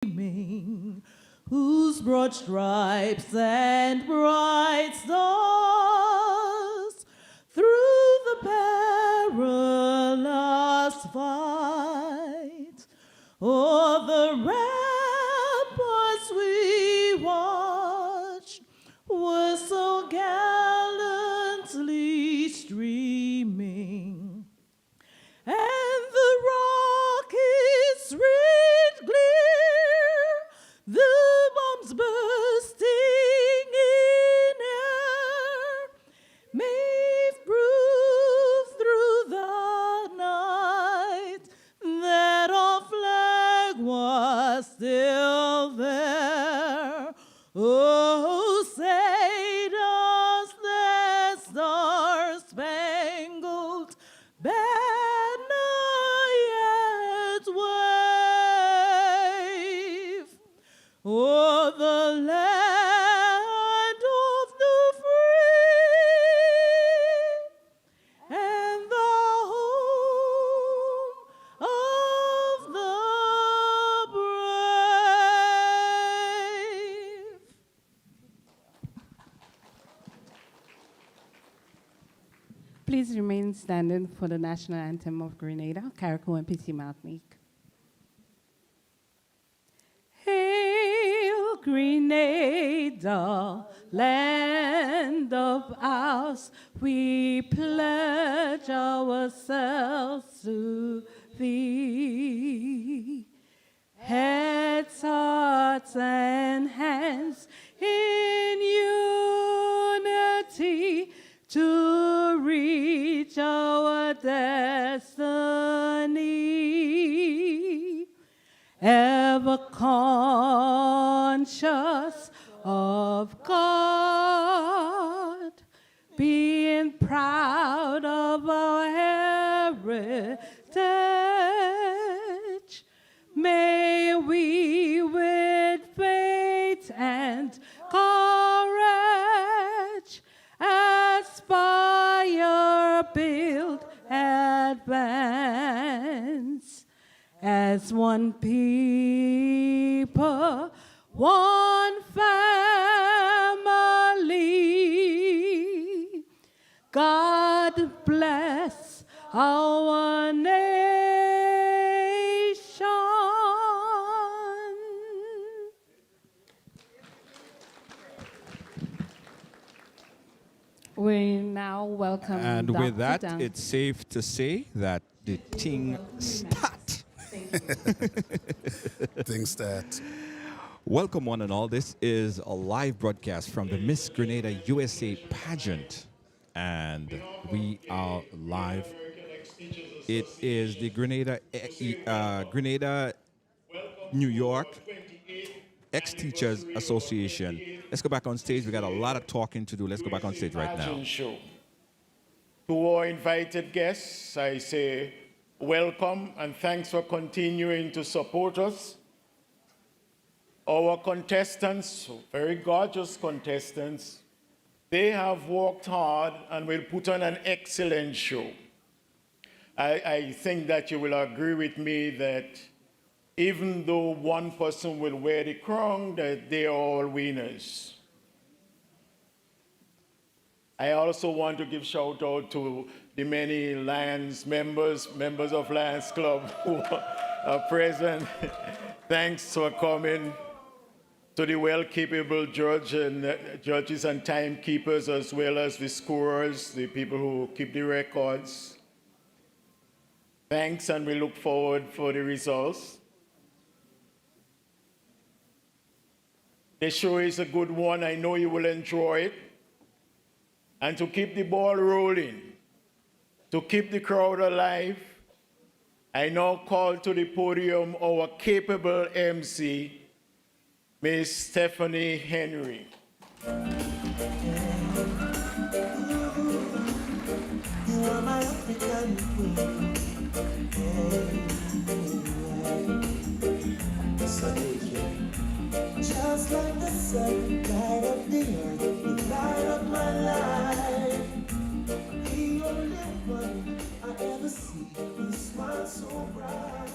streaming, whose broad stripes and bright stars through the perilous fight o'er the ramparts we watched were so gallantly streaming, and the rockets red clear, the bombs bursting in air, made proof through the night that our flag was still there. Oh, say does that star-spangled banner yet wave o'er the land of the free and the home of the brave. Please remain standing for the national anthem of Grenada, Carriacou and Petit Martinique. Hail, Grenada, land of ours, we pledge ourselves to thee. Heads, hearts, and hands in unity to reach our destiny, ever conscious of God, being proud of our heritage. May we with faith and courage aspire, build, advance as one people, one family. God bless our nation. We now welcome And Dr. with that, Dunn. it's safe to say that the thing start. Things that Welcome one and all. This is a live broadcast from the Miss Grenada USA pageant. And we are live. It is the Grenada, New York Ex-Teachers Association. Let's go back on stage. We got a lot of talking to do. Let's go back on stage right now. Pageant show. To our invited guests, I say welcome and thanks for continuing to support us. Our contestants, very gorgeous contestants, they have worked hard and will put on an excellent show. I think that you will agree with me that even though one person will wear the crown, that they are all winners. I also want to give shout out to the many Lions members of Lions Club who are present. Thanks for coming. To the well-capable judges and timekeepers, as well as the scorers, the people who keep the records. Thanks, and we look forward for the results. The show is a good one. I know you will enjoy it. And to keep the ball rolling, to keep the crowd alive, I now call to the podium our capable MC, Miss Stephanie Henry. You are my African queen. So take it. Just like the sun, light up the earth, you light up my life. The only one I ever see, you smile so bright.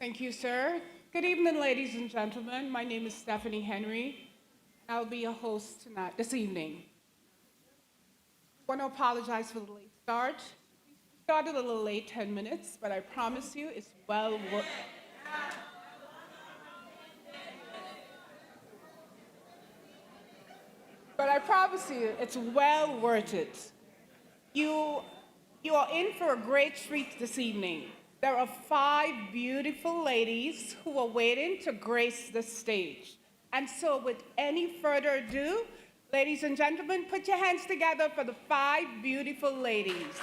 Thank you, sir. Good evening, ladies and gentlemen. My name is Stephanie Henry. I'll be your host tonight, this evening. I want to apologize for the late start. We started a little late, 10 minutes, but I promise you it's well worth. But I promise you it's well worth it. You are in for a great treat this evening. There are 5 beautiful ladies who are waiting to grace the stage. And so with any further ado, ladies and gentlemen, put your hands together for the 5 beautiful ladies.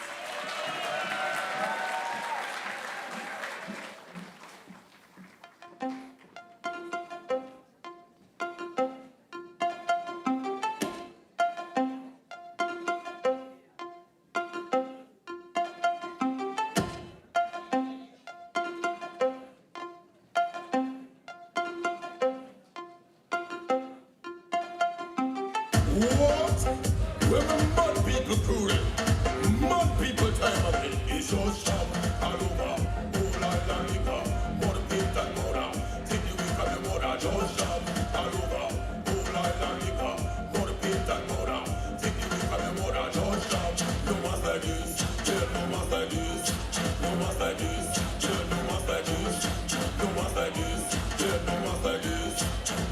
What? When the mud people cruel, mud people time of it, it's so sharp, all over, all island liquor, mud paint and murder, take the week of the murder, just sharp, all over, all island liquor, mud paint and murder, take the week of the murder, just sharp, no one's like this, jail no one's like this, no one's like this, jail no one's like this, no one's like this, jail no one's like this,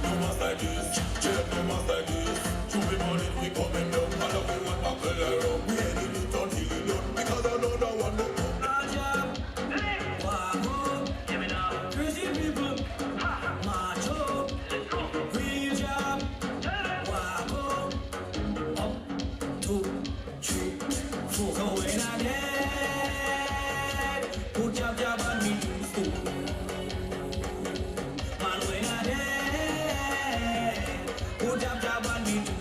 no one's like this, jail no one's like this. To be morning we coming down, all of we want buckle around. We ain't in it until it done, because another one no come. Walk up, crazy people, march up, real job. Walk up, 2, 3, 4. So when I dead, put job on me to school. Man when I dead, put job on me to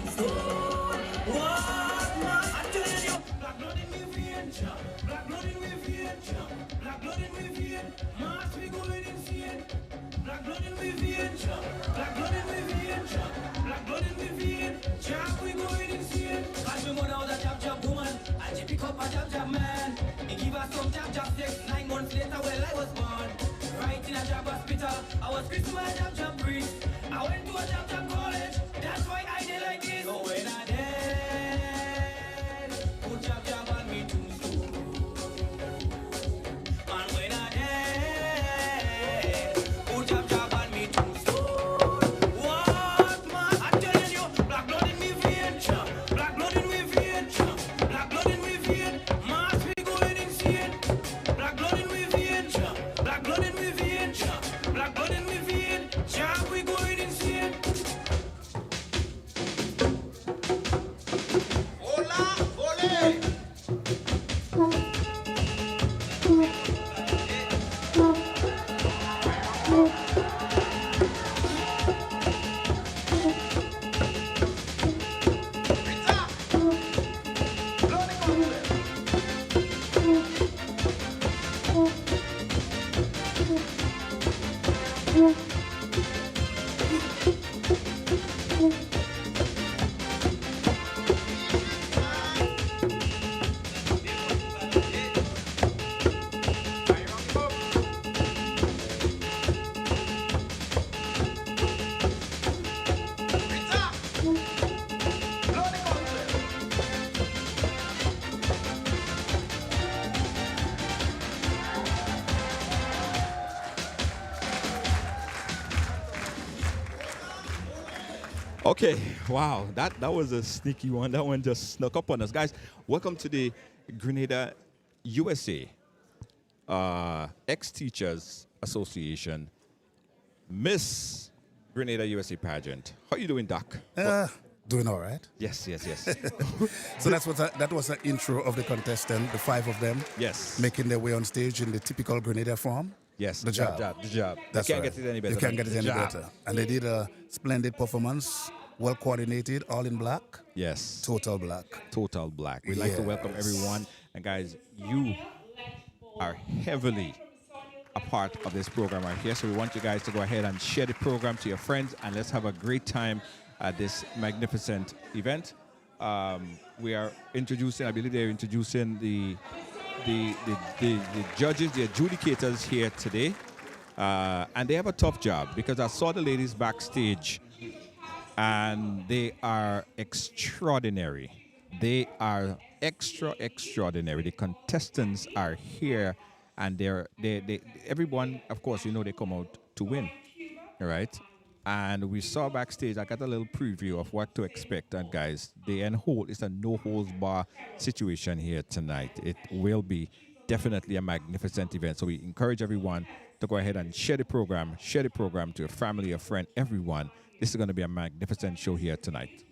what man? I'm telling you, black blood in me vein, black blood in me vein, black blood in me vein. Mass we going insane. Black blood in me vein, black blood in me vein, black blood in me vein. Jab we going insane. Cause me mother was a jab woman, and she pick up a jab man. He give her some jab sex. 9 months later, well I was born. Right in a jab hospital, I was Christ to a jab priest. I went to a jab college. That's why I did like this. So when I dead, put jab on me too soon. And when I dead, put jab on me too soon. What man? I'm telling you, black blood in me vein, black blood in me vein, black blood in me vein. Mass we going insane. Black blood in me vein, black blood in me vein, black blood in me vein. Jab we going insane. Okay, wow, that was a sneaky one. That one just snuck up on us. Guys, welcome to the Grenada, USA Ex-Teachers Association Miss Grenada, USA pageant. How you doing, Doc? Doing all right. Yes. So that was an intro of the contestant, the 5 of them. Yes. Making their way on stage in the typical Grenada form. Yes, The job. The job. That's you can't right. get it any better. You can't get it The any job. better. And they did a splendid performance, well coordinated, all in black, Yes. total black. Total black. We'd like to welcome Yes. everyone. And guys, you are heavily a part of this program right here. So we want you guys to go ahead and share the program to your friends, and let's have a great time at this magnificent event. We are introducing, I believe they're introducing the judges, the adjudicators here today. And they have a tough job because I saw the ladies backstage and they are extraordinary. They are extraordinary. The contestants are here, and they everyone, of course, they come out to win, all right? And we saw backstage. I got a little preview of what to expect, and guys, it's a no holds bar situation here tonight. It will be definitely a magnificent event. So we encourage everyone to go ahead and share the program to your family, a friend, everyone. This is going to be a magnificent show here tonight.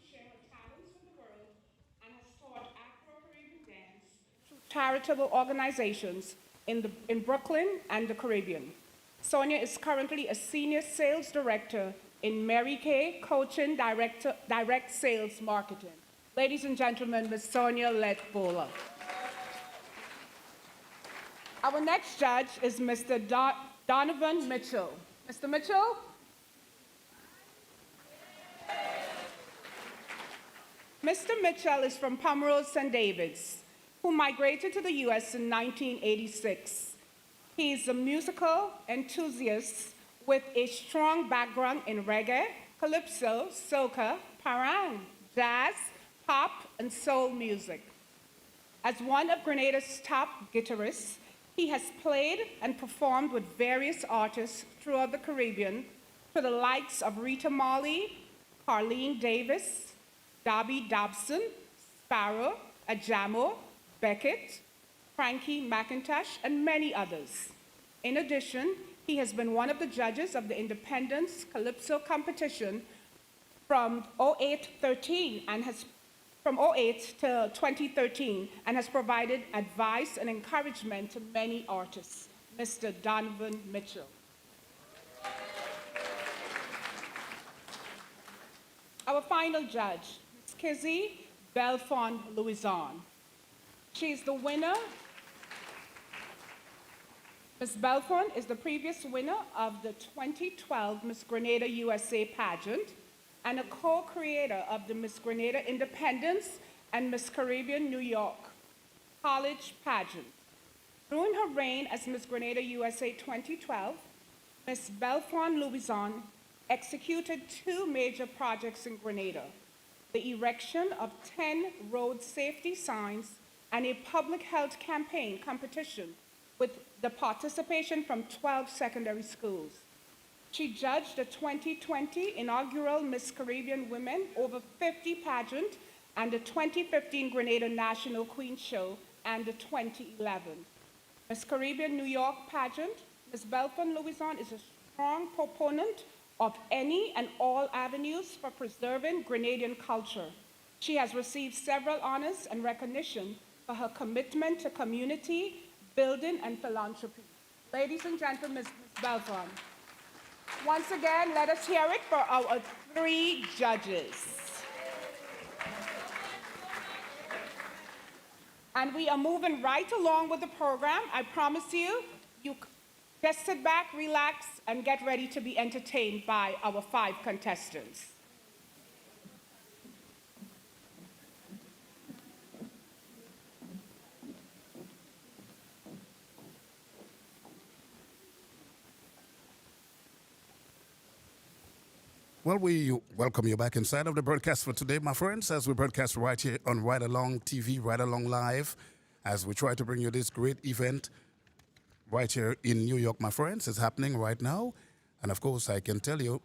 Charitable organizations in Brooklyn and the Caribbean. Sonia is currently a senior sales director in Mary Kay Coaching Direct Sales Marketing. Ladies and gentlemen, Ms. Sonia Letbola. Our next judge is Mr. Donovan Mitchell. Mr. Mitchell? Mr. Mitchell is from Pomerode St. David's, who migrated to the U.S. in 1986. He is a musical enthusiast with a strong background in reggae, calypso, soca, parang, jazz, pop, and soul music. As one of Grenada's top guitarists, he has played and performed with various artists throughout the Caribbean, to the likes of Rita Marley, Carlene Davis, Darby Dobson, Sparrow, Ajamo, Beckett, Frankie McIntosh, and many others. In addition, he has been one of the judges of the Independence Calypso competition from 08 to 2013 and has provided advice and encouragement to many artists. Mr. Donovan Mitchell. Our final judge, Ms. Kizzy Belfon-Louison. She is the winner. Ms. Belfon is the previous winner of the 2012 Miss Grenada USA pageant and a co-creator of the Miss Grenada Independence and Miss Caribbean New York College pageant. During her reign as Miss Grenada USA 2012, Ms. Belfon-Louison executed 2 major projects in Grenada: the erection of 10 road safety signs and a public health campaign competition with the participation from 12 secondary schools. She judged the 2020 inaugural Miss Caribbean Women Over 50 pageant and the 2015 Grenada National Queen Show and the 2011 Miss Caribbean New York pageant. Ms. Belfon-Louison is a strong proponent of any and all avenues for preserving Grenadian culture. She has received several honors and recognition for her commitment to community building and philanthropy. Ladies and gentlemen, Ms. Belfon. Once again, let us hear it for our 3 judges. And we are moving right along with the program. I promise you, just sit back, relax, and get ready to be entertained by our 5 contestants. Well, we welcome you back inside of the broadcast for today, my friends, as we broadcast right here on Ride Along TV, Ride Along Live, as we try to bring you this great event right here in New York, my friends. It's happening right now. And of course, I can tell you,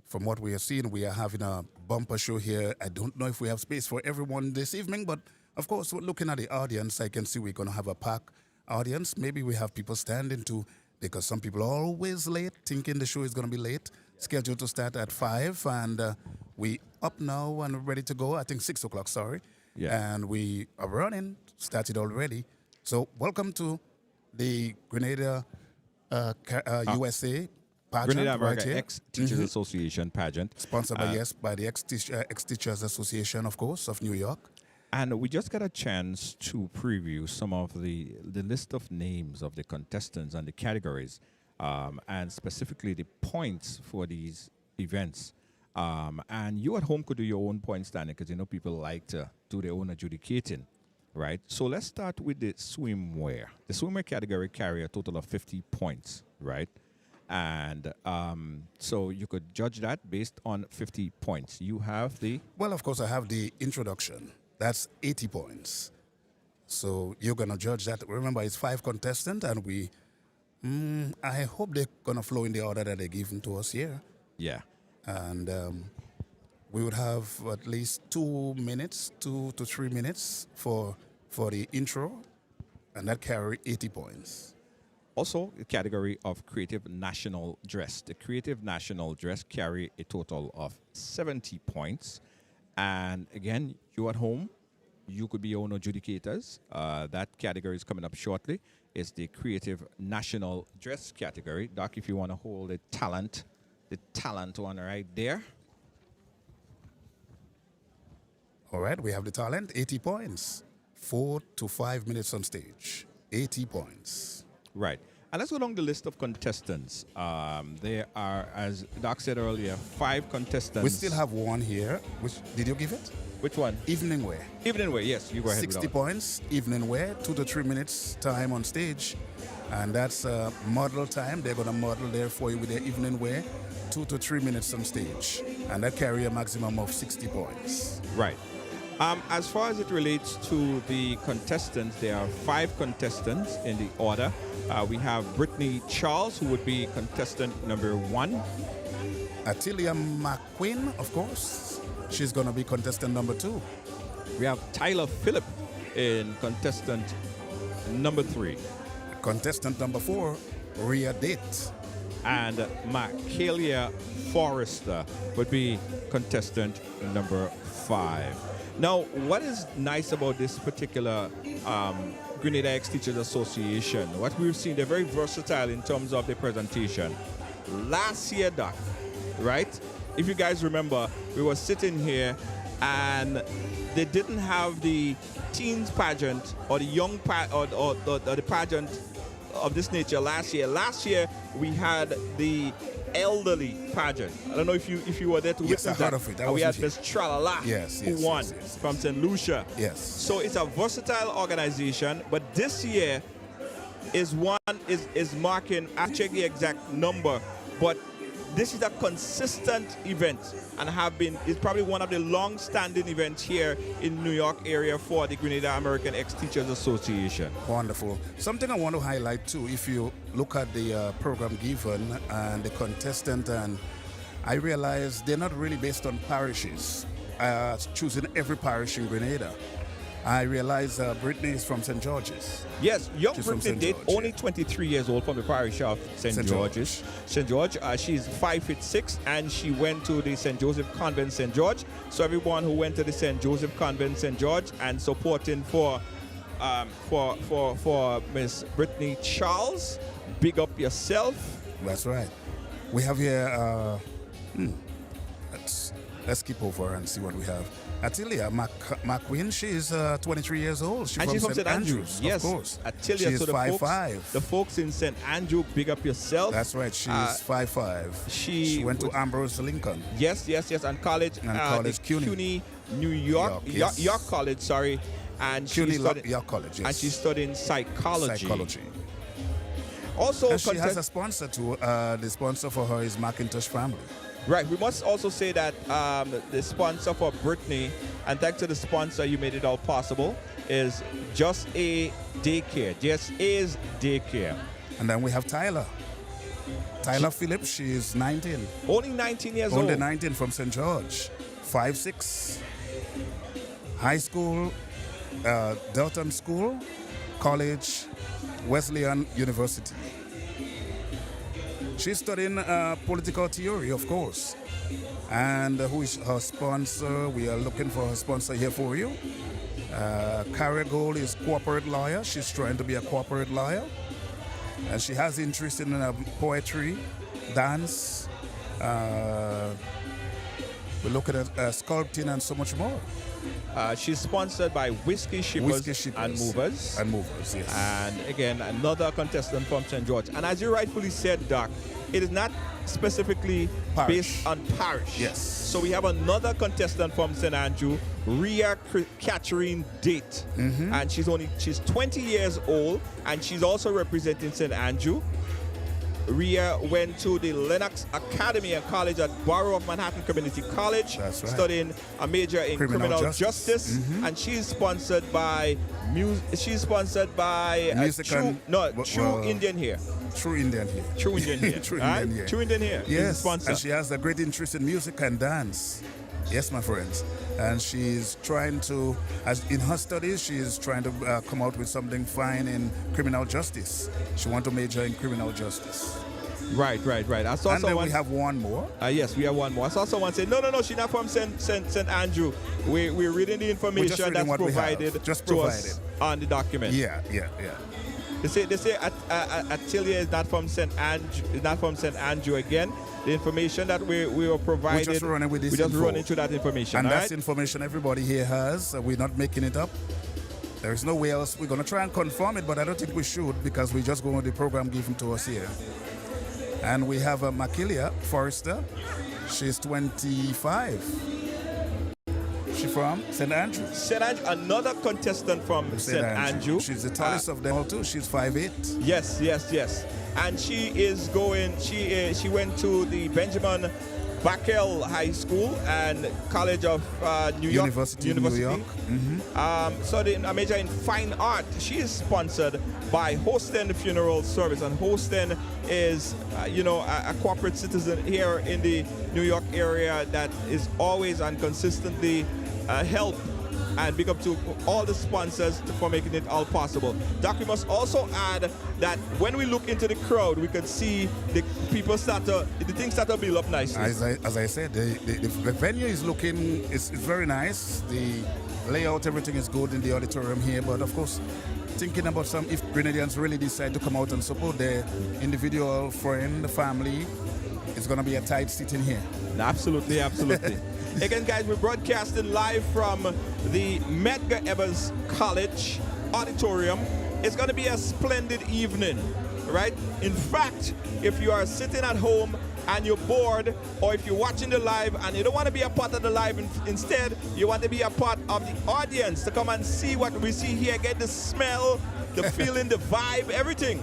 from what we are seeing, we are having a bumper show here. I don't know if we have space for everyone this evening, but of course, looking at the audience, I can see we're going to have a packed audience. Maybe we have people standing too, because some people are always late, thinking the show is going to be late. Scheduled to start at 5, and we up now and ready to go. I think 6 o'clock, sorry. Yeah. And we are running, started already. So welcome to the Grenada USA pageant. Grenada right America here. Ex-Teachers Association pageant. Sponsored by the Ex-Teachers Association, of course, of New York. And we just got a chance to preview some of the list of names of the contestants and the categories, and specifically the points for these events. And you at home could do your own point standing, because people like to do their own adjudicating, right? So let's start with the swimwear. The swimwear category carry a total of 50 points, right? And so you could judge that based on 50 points. You have the... Well, of course, I have the introduction. That's 80 points. So you're going to judge that. Remember, it's 5 contestants, and I hope they're going to flow in the order that they're given to us here. Yeah. And we would have at least 2 minutes, 2 to 3 minutes for the intro, and that carry 80 points. Also, the category of creative national dress. The creative national dress carry a total of 70 points. And again, you at home, you could be your own adjudicators. That category is coming up shortly. It's the creative national dress category. Doc, if you want to hold the talent one right there. All right, we have the talent, 80 points. 4 to 5 minutes on stage, 80 points. Right. And let's go down the list of contestants. There are, as Doc said earlier, 5 contestants. We still have one here. Did you give it? Which one? Evening wear. Evening wear, yes. You go ahead. 60 points, evening wear, 2 to 3 minutes time on stage. And that's model time. They're going to model there for you with their evening wear, 2 to 3 minutes on stage. And that carry a maximum of 60 points. Right. As far as it relates to the contestants, there are 5 contestants in the order. We have Brittany Charles, who would be contestant number 1. Atilia McQueen, of course. She's going to be contestant number 2. We have Tyler Phillip in contestant number 3. Contestant number 4, Rhea Date. And Michaelia Forrester would be contestant number 5. Now, what is nice about this particular Grenada Ex-Teachers Association, what we've seen, they're very versatile in terms of their presentation. Last year, Doc, right? If you guys remember, we were sitting here and they didn't have the teens pageant or the young or the pageant of this nature last year. Last year, we had the elderly pageant. I don't know if you were there to witness that. Of it. We had Miss Tralala who won from St. Lucia. Yes. So it's a versatile organization, but this year is marking, I check the exact number, but this is a consistent event and it's probably one of the long-standing events here in New York area for the Grenada American Ex-Teachers Association. Wonderful. Something I want to highlight too, if you look at the program given and the contestant, and I realize they're not really based on parishes, choosing every parish in Grenada. I realize Brittany is from St. George's. Yes, young She's Brittany did, only 23 years old, from the parish of St. George's. St. George, she's 5'6", and she went to the St. Joseph Convent St. George. So everyone who went to the St. Joseph Convent St. George and supporting for Miss Brittany Charles, big up yourself. That's right. We have here, let's skip over and see what we have. Atilia McQueen, she's 23 years old. She's from St. Andrews. Yes, of course. Atilia, she's so 5'5". The folks in St. Andrew, big up yourself. That's right. She's 5'5". She went to Ambrose Lincoln. Yes, and college. College CUNY, New York, York College, sorry. And CUNY York College, yes. And she's studying psychology. Also, and she has a sponsor too. The sponsor for her is Macintosh Family. Right. We must also say that the sponsor for Brittany, and thanks to the sponsor, you made it all possible, is Just A Daycare. Just A's Daycare. And then we have Tyler. Tyler Phillips, she's 19. Only 19 years old. Only 19 from St. George. 5'6". High school, Dalton School, college, Wesleyan University. She's studying political theory, of course. And who is her sponsor? We are looking for her sponsor here for you. Career goal is corporate lawyer. She's trying to be a corporate lawyer. And she has interest in poetry, dance. We're looking at sculpting and so much more. She's sponsored by Whiskey Shippers and Movers. And Movers, yes. And again, another contestant from St. George. And as you rightfully said, Doc, it is not specifically based on parish. Yes. So we have another contestant from St. Andrew, Rhea Catherine Date. And she's 20 years old, and she's also representing St. Andrew. Rhea went to the Lennox Academy and College at Borough of Manhattan Community College, That's right. studying a major in criminal justice. And she's sponsored by Music True Indian Hair. True Indian here. True Indian Hair. True Right? Indian Hair. True Indian Hair. is the Yes, sponsor. and she has a great interest in music and dance. Yes, my friends. And she's trying to, as in her studies, she's trying to come out with something fine in criminal justice. She wants to major in criminal justice. Right. I saw And then someone. we have one more. Yes, we have one more. I saw someone say, no, she's not from St. Andrew. We're reading the information reading that's what we have. provided Just to provided. us on the document. Yeah. They say Attilia is not from St. Andrew again. The information that we were provided, We're just running with this we just info. run into that information. And all that's right? information everybody here has. We're not making it up. There is no way else. We're going to try and confirm it, but I don't think we should because we just go with the program given to us here. And we have Makilia Forrester. She's 25. She's from St. Andrew. St. Andrew, another contestant from St. Andrew. She's the tallest of them all too. She's 5'8". Yes. And she is going. She went to the Benjamin Backel High School and College of New York University of New York. So a major in fine art. She is sponsored by Hosten Funeral Service, and Hosten is a corporate citizen here in the New York area that is always and consistently help. And big up to all the sponsors for making it all possible. Doc, we must also add that when we look into the crowd, we can see the people the things start to build up nicely. As I said, the venue is looking, it's very nice. The layout, everything is good in the auditorium here. But of course, thinking about if Grenadians really decide to come out and support their individual friend, family, it's going to be a tight sitting here. Absolutely. Again, guys, we're broadcasting live from the Medgar Evers College Auditorium. It's going to be a splendid evening, right? In fact, if you are sitting at home and you're bored, or if you're watching the live and you don't want to be a part of the live, instead, you want to be a part of the audience to come and see what we see here, get the smell, the feeling, the vibe, everything.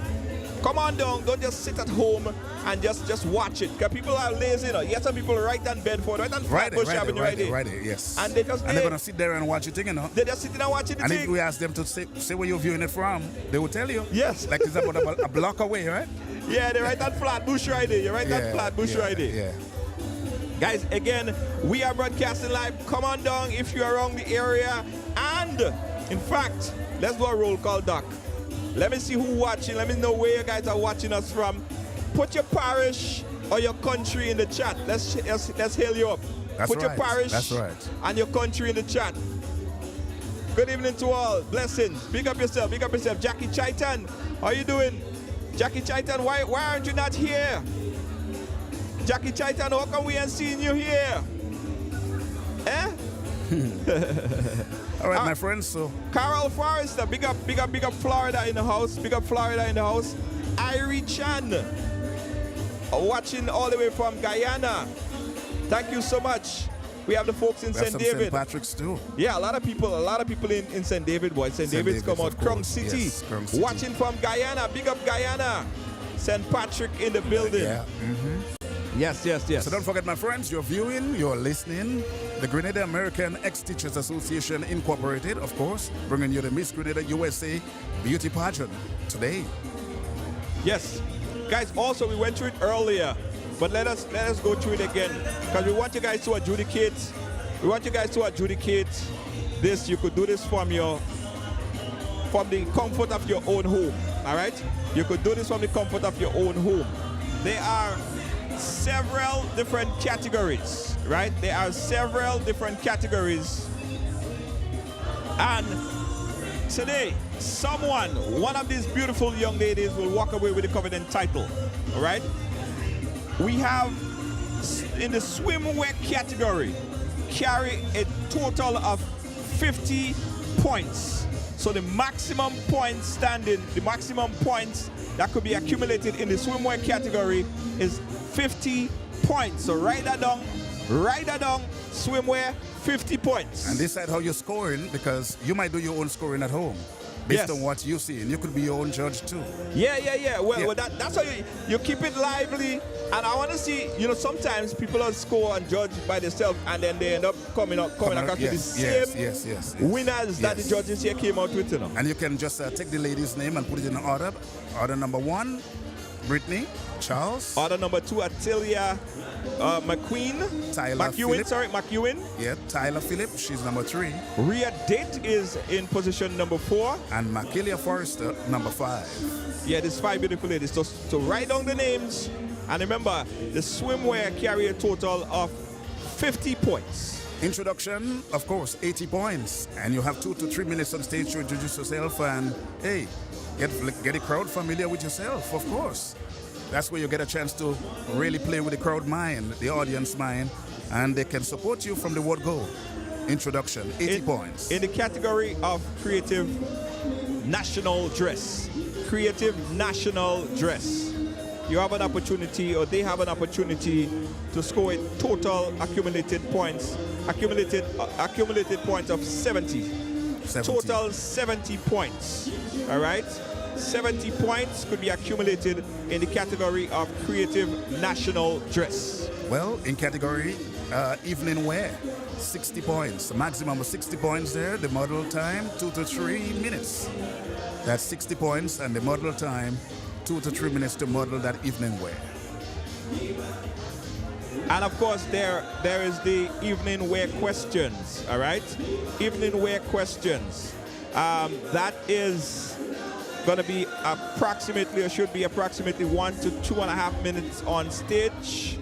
Come on down, don't just sit at home and just watch it. Because people are lazy, You have some people right on Bedford, right on Flatbush Avenue, right there, yes. And they're going to sit there and watch it, They're just sitting and watching the And thing. if we ask them to say where you're viewing it from, they will tell you. Yes. Like it's about a block away, right? Yeah, they're right on Flatbush right there. You're right on Flatbush right there. Yeah. Guys, again, we are broadcasting live. Come on down if you're around the area. And, in fact, let's do a roll call, Doc. Let me see who watching. Let me know where you guys are watching us from. Put your parish or your country in the chat. Let's hail you up. Put your parish and your country in the chat. Good evening to all. Blessings. Big up yourself. Jackie Chaitan, how you doing? Jackie Chaitan, why aren't you not here? Jackie Chaitan, how come we ain't seeing you here? All right, my friends. So Carol Forrester, big up Florida in the house. Irie Chan, watching all the way from Guyana. Thank you so much. We have the folks in St. David. St. Patrick's too. Yeah, a lot of people in St. David, boy. St. David's come out. Krung City. Yes, Krung City. Watching from Guyana. Big up Guyana. St. Patrick in the building. Yeah. Yes. So don't forget, my friends, you're viewing, you're listening. The Grenada American Ex-Teachers Association Incorporated, of course, bringing you the Miss Grenada USA Beauty Pageant today. Yes. Guys, also, we went through it earlier, but let us go through it again, because we want you guys to adjudicate. This. You could do this from the comfort of your own home, all right? You could do this from the comfort of your own home. There are several different categories, right? And today, one of these beautiful young ladies will walk away with the coveted title, all right? We have, in the swimwear category, carry a total of 50 points. So the maximum points that could be accumulated in the swimwear category is 50 points. So write that down, swimwear, 50 points. And decide how you're scoring, because you might do your own scoring at home. based Yes. on what you see. And you could be your own judge too. Yeah. Well, Yeah. well that's how you keep it lively. And I want to see, sometimes people will score and judge by themselves, and then they end up coming across with the same yes. winners that the Yes. judges here came out with. And you can just take the lady's name and put it in order. Order number 1, Brittany Charles. Order number 2, Atilia McQueen. Tyler Phillip. McEwen. Yeah, Tyler Phillip, she's number 3. Rhea Date is in position number 4. And Makilia Forrester, number 5. Yeah, there's 5 beautiful ladies. So write down the names. And remember, the swimwear carry a total of 50 points. Introduction, of course, 80 points. And you have 2 to 3 minutes on stage to introduce yourself and, hey, get the crowd familiar with yourself, of course. That's where you get a chance to really play with the crowd mind, the audience mind, and they can support you from the word go. Introduction, 80 points. In the category of creative national dress, you have an opportunity, or they have an opportunity, to score a total accumulated points of 70. Total 70 points. All right? 70 points could be accumulated in the category of creative national dress. Well, in category evening wear, 60 points. A maximum of 60 points there. The model time, 2 to 3 minutes. That's 60 points, and the model time, 2 to 3 minutes to model that evening wear. And of course, there is the evening wear questions. All right, evening wear questions. That is going to be approximately, or should be approximately, 1 to 2.5 minutes on stage.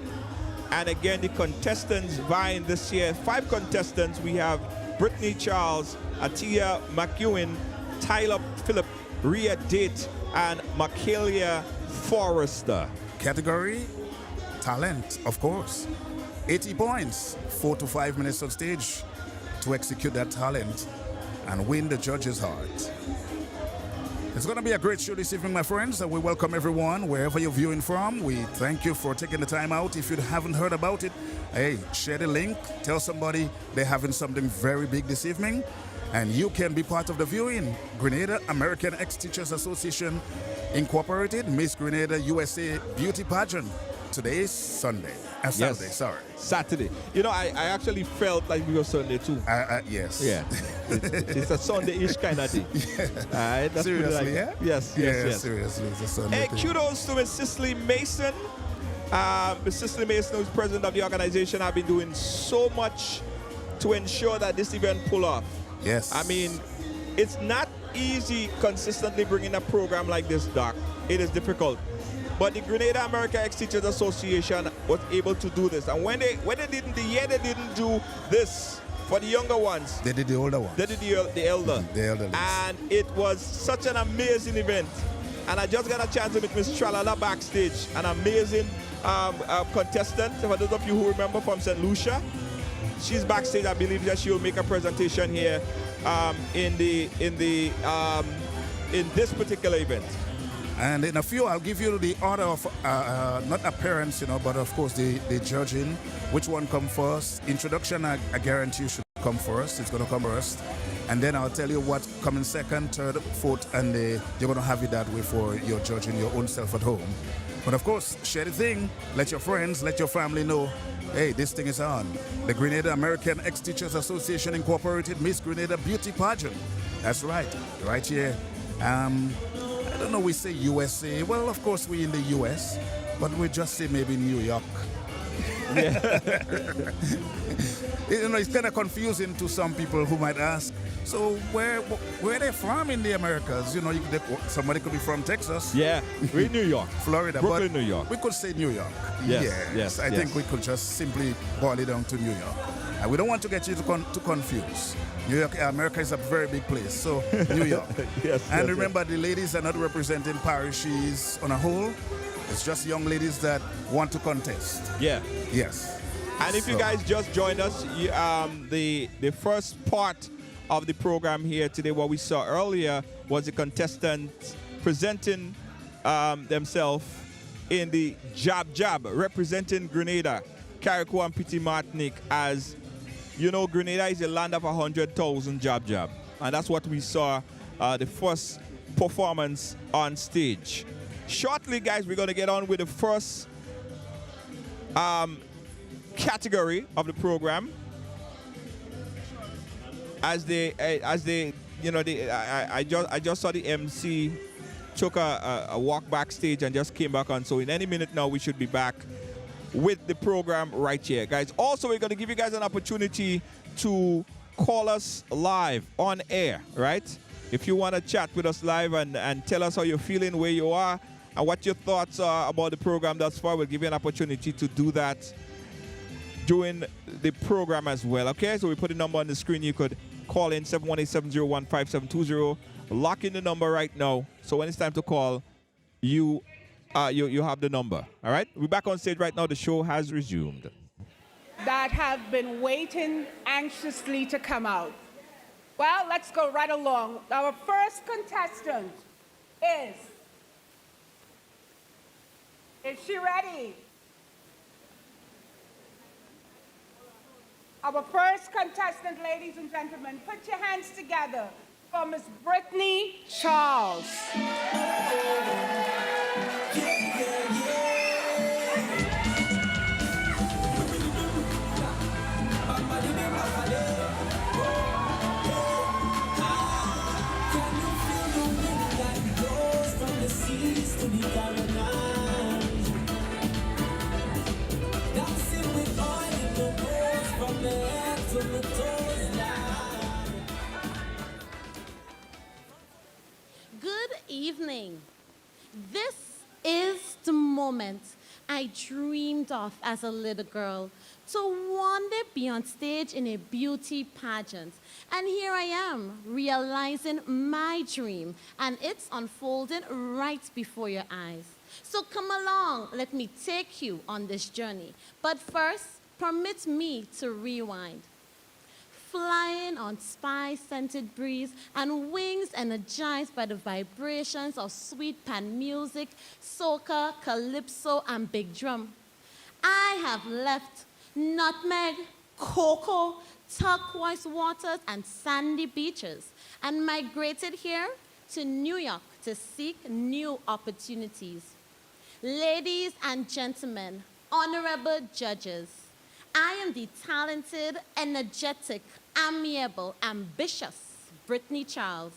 And again, the contestants vying this year, 5 contestants. We have Brittany Charles, Atia McEwen, Tyler Phillip, Rhea Date, and Makilia Forrester. Category talent, of course. 80 points, 4 to 5 minutes on stage to execute that talent and win the judge's heart. It's going to be a great show this evening, my friends, and we welcome everyone wherever you're viewing from. We thank you for taking the time out. If you haven't heard about it, hey, share the link, tell somebody they're having something very big this evening, and you can be part of the viewing. Grenada American Ex-Teachers Association Incorporated, Miss Grenada USA Beauty Pageant. Today is Sunday. Saturday, sorry. Saturday. I actually felt like we were Sunday too. Yes. Yeah. It's a Sunday-ish kind of thing. That's Seriously, yeah? Yes. Seriously, it's a Sunday Hey, thing. kudos to Miss Cicely Mason. Miss Cicely Mason, who's president of the organization, have been doing so much to ensure that this event pull off. Yes. I mean, it's not easy consistently bringing a program like this, Doc. It is difficult. But the Grenada American Ex-Teachers Association was able to do this. And when they didn't do this for the younger ones. They did the older ones. They did the elder. The elderly. And it was such an amazing event. And I just got a chance to meet Miss Tralala backstage, an amazing contestant. For those of you who remember, from St. Lucia. She's backstage. I believe that she will make a presentation here in this particular event. And in a few, I'll give you the order of, not appearance, but of course the judging. Which one come first? Introduction, I guarantee you should come first. It's going to come first. And then I'll tell you what coming second, third, fourth, and you're going to have it that way for your judging your own self at home. But of course, share the thing. Let your friends, let your family know, hey, this thing is on. The Grenada American Ex-Teachers Association Incorporated Miss Grenada Beauty Pageant. That's right here. I don't know, we say USA. Well, of course, we're in the US, but we just say maybe New York. Yeah. It's kind of confusing to some people who might ask, so where are they from in the Americas? Somebody could be from Texas. Yeah, we're in New York. Florida. Brooklyn, but New York. We could say New York. Yes. I think we could just simply boil it down to New York. And we don't want to get you to confuse. New York, America is a very big place, so New York. Yes. And remember, the ladies are not representing parishes on a whole. It's just young ladies that want to contest. Yeah. Yes. And if you guys just joined us, the first part of the program here today, what we saw earlier, was the contestants presenting themselves in the jab, representing Grenada, Carriacou and Petit Martinique. As you know, Grenada is a land of 100,000 jab. And that's what we saw the first performance on stage. Shortly, guys, we're going to get on with the first category of the program. I just saw the MC took a walk backstage and just came back on. So in any minute now, we should be back with the program right here, guys. Also, we're going to give you guys an opportunity to call us live on air, right? If you want to chat with us live and tell us how you're feeling, where you are, and what your thoughts are about the program thus far, we'll give you an opportunity to do that during the program as well, okay? So we put a number on the screen. You could call in 718-701-5720. Lock in the number right now. So when it's time to call, you have the number, all right? We're back on stage right now. The show has resumed. That have been waiting anxiously to come out. Well, let's go right along. Our first contestant is she ready? Our first contestant, ladies and gentlemen, put your hands together for Miss Brittany Charles. Good evening. This is the moment I dreamed of as a little girl, to one day be on stage in a beauty pageant. And here I am, realizing my dream, and it's unfolding right before your eyes. So come along, let me take you on this journey. But first, permit me to rewind. Flying on spice-scented breeze and wings energized by the vibrations of sweet pan music, soca, calypso, and big drum. I have left nutmeg, cocoa, turquoise waters, and sandy beaches, and migrated here to New York to seek new opportunities. Ladies and gentlemen, honorable judges, I am the talented, energetic, amiable, ambitious Brittany Charles.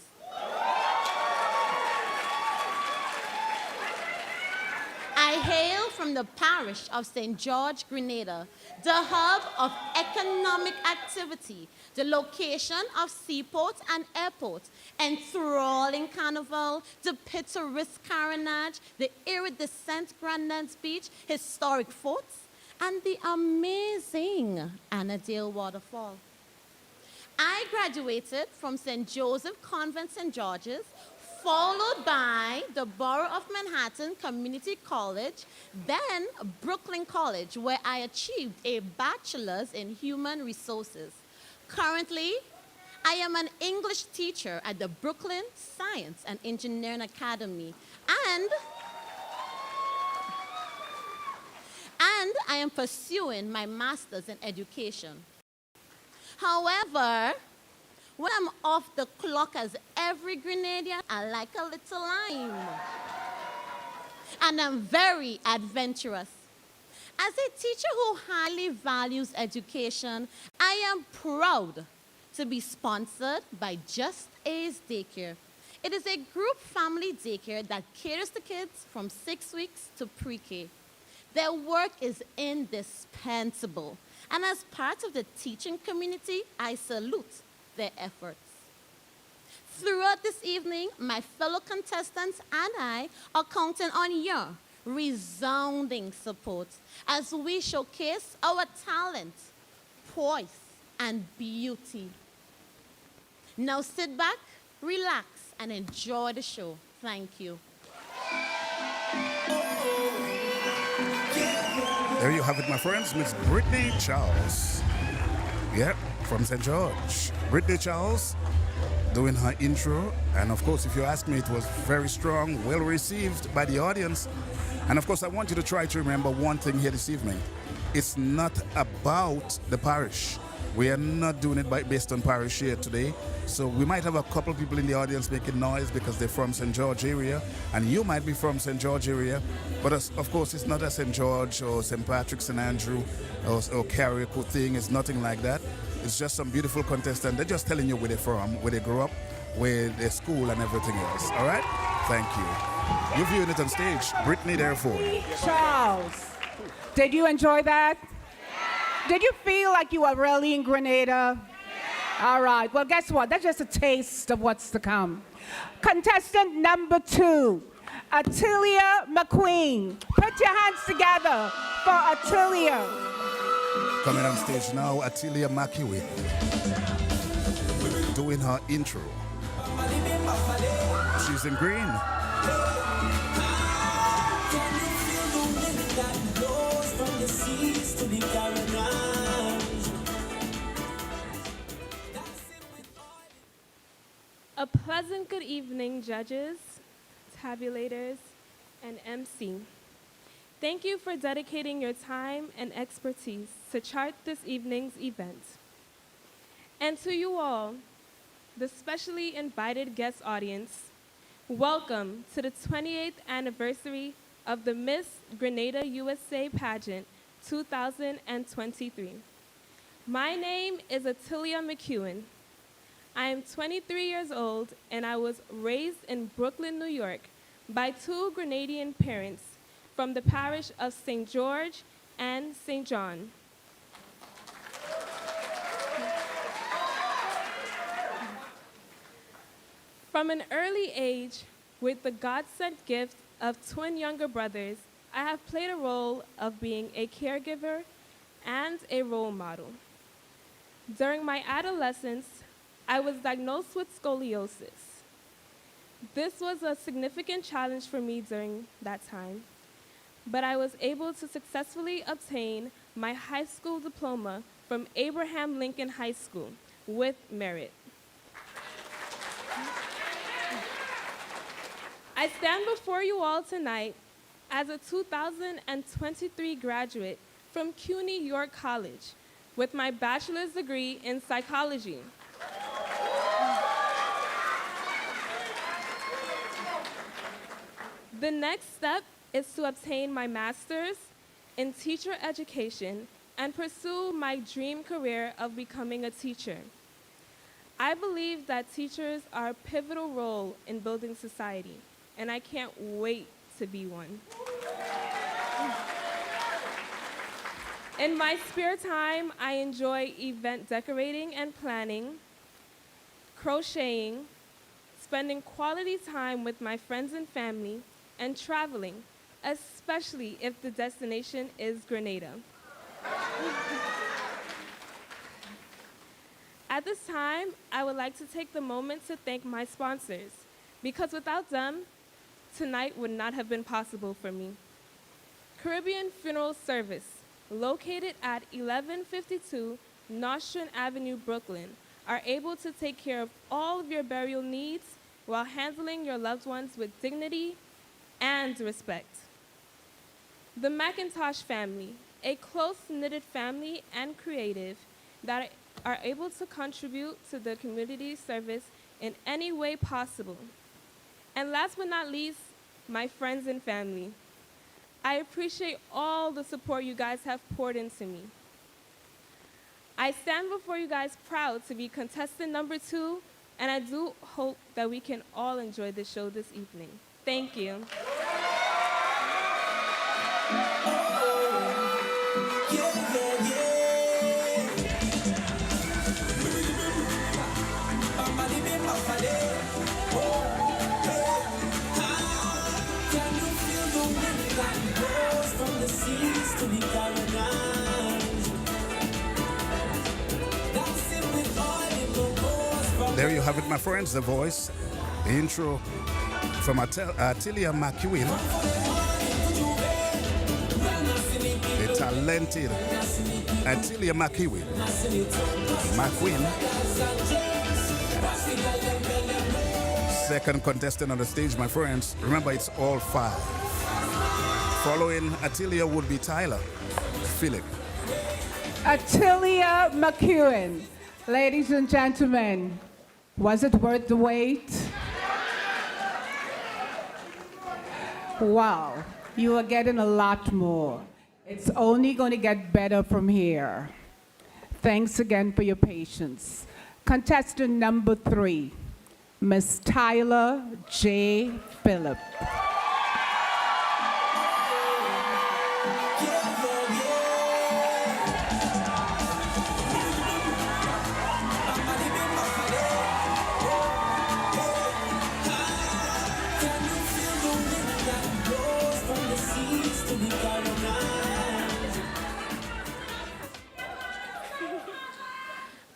I hail from the parish of St. George, Grenada, the hub of economic activity, the location of seaports and airports, enthralling carnival, the picturesque carnage, the iridescent Grand Dance Beach, historic forts, and the amazing Annadale Waterfall. I graduated from St. Joseph Convent St. George's, followed by the Borough of Manhattan Community College, then Brooklyn College, where I achieved a bachelor's in human resources. Currently, I am an English teacher at the Brooklyn Science and Engineering Academy, and I am pursuing my master's in education. However, when I'm off the clock as every Grenadian, I like a little lime. And I'm very adventurous. As a teacher who highly values education, I am proud to be sponsored by Just A's Daycare. It is a group family daycare that caters to kids from 6 weeks to pre-K. Their work is indispensable, and as part of the teaching community, I salute their efforts. Throughout this evening, my fellow contestants and I are counting on your resounding support as we showcase our talent, poise, and beauty. Now sit back, relax, and enjoy the show. Thank you. There you have it, my friends, Miss Brittany Charles. Yeah, from St. George. Brittany Charles doing her intro. And of course, if you ask me, it was very strong, well received by the audience. And of course, I want you to try to remember one thing here this evening. It's not about the parish. We are not doing it based on parish here today. So we might have a couple people in the audience making noise because they're from St. George area, and you might be from St. George area. But of course, it's not a St. George or St. Patrick, St. Andrew or karaoke thing. It's nothing like that. It's just some beautiful contestants. They're just telling you where they're from, where they grew up, where their school and everything else. All right? Thank you. You're viewing it on stage. Brittany, therefore. Charles, did you enjoy that? Did you feel like you were really in Grenada? All right. Well, guess what? That's just a taste of what's to come. Contestant number 2, Atilia McQueen. Put your hands together for Atilia. Coming on stage now, Atilia McQueen, doing her intro. She's in green. A pleasant good evening, judges, tabulators, and MC. Thank you for dedicating your time and expertise to chart this evening's event. And to you all, the specially invited guest audience, welcome to the 28th anniversary of the Miss Grenada USA pageant 2023. My name is Atilia McEwen. I am 23 years old, and I was raised in Brooklyn, New York, by 2 Grenadian parents from the parish of St. George and St. John. From an early age, with the God-sent gift of twin younger brothers, I have played a role of being a caregiver and a role model. During my adolescence, I was diagnosed with scoliosis. This was a significant challenge for me during that time, but I was able to successfully obtain my high school diploma from Abraham Lincoln High School with merit. I stand before you all tonight as a 2023 graduate from CUNY York College with my bachelor's degree in psychology. The next step is to obtain my master's in teacher education and pursue my dream career of becoming a teacher. I believe that teachers are a pivotal role in building society, and I can't wait to be one. In my spare time, I enjoy event decorating and planning, crocheting, spending quality time with my friends and family, and traveling, especially if the destination is Grenada. At this time, I would like to take the moment to thank my sponsors, because without them, tonight would not have been possible for me. Caribbean Funeral Service, located at 1152 Nostrand Avenue, Brooklyn, are able to take care of all of your burial needs while handling your loved ones with dignity and respect. The McIntosh family, a close-knitted family and creative that are able to contribute to the community service in any way possible. And last but not least, my friends and family. I appreciate all the support you guys have poured into me. I stand before you guys proud to be contestant number 2, and I do hope that we can all enjoy the show this evening. Thank you. There you have it, my friends, the voice, the intro from Atilia McEwen, the talented Atilia McEwen. Second contestant on the stage, my friends. Remember, it's all 5. Following Atilia would be Tyler, Philip, Attilia McEwen. Ladies and gentlemen, was it worth the wait? Wow, you are getting a lot more. It's only going to get better from here. Thanks again for your patience. Contestant number 3, Miss Tyler J. Phillip.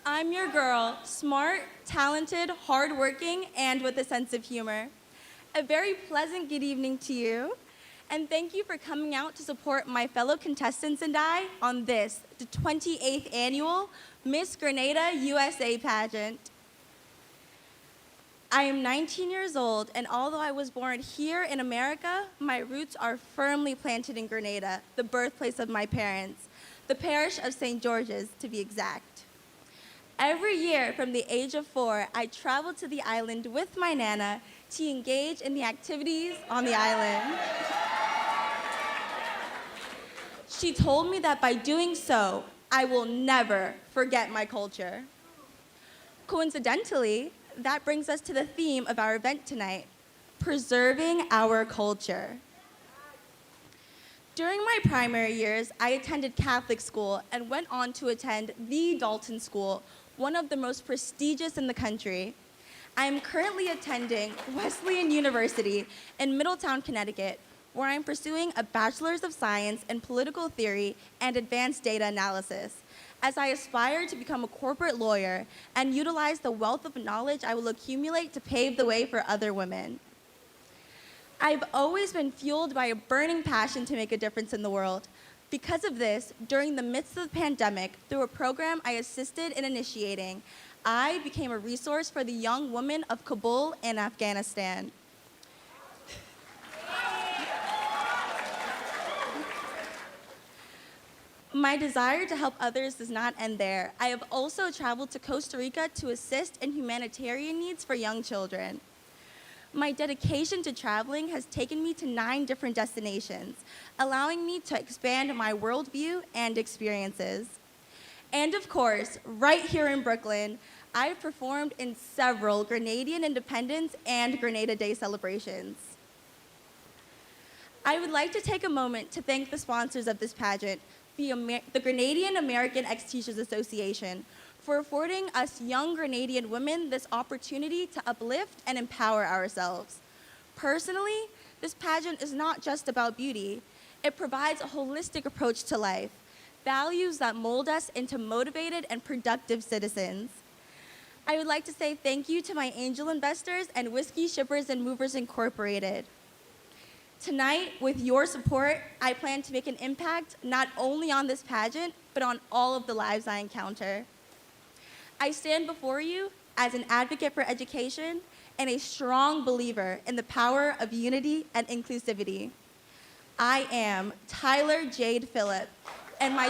I'm your girl, smart, talented, hardworking, and with a sense of humor. A very pleasant good evening to you, and thank you for coming out to support my fellow contestants and I on this, the 28th annual Miss Grenada USA pageant. I am 19 years old, and although I was born here in America, my roots are firmly planted in Grenada, the birthplace of my parents, the parish of St. George's, to be exact. Every year from the age of 4, I traveled to the island with my Nana to engage in the activities on the island. She told me that by doing so, I will never forget my culture. Coincidentally, that brings us to the theme of our event tonight, preserving our culture. During my primary years, I attended Catholic school and went on to attend the Dalton School, one of the most prestigious in the country. I am currently attending Wesleyan University in Middletown, Connecticut, where I am pursuing a Bachelor's of Science in Political Theory and Advanced Data Analysis, as I aspire to become a corporate lawyer and utilize the wealth of knowledge I will accumulate to pave the way for other women. I've always been fueled by a burning passion to make a difference in the world. Because of this, during the midst of the pandemic, through a program I assisted in initiating, I became a resource for the young women of Kabul in Afghanistan. My desire to help others does not end there. I have also traveled to Costa Rica to assist in humanitarian needs for young children. My dedication to traveling has taken me to 9 different destinations, allowing me to expand my worldview and experiences. And of course, right here in Brooklyn, I've performed in several Grenadian Independence and Grenada Day celebrations. I would like to take a moment to thank the sponsors of this pageant, the Grenadian American Ex-Teachers Association, for affording us young Grenadian women this opportunity to uplift and empower ourselves. Personally, this pageant is not just about beauty. It provides a holistic approach to life, values that mold us into motivated and productive citizens. I would like to say thank you to my angel investors and Whiskey Shippers and Movers Incorporated. Tonight, with your support, I plan to make an impact not only on this pageant, but on all of the lives I encounter. I stand before you as an advocate for education and a strong believer in the power of unity and inclusivity. I am Tyler Jade Phillip, and my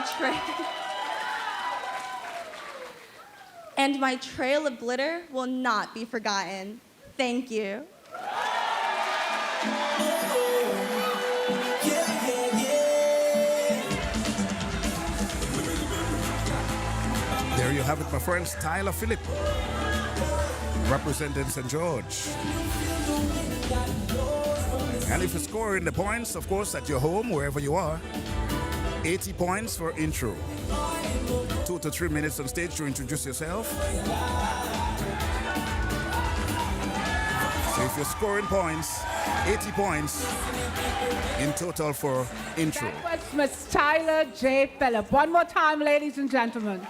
trail of glitter will not be forgotten. Thank you. There you have it, my friends. Tyler Phillip, representing St. George. And if you're scoring the points, of course, at your home, wherever you are, 80 points for intro. 2 to 3 minutes on stage to introduce yourself. So if you're scoring points, 80 points in total for intro. That was Miss Tyler J. Phillip. One more time, ladies and gentlemen.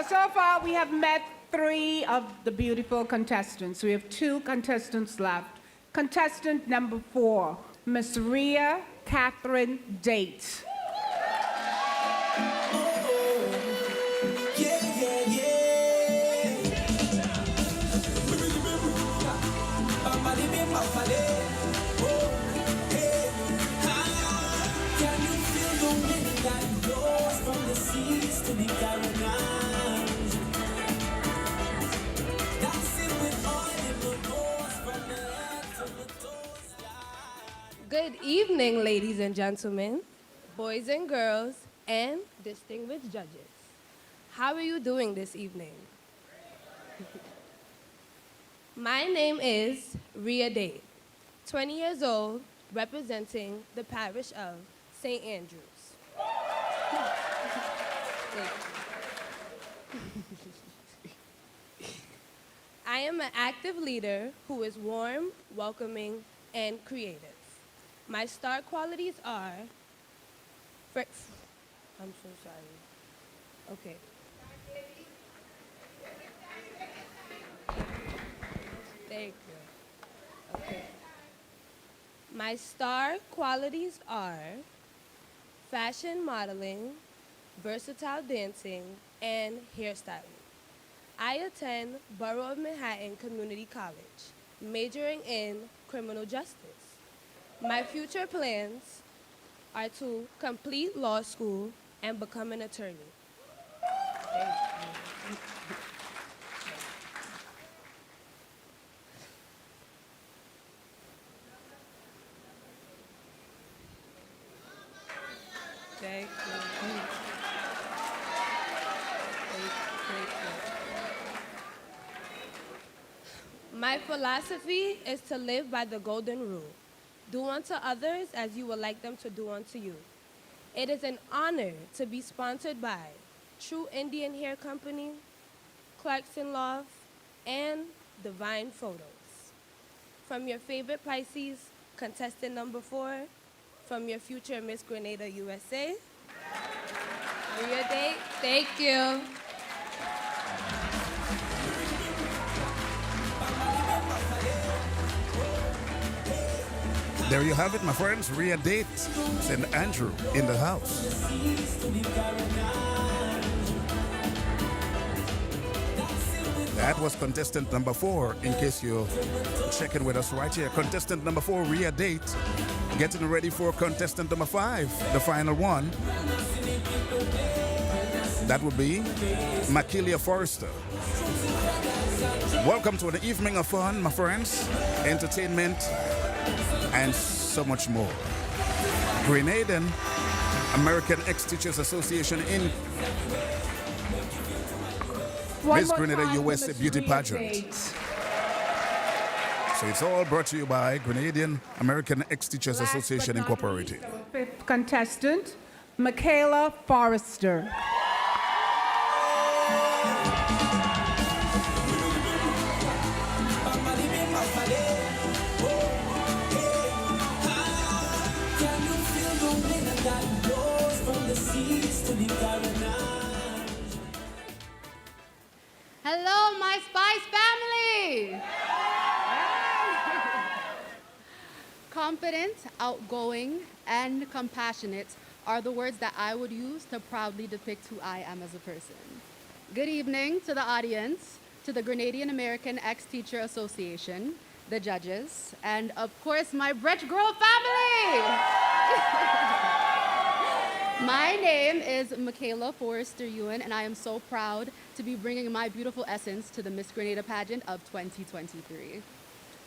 So far we have met 3 of the beautiful contestants. We have 2 contestants left. Contestant number 4, Miss Rhea Catherine Date. Can you feel the Good evening, ladies and gentlemen, boys and girls, and distinguished judges. How are you doing this evening? My name is Ria Day, 20 years old, representing the parish of St. Andrews. I am an active leader who is warm, welcoming, and creative. My star qualities are, I'm so sorry. Okay. Thank you. Okay. My star qualities are fashion modeling, versatile dancing, and hairstyling. I attend Borough of Manhattan Community College, majoring in criminal justice. My future plans are to complete law school and become an attorney. Thank you. Thank you. Thank you. My philosophy is to live by the golden rule. Do unto others as you would like them to do unto you. It is an honor to be sponsored by True Indian Hair Company, Clarkson Loft, and Divine Photos. From your favorite Pisces, contestant number 4, from your future Miss Grenada USA, Maria Day, thank you. There you have it, my friends. Ria Date, St. Andrew in the house. That was contestant number 4, in case you're checking with us right here. Contestant number 4, Ria Date, getting ready for contestant number 5, the final one. That would be Makilia Forrester. Welcome to an evening of fun, my friends. Entertainment, and so much more. Grenadian American Ex-Teachers Association in Miss Grenada USA Beauty Pageant. So it's all brought to you by Grenadian American Ex-Teachers Association Incorporated. Our 5th contestant, Michaela Forrester. Hello, my Spice family! Confident, outgoing, and compassionate are the words that I would use to proudly depict who I am as a person. Good evening to the audience, to the Grenadian American Ex-Teacher Association, the judges, and of course, my Bretch Girl family! My name is Michaela Forrester Ewan, and I am so proud to be bringing my beautiful essence to the Miss Grenada pageant of 2023.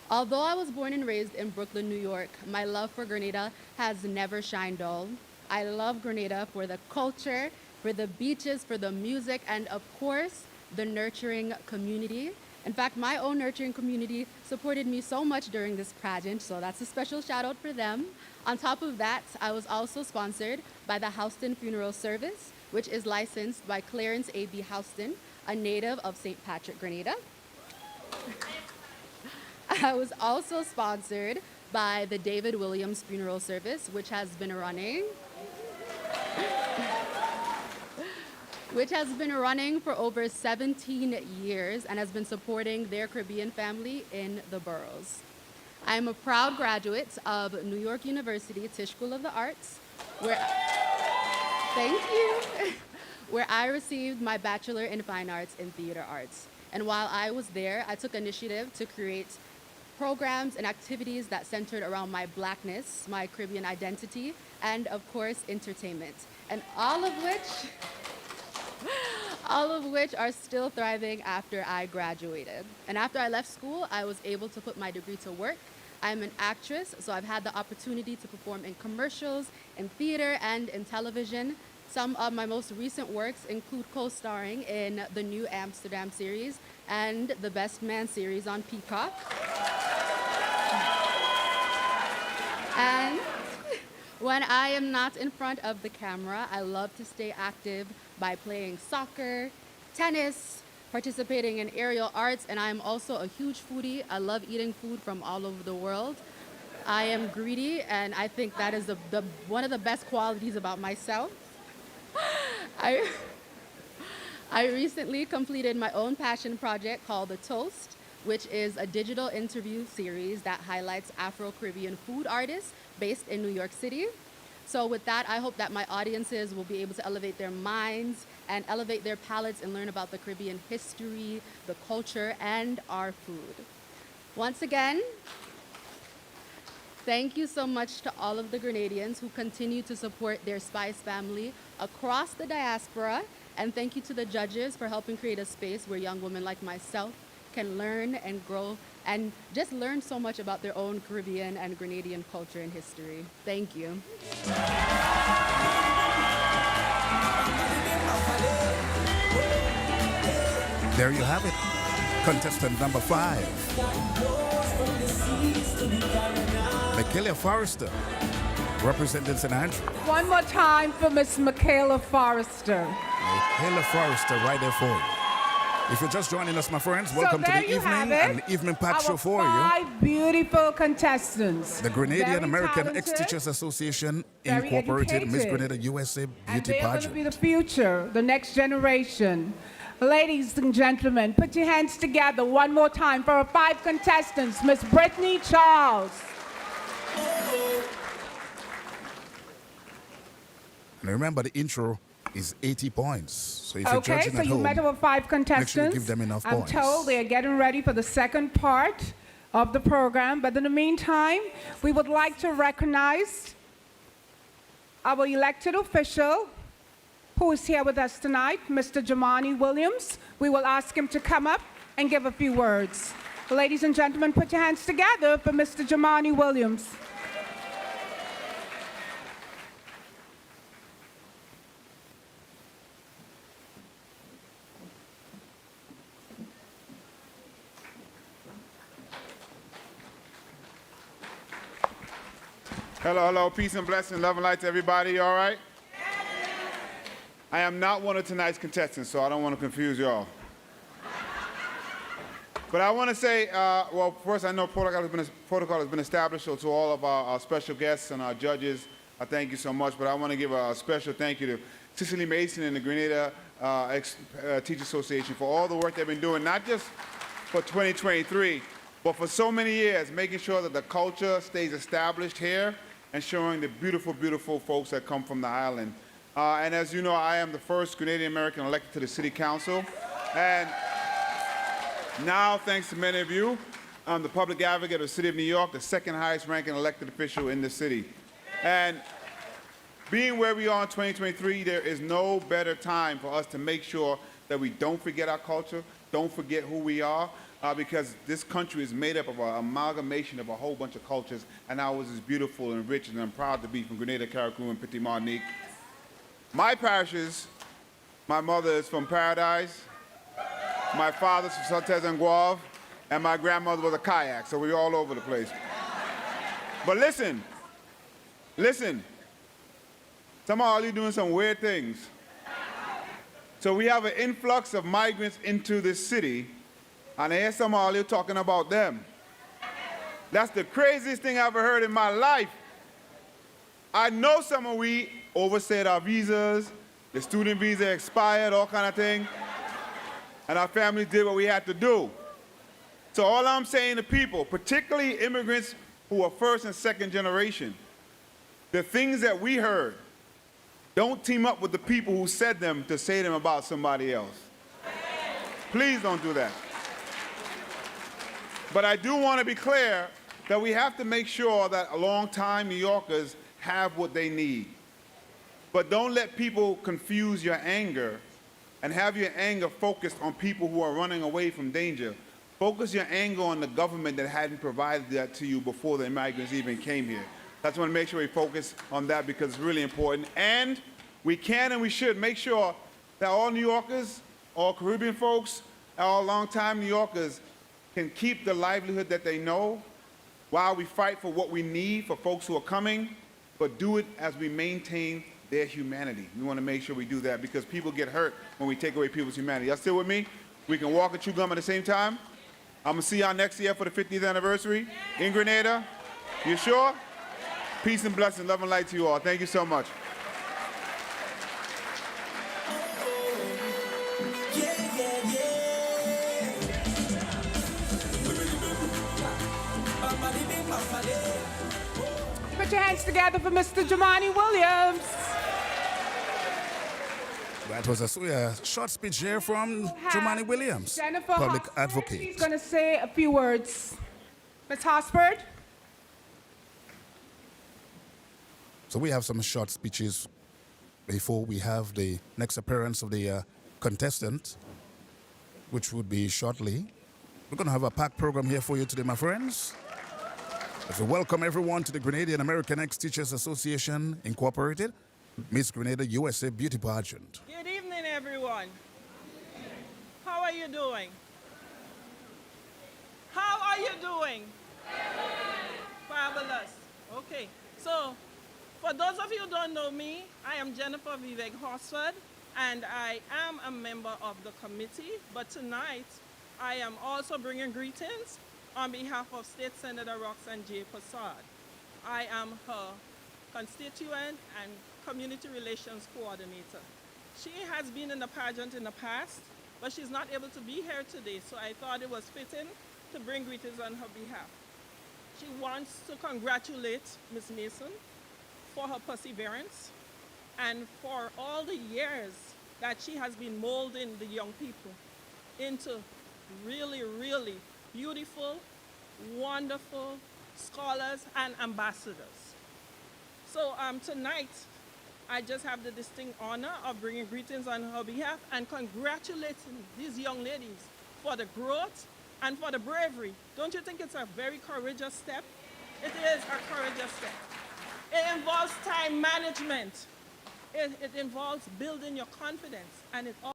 Although I was born and raised in Brooklyn, New York, my love for Grenada has never shined dull. I love Grenada for the culture, for the beaches, for the music, and of course, the nurturing community. In fact, my own nurturing community supported me so much during this pageant, so that's a special shout out for them. On top of that, I was also sponsored by the Houston Funeral Service, which is licensed by Clarence A.B. Houston, a native of St. Patrick, Grenada. I was also sponsored by the David Williams Funeral Service, which has been running for over 17 years and has been supporting their Caribbean family in the boroughs. I am a proud graduate of New York University Tisch School of the Arts, where I received my Bachelor in Fine Arts in Theater Arts. And while I was there, I took initiative to create programs and activities that centered around my Blackness, my Caribbean identity, and of course, entertainment. And all of which all of which are still thriving after I graduated. And after I left school, I was able to put my degree to work. I'm an actress, so I've had the opportunity to perform in commercials, in theater, and in television. Some of my most recent works include co-starring in the New Amsterdam series and the Best Man series on Peacock. And when I am not in front of the camera, I love to stay active by playing soccer, tennis, participating in aerial arts, and I'm also a huge foodie. I love eating food from all over the world. I am greedy, and I think that is one of the best qualities about myself. I recently completed my own passion project called The Toast, which is a digital interview series that highlights Afro-Caribbean food artists based in New York City. So with that, I hope that my audiences will be able to elevate their minds and elevate their palates and learn about the Caribbean history, the culture, and our food. Once again, thank you so much to all of the Grenadians who continue to support their Spice family across the diaspora. And thank you to the judges for helping create a space where young women like myself can learn and grow and just learn so much about their own Caribbean and Grenadian culture and history. Thank you. There you have it. Contestant number 5. Michaela Forrester, representing St. Andrew. One more time for Miss Michaela Forrester. Michaela Forrester right there for you. If you're just joining us, my friends, welcome to the evening and the evening pack show for you. 5 beautiful contestants. The Grenadian Very American talented, Ex-Teachers Association very Incorporated Miss educated. Grenada USA And Beauty they're going to Pageant. be the future, the next generation. Ladies and gentlemen, put your hands together one more time for our 5 contestants. Miss Brittany Charles. And remember, the intro is 80 points. So if you're Okay, judging so at you home, met our 5 contestants. make sure you give them enough I'm points. told they're getting ready for the second part of the program. But in the meantime, we would like to recognize our elected official who is here with us tonight, Mr. Jamani Williams. We will ask him to come up and give a few words. Ladies and gentlemen, put your hands together for Mr. Jamani Williams. Hello, hello, peace and blessing, love and light to everybody, all right? I am not one of tonight's contestants, so I don't want to confuse y'all. But I want to say, well, first, I know protocol has been established, so to all of our special guests and our judges, I thank you so much. But I want to give a special thank you to Cicely Mason and the Grenada Teachers Association for all the work they've been doing, not just for 2023, but for so many years, making sure that the culture stays established here and showing the beautiful, beautiful folks that come from the island. And as you know, I am the first Grenadian American elected to the City Council. And now, thanks to many of you, I'm the public advocate of the City of New York, the second highest ranking elected official in the city. And being where we are in 2023, there is no better time for us to make sure that we don't forget our culture, don't forget who we are, because this country is made up of an amalgamation of a whole bunch of cultures, and ours is beautiful and rich, and I'm proud to be from Grenada, Carriacou, and Petit Martinique. My parishes, my mother is from Paradise, my father's from Sautez and Guave, and my grandmother was a kayak, so we're all over the place. But listen, some of y'all are doing some weird things. So we have an influx of migrants into this city, and I hear some of you talking about them. That's the craziest thing I've ever heard in my life. I know some of we overstayed our visas, the student visa expired, all kind of thing, and our families did what we had to do. So all I'm saying to people, particularly immigrants who are first and second generation, the things that we heard, don't team up with the people who said them to say them about somebody else. Please don't do that. But I do want to be clear that we have to make sure that long-time New Yorkers have what they need. But don't let people confuse your anger and have your anger focused on people who are running away from danger. Focus your anger on the government that hadn't provided that to you before the immigrants even came here. I just want to make sure we focus on that because it's really important. And we can and we should make sure that all New Yorkers, all Caribbean folks, all longtime New Yorkers can keep the livelihood that they know while we fight for what we need for folks who are coming, but do it as we maintain their humanity. We want to make sure we do that because people get hurt when we take away people's humanity. Y'all still with me? We can walk and chew gum at the same time? I'm going to see y'all next year for the 50th anniversary in Grenada. You sure? Peace and blessing, love and light to you all. Thank you so much. Put your hands together for Mr. Jamani Williams. That was a short speech here from Jomani Williams, Jennifer public Hosford. advocate. She's going to say a few words. Ms. Hosford. So we have some short speeches before we have the next appearance of the contestant, which would be shortly. We're going to have a packed program here for you today, my friends. So welcome everyone to the Grenadian American Ex-Teachers Association, Incorporated, Miss Grenada USA Beauty Pageant. Good evening, everyone. How are you doing? How are you doing? Fabulous. Okay, so for those of you who don't know me, I am Jennifer Vivek Horsford, and I am a member of the committee. But tonight, I am also bringing greetings on behalf of State Senator Roxanne J. Passard. I am her constituent and community relations coordinator. She has been in the pageant in the past, but she's not able to be here today, so I thought it was fitting to bring greetings on her behalf. She wants to congratulate Ms. Mason for her perseverance and for all the years that she has been molding the young people into really, really beautiful, wonderful scholars and ambassadors. So tonight, I just have the distinct honor of bringing greetings on her behalf and congratulating these young ladies for the growth and for the bravery. Don't you think it's a very courageous step? It is a courageous step. It involves time management. It involves building your confidence, and it all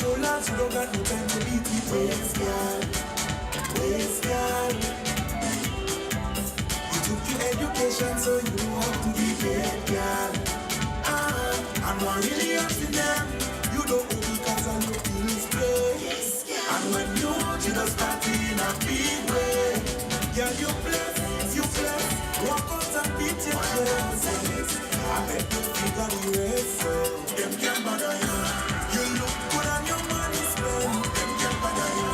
shoulders, you don't got no time to beat it. Waist, girl. Waist, girl. You took your education, so you have to be paid, girl. And one really up in them, you don't owe because I look you straight. And when you just party in a big way, girl, you bless, walk out and beat your chest. I bet you figure the rest, so them can't bother you. You look good and your money spent, them can't bother you.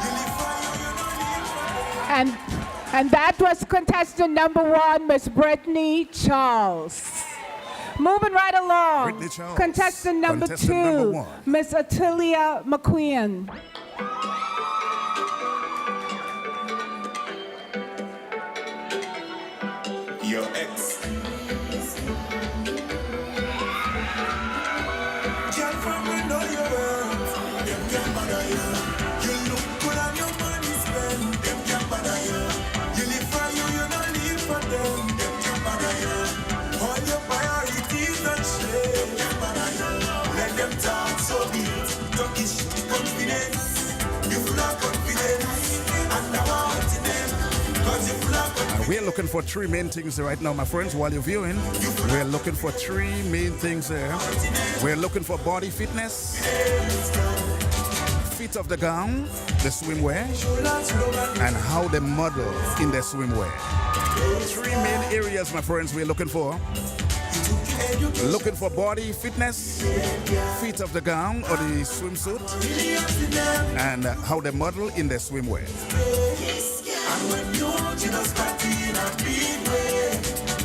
You live for you don't live for them. And that was contestant number 1, Miss Brittany Charles. Moving right along, Brittany Charles. contestant number Contestant number 2, one. Miss Attilia McQueen. Your ex. Girl from where know your worth, them can't bother you. You look good and your money spent, them can't bother you. You live for you don't live for them, them can't bother you. All your priorities and shit, them can't bother you. Let them talk so big, talkish confidence. You full of confidence, and I want in them, 'cause you full of confidence. We're looking for 3 main things right now, my friends, while you're viewing. We're looking for 3 main things there. We're looking for body fitness, fit of the gown, the swimwear, and how they model in the swimwear. 3 main areas, my friends, we're looking for. Looking for body fitness, fit of the gown or the swimsuit, and how they model in the swimwear. And when you just party in a big way,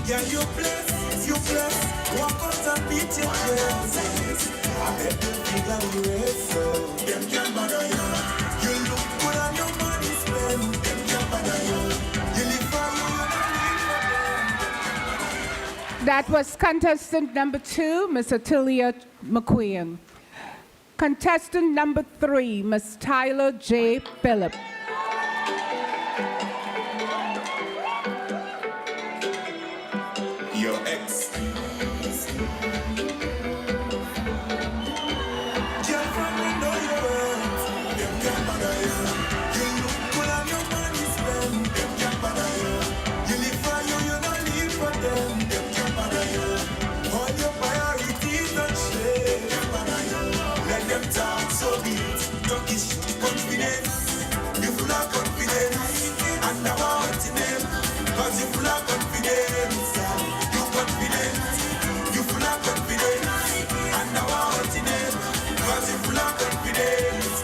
yeah, you bless, walk out and beat your chest. I bet you figure the rest, so them can't bother you. You look good and your money spent, them can't bother you. You live for you don't live for them. That was contestant number 2, Miss Attilia McQueen. Contestant number 3, Miss Tyler J. Phillip. Your ex. Girl from where know your worth, them can't bother you. You look good and your money spent, them can't bother you. You live for you don't live for them, them can't bother you. All your priorities and shit, them can't bother you. Let them talk so big, talkish confidence. You full of confidence, and I want in them, 'cause you full of confidence. You confident, you full of confidence, and I want in them, 'cause you full of confidence.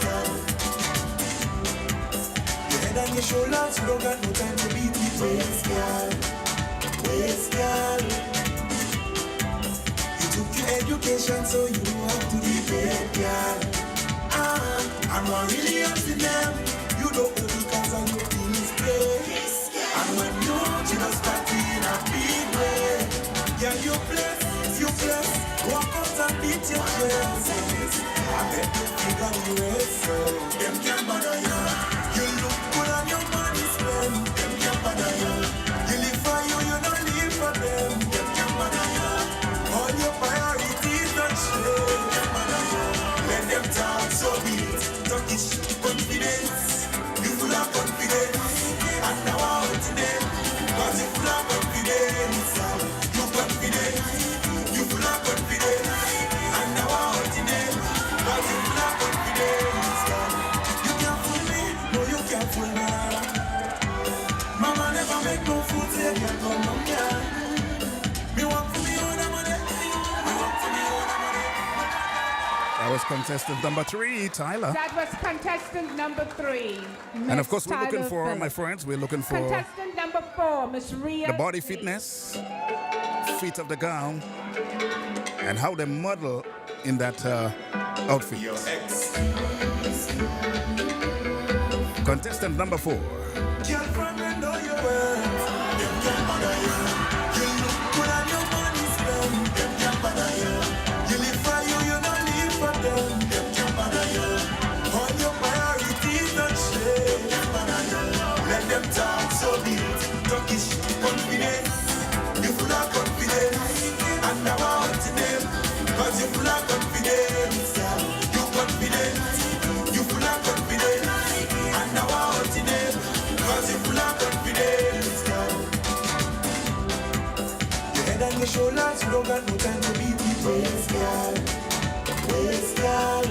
Your head on your shoulders, you don't got no time to beat it. Waist, girl, waist, girl. You took your education, so you have to be paid, girl. And one really up in them, you don't owe because I look in this place. And when you just party in a big way, yeah, you bless, walk out and beat your chest. I bet you figure the rest, so them can't bother you. You look good and your money spent, them can't bother you. You live for you don't live for them, them can't bother you. All your priorities and shit, them can't bother you. Let them talk so big, talkish confidence. You full of confidence, and I want in them, 'cause you full of confidence. You confident, you full of confidence, and I want in them, 'cause you full of confidence. You can't fool me, no you can't fool me. Mama never make no fool, say you can't come on here. Me want for me own money, me want for me own money. That was contestant number 3, Tyler. That was contestant number 3, And of course, we're Miss looking Tyler for, my Phillip. friends, we're looking for Contestant number 4, Miss Rhea. the body fitness, fit of the gown, and how they model in that outfit. Your ex. Contestant number 4. Girl from where know your worth, them can't bother you. You look good and your money spent, them can't bother you. You live for you don't live for them, them can't bother you. All your priorities and shit, them can't bother you. Let them talk so big, talkish confidence. You full of confidence, and I want in them, 'cause you full of confidence. You confident, on your shoulders, you don't got no time to be with waste, girl. Waste, girl.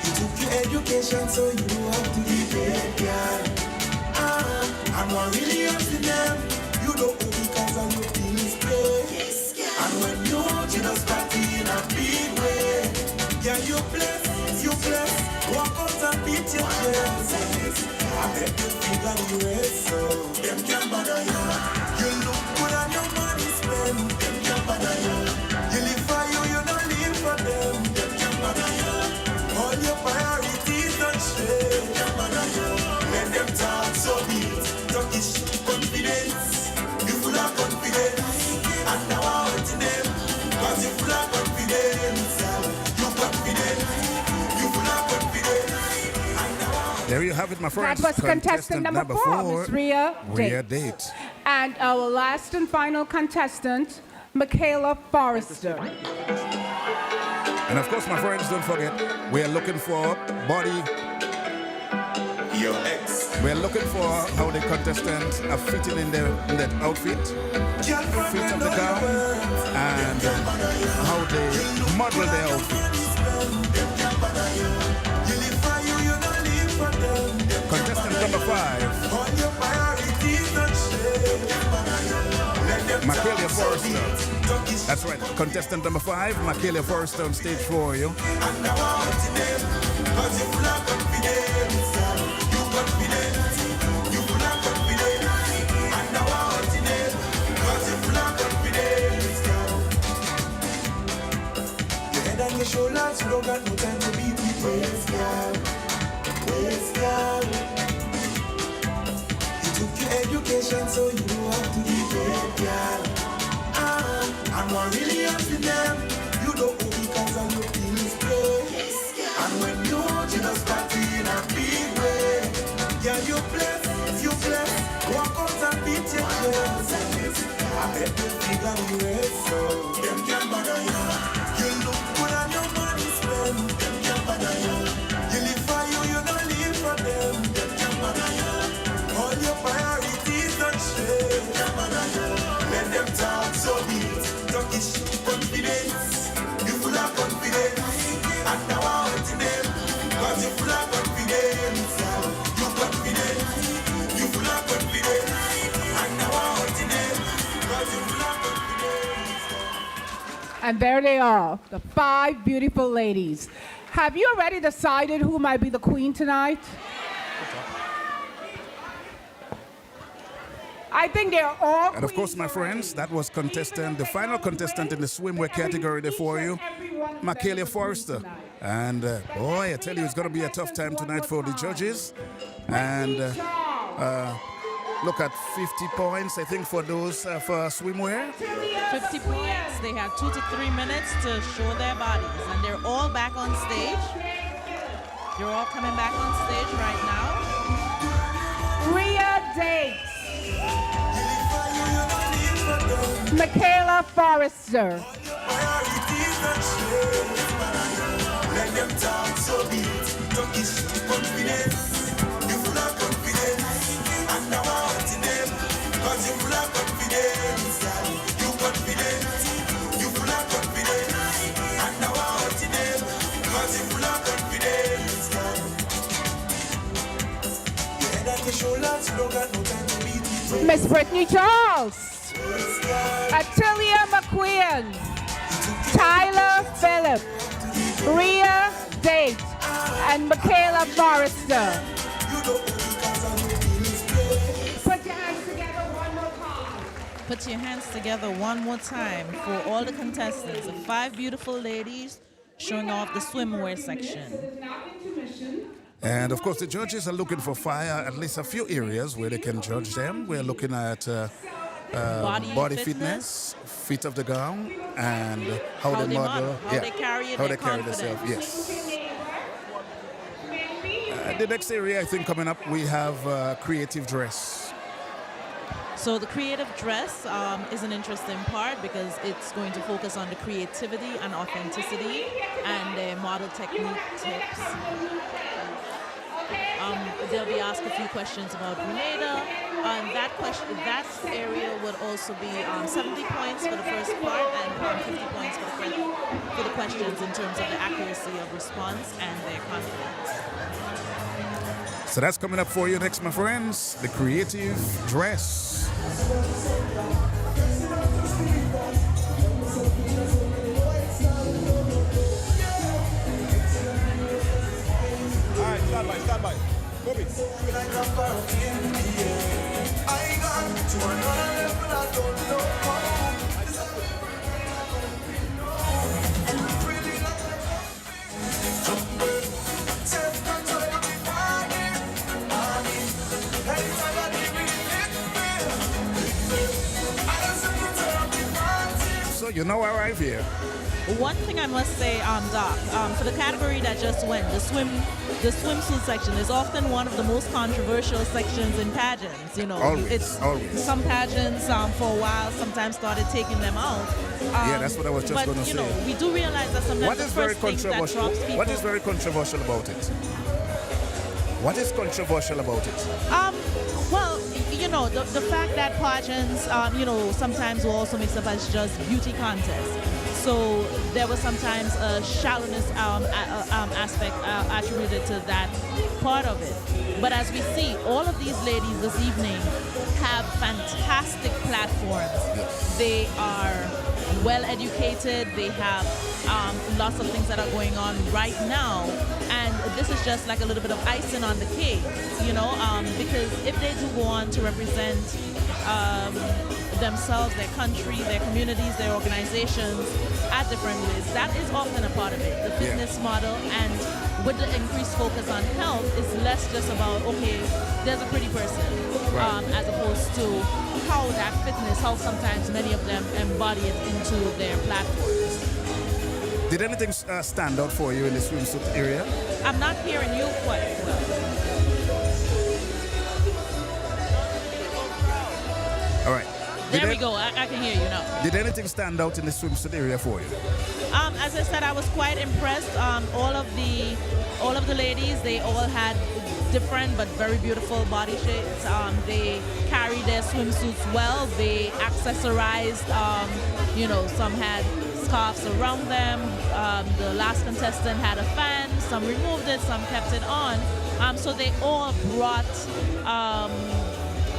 You took your education, so you have to be paid, girl. And what really happens to them, you don't owe because of your bills paid. And when you out, you just party in a big way. Yeah, you bless, walk out and beat your chest. I bet you figure the rest, so them can't bother you. You look good and your money spent, them can't bother you. You live for you don't live for them, them can't bother you. All your priorities don't stray, them can't bother you. Let them talk so big, talkish confidence. You full of confidence, and now I'm hurting them, cause you full of confidence. You confident, you full of confidence. There you have it, my friends. That was contestant number 4, Ms. Rhea Date. And our last and final contestant, Michaela Forrester. And of course, my friends, don't forget, we are looking for body. Your ex. We're looking for how the contestants are fitting in that outfit, fit of the gown, and how they model their outfit. Contestant number 5, Michaela Forrester. That's right, contestant number 5, Michaela Forrester on stage for you. On your shoulders, you don't got no time to be with waste, girl. Waste, girl. You took your education, so you have to be paid, girl. And what really happens to them, you don't owe because of your bills paid. And when you out, you just party in a big way. Yeah, you bless, walk out and beat your chest. I bet you figure the rest, so them can't bother you. You look good and your money spent, them can't bother you. You live for you don't live for them, them can't bother you. All your priorities don't stray, them can't bother you. Let them talk so big, talkish confidence. You full of confidence, and now I'm hurting them, cause you full of confidence. You confident, you full of confidence, and now I'm hurting them, cause you full of confidence. And there they are, the 5 beautiful ladies. Have you already decided who might be the queen tonight? I think they're all. And of course, my friends, that was the final contestant in the swimwear category there for you, Michaela Forrester. And boy, I tell you, it's going to be a tough time tonight for the judges. And look at 50 points, I think, for those for swimwear. 50 points. They have 2 to 3 minutes to show their bodies, and they're all back on stage. They're all coming back on stage right now. Rhea Dates. Michaela Forrester. Let them talk so big, talkish confidence. You full of confidence, and now I'm hurting them, cause you full of confidence. You confident, you full of confidence, and now I'm hurting them, cause you full of confidence. Your head on your shoulders, you don't got no time to beat. Miss Brittany Charles. Atilia McQueen. Tyler Phillip. Rhea Date. And Michaela Forrester. Put your hands together one more time. Put your hands together one more time for all the contestants, the 5 beautiful ladies showing off the swimwear section. And of course, the judges are looking for at least a few areas where they can judge them. We're looking at body fitness, fit of the gown, and how they model, how they carry themselves. Yes. The next area, I think, coming up, we have creative dress. So the creative dress is an interesting part because it's going to focus on the creativity and authenticity and model technique tips. they'll be asked a few questions about Grenada. That area would also be 70 points for the first part and 50 points for the questions in terms of the accuracy of response and their confidence. So that's coming up for you next, my friends. The creative dress. All right, stand by. Bobby. So you know I arrive here. One thing I must say, Doc, for the category that just went, the swimsuit section is often one of the most controversial sections in pageants. You know, Always. Some pageants for a while sometimes started taking them out. Yeah, that's what I was just going to say. But you know, we do realize that sometimes What is very controversial? What is very controversial about it? What is controversial about it? Well, you know, the fact that pageants, you know, sometimes will also mix up as just beauty contests. So there was sometimes a shallowness aspect attributed to that part of it. But as we see, all of these ladies this evening have fantastic platforms. Yes. They are well educated. They have lots of things that are going on right now. And this is just like a little bit of icing on the cake, you know, because if they do go on to represent themselves, their country, their communities, their organizations at different ways, that is often a part of it. The fitness model, and with the increased focus on health, is less just about, okay, there's a pretty person, as opposed to how that fitness, how sometimes many of them embody it into their platforms. Did anything stand out for you in the swimsuit area? I'm not hearing you quite well. All right. There we go. I can hear you now. Did anything stand out in the swimsuit area for you? As I said, I was quite impressed. All of the ladies, they all had different but very beautiful body shapes. They carried their swimsuits well. They accessorized. You know, some had scarves around them. The last contestant had a fan. Some removed it. Some kept it on. So they all brought.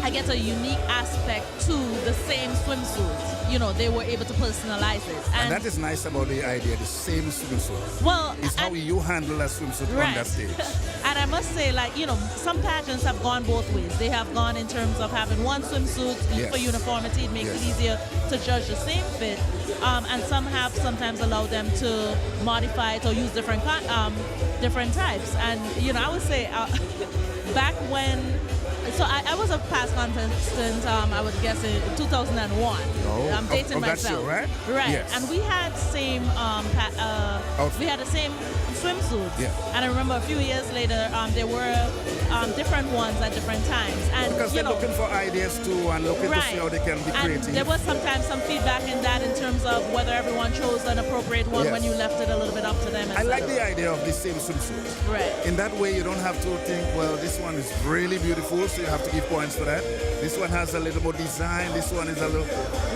I guess a unique aspect to the same swimsuit. You know, they were able to personalize it. And that is nice about the idea, the same swimsuit. Well, it's how you handle that swimsuit on that stage. And I must say, like, you know, some pageants have gone both ways. They have gone in terms of having one swimsuit for uniformity. It makes it easier to judge the same fit. And some have sometimes allowed them to modify it or use different types. And, you know, I would say back when... So I was a past contestant, I would guess in 2001. I'm dating myself. That show, right? Right. Yes. And we had the same swimsuits. Yeah. And I remember a few years later, there were different ones at different times. And because they're looking for ideas too and looking to see how they can be creative. And there was sometimes some feedback in that in terms of whether everyone chose an appropriate one when you left it a little bit up to them. I like the idea of the same swimsuit. Right. In that way, you don't have to think, well, this one is really beautiful, so you have to give points for that. This one has a little more design. This one is a little...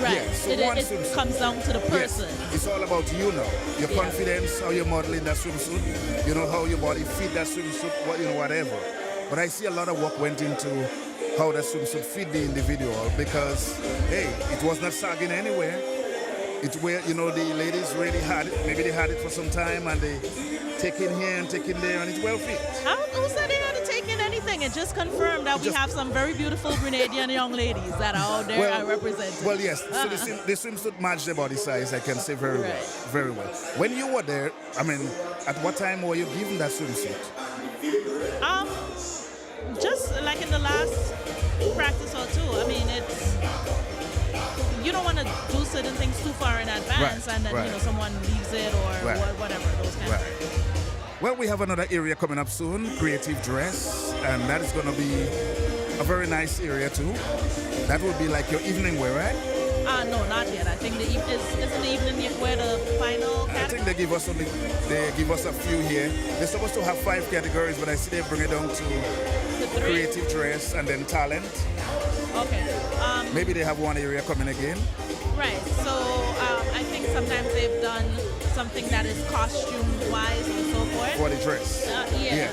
Right. Yeah, so it comes down to the person. Yes. It's all about you now. Your confidence, how you're modeling that swimsuit. You know, how your body fit that swimsuit, whatever. But I see a lot of work went into how that swimsuit fit the individual because, hey, it was not sagging anywhere. It's where, you know, the ladies really had it. Maybe they had it for some time and they take in here and take in there and it's well fit. Who said they had to take in anything? It just confirmed that we have some very beautiful Grenadian young ladies that are out there are represented. Well, yes. So the swimsuit matched the body size, I can say very well. Very well. When you were there, I mean, at what time were you given that swimsuit? Just like in the last practice or two. I mean, it's... You don't want to do certain things too far in advance and then, you know, someone leaves it or whatever, those kind of things. Well, we have another area coming up soon, creative dress, and that is going to be a very nice area too. That will be like your evening wear, right? No, not yet. I think isn't the evening where the final I think they give us a few here. They're supposed to have 5 categories, but I see they bring it down to the 3? creative dress and then talent. Okay. Maybe they have one area coming again. Right. So I think sometimes they've done something that is costume-wise and so forth. For the dress. Yeah.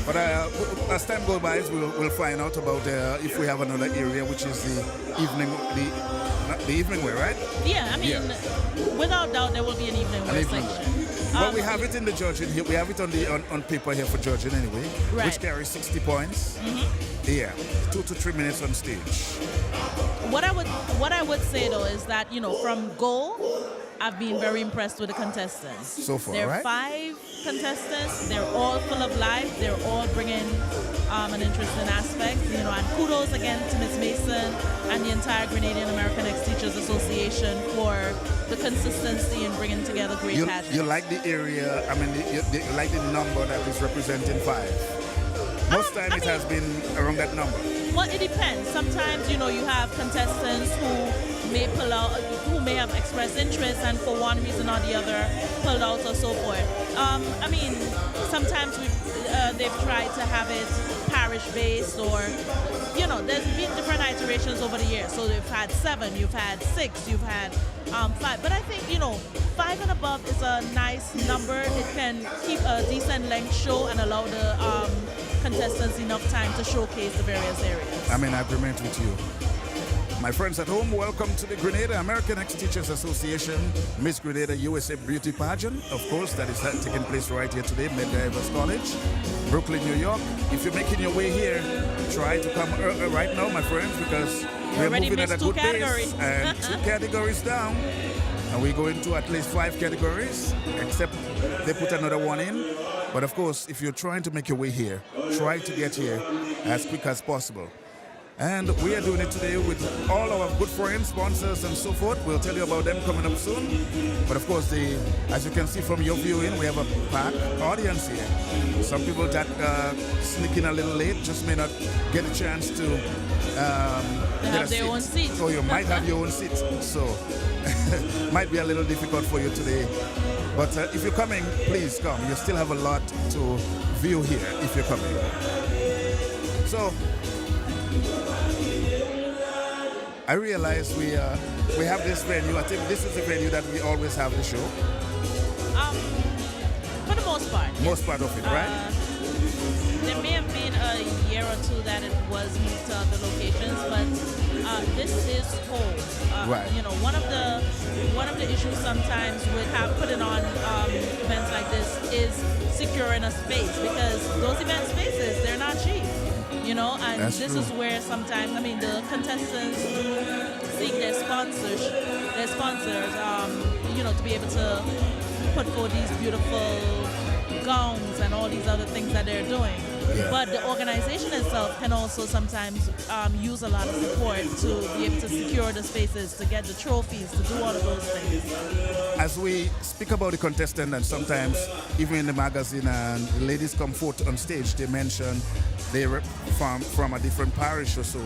But as time goes by, we'll find out about if we have another area, which is the evening wear, right? Yeah, I mean, without doubt, there will be an evening wear section. Well, we have it in the judging here. We have it on paper here for judging anyway, Right. which carries 60 points. Yeah, 2 to 3 minutes on stage. What I would say though is that from goal, I've been very impressed with the contestants. So far, there are right? 5 contestants. They're all full of life. They're all bringing an interesting aspect. And kudos again to Ms. Mason and the entire Grenadian American Ex-Teachers Association for the consistency in bringing together great pageants. You like the area? I mean, you like the number that is representing 5. Most time it has been around that number. Well, it depends. Sometimes, you have contestants who may pull out, who may have expressed interest and for one reason or the other pulled out or so forth. I mean, sometimes they've tried to have it parish-based or, there's been different iterations over the years. So they've had 7, you've had 6, you've had 5. But I think, 5 and above is a nice number. It can keep a decent length show and allow the contestants enough time to showcase the various areas. I'm in agreement with you. My friends at home, welcome to the Grenada American Ex-Teachers Association Miss Grenada USA Beauty Pageant. Of course, that is taking place right here today, Medgar College, Brooklyn, New York. If you're making your way here, try to come right now, my friends, because we're moving at a good pace. And 2 categories down. And we go into at least 5 categories, except they put another one in. But of course, if you're trying to make your way here, try to get here as quick as possible. And we are doing it today with all our good friends, sponsors, and so forth. We'll tell you about them coming up soon. But of course, as you can see from your viewing, we have a packed audience here. Some people that sneak in a little late just may not get a chance to have their own seat. So you might have your own seat. So might be a little difficult for you today. But if you're coming, please come. You still have a lot to view here if you're coming. So I realize we have this venue. I think this is the venue that we always have the show. For the most part. Most part of it, right? There may have been a year or 2 that it was moved to other locations, but this is home. Right. One of the issues sometimes with putting on events like this is securing a space, because those event spaces, they're not cheap. And That's this true. is where sometimes, the contestants seek their sponsors, to be able to put forward these beautiful gowns and all these other things that they're doing. Yeah. But the organization itself can also sometimes use a lot of support to be able to secure the spaces, to get the trophies, to do all of those things. As we speak about the contestant, and sometimes even in the magazine and the ladies come forth on stage, they mention they're from a different parish or so.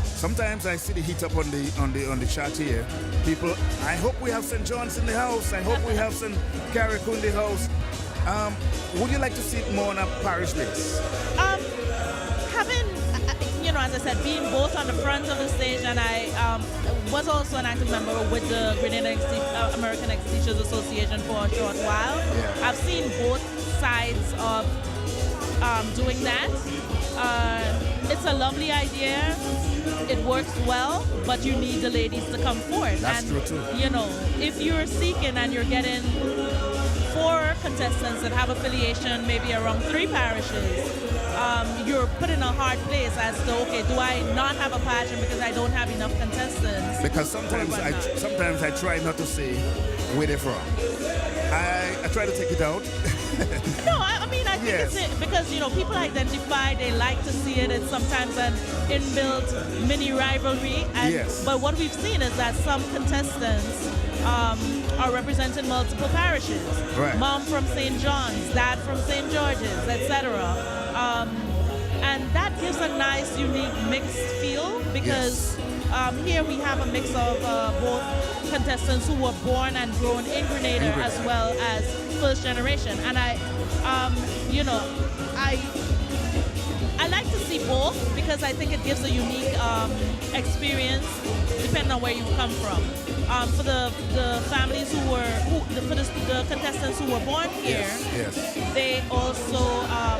Sometimes I see the heat up on the chat here. People, I hope we have St. John's in the house. I hope we have St. Carrick in the house. Would you like to see it more on a parish base? Having, as I said, being both on the front of the stage, and I was also an active member with the Grenada American Ex-Teachers Association for a short while. Yeah. I've seen both sides of doing that. It's a lovely idea. It works well, but you need the ladies to come forward. That's true too. If you're seeking and you're getting 4 contestants that have affiliation maybe around 3 parishes, you're put in a hard place as to, okay, do I not have a pageant because I don't have enough contestants? Because sometimes I try not to say where they're from. I try to take it out. No, I think Yes. it's because people identify, they like to see it. It's sometimes an inbuilt mini rivalry. Yes. But what we've seen is that some contestants are representing multiple parishes. Right. Mom from St. John's, dad from St. George's, etc. and that gives a nice, unique mixed feel because here we have a mix of both contestants who were born and grown in Grenada as well as first generation. And I like to see both because I think it gives a unique experience depending on where you come from. For the families for the contestants who were born here, they also are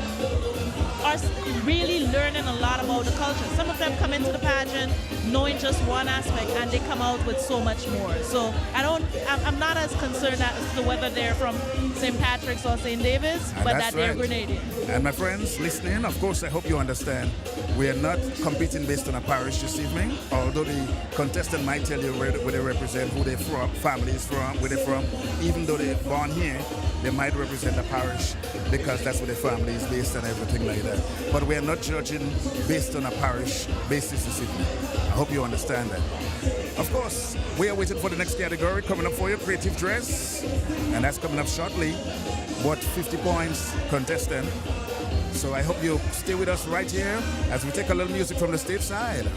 really learning a lot about the culture. Some of them come into the pageant knowing just one aspect and they come out with so much more. So I'm not as concerned as to whether they're from St. Patrick's or St. David's, but that they're Grenadian. And my friends listening, of course, I hope you understand, we are not competing based on a parish this evening, although the contestant might tell you where they represent, who they're from, families from, where they're from. Even though they're born here, they might represent a parish because that's where their family is based and everything like that. But we are not judging based on a parish basis this evening. I hope you understand that. Of course, we are waiting for the next category coming up for you, creative dress, and that's coming up shortly. What 50 points contestant. So I hope you stay with us right here as we take a little music from the stage side.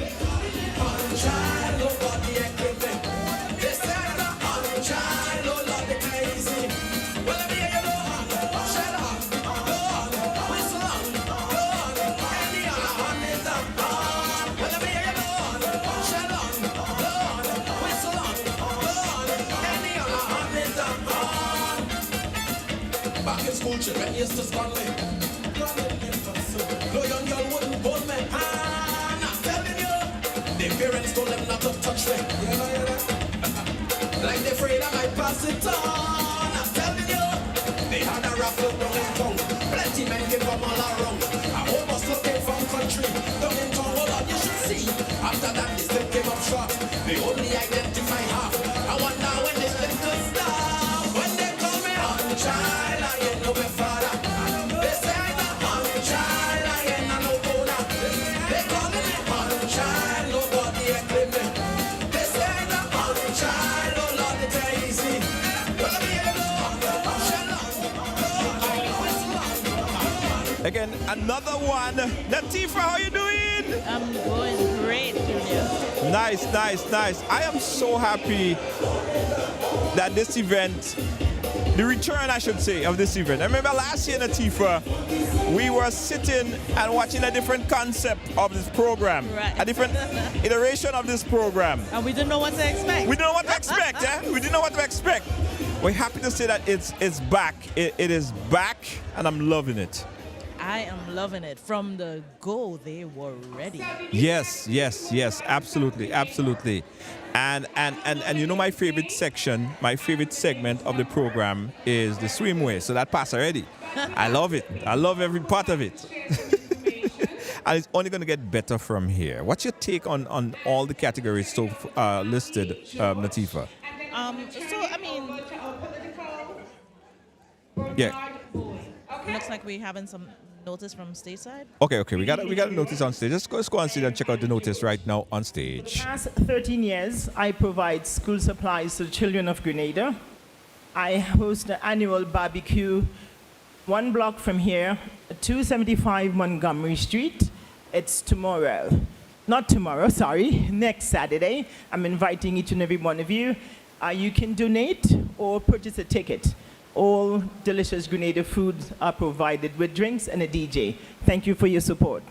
Back in school, children used to scorn me. No young girl wouldn't bone me. And I'm telling you, their parents told them not to touch me. Like they're afraid I might pass it on. I'm telling you, they had a raffle down in town. Plenty men came from all around. I almost looking from country. Down in town, hold on, you should see. After that, they still came up short. They only identify half. I wonder when this little stop. When they call me on child, I ain't no my father. They say I'm a child, I ain't no owner. They call me on child, nobody acclaim me. They say I'm a child, oh Lord, it's easy. Well, I'm here to Again, another one. Latifa, how you doing? I'm doing great, Junior. Nice, nice, nice. I am so happy that this event, the return, I should say, of this event. I remember last year, Latifa, we were sitting and watching a different concept of this program, a different iteration of this program. And we didn't know what to expect. We didn't know what to expect, eh? We didn't know what to expect. We're happy to say that it's back. It is back, and I'm loving it. I am loving it. From the go, they were ready. Yes, yes, yes, absolutely, absolutely. And you know my favorite section, my favorite segment of the program is the swimwear. So that pass already. I love it. I love every part of it. And it's only going to get better from here. What's your take on all the categories so listed, Latifa? Yeah. Looks like we're having some notice from stateside. Okay. We got a notice on stage. Let's go on stage and check out the notice right now on stage. For the past 13 years, I provide school supplies to the children of Grenada. I host the annual barbecue 1 block from here, 275 Montgomery Street. It's tomorrow. Not tomorrow, sorry, next Saturday. I'm inviting each and every one of you. You can donate or purchase a ticket. All delicious Grenada foods are provided with drinks and a DJ. Thank you for your support.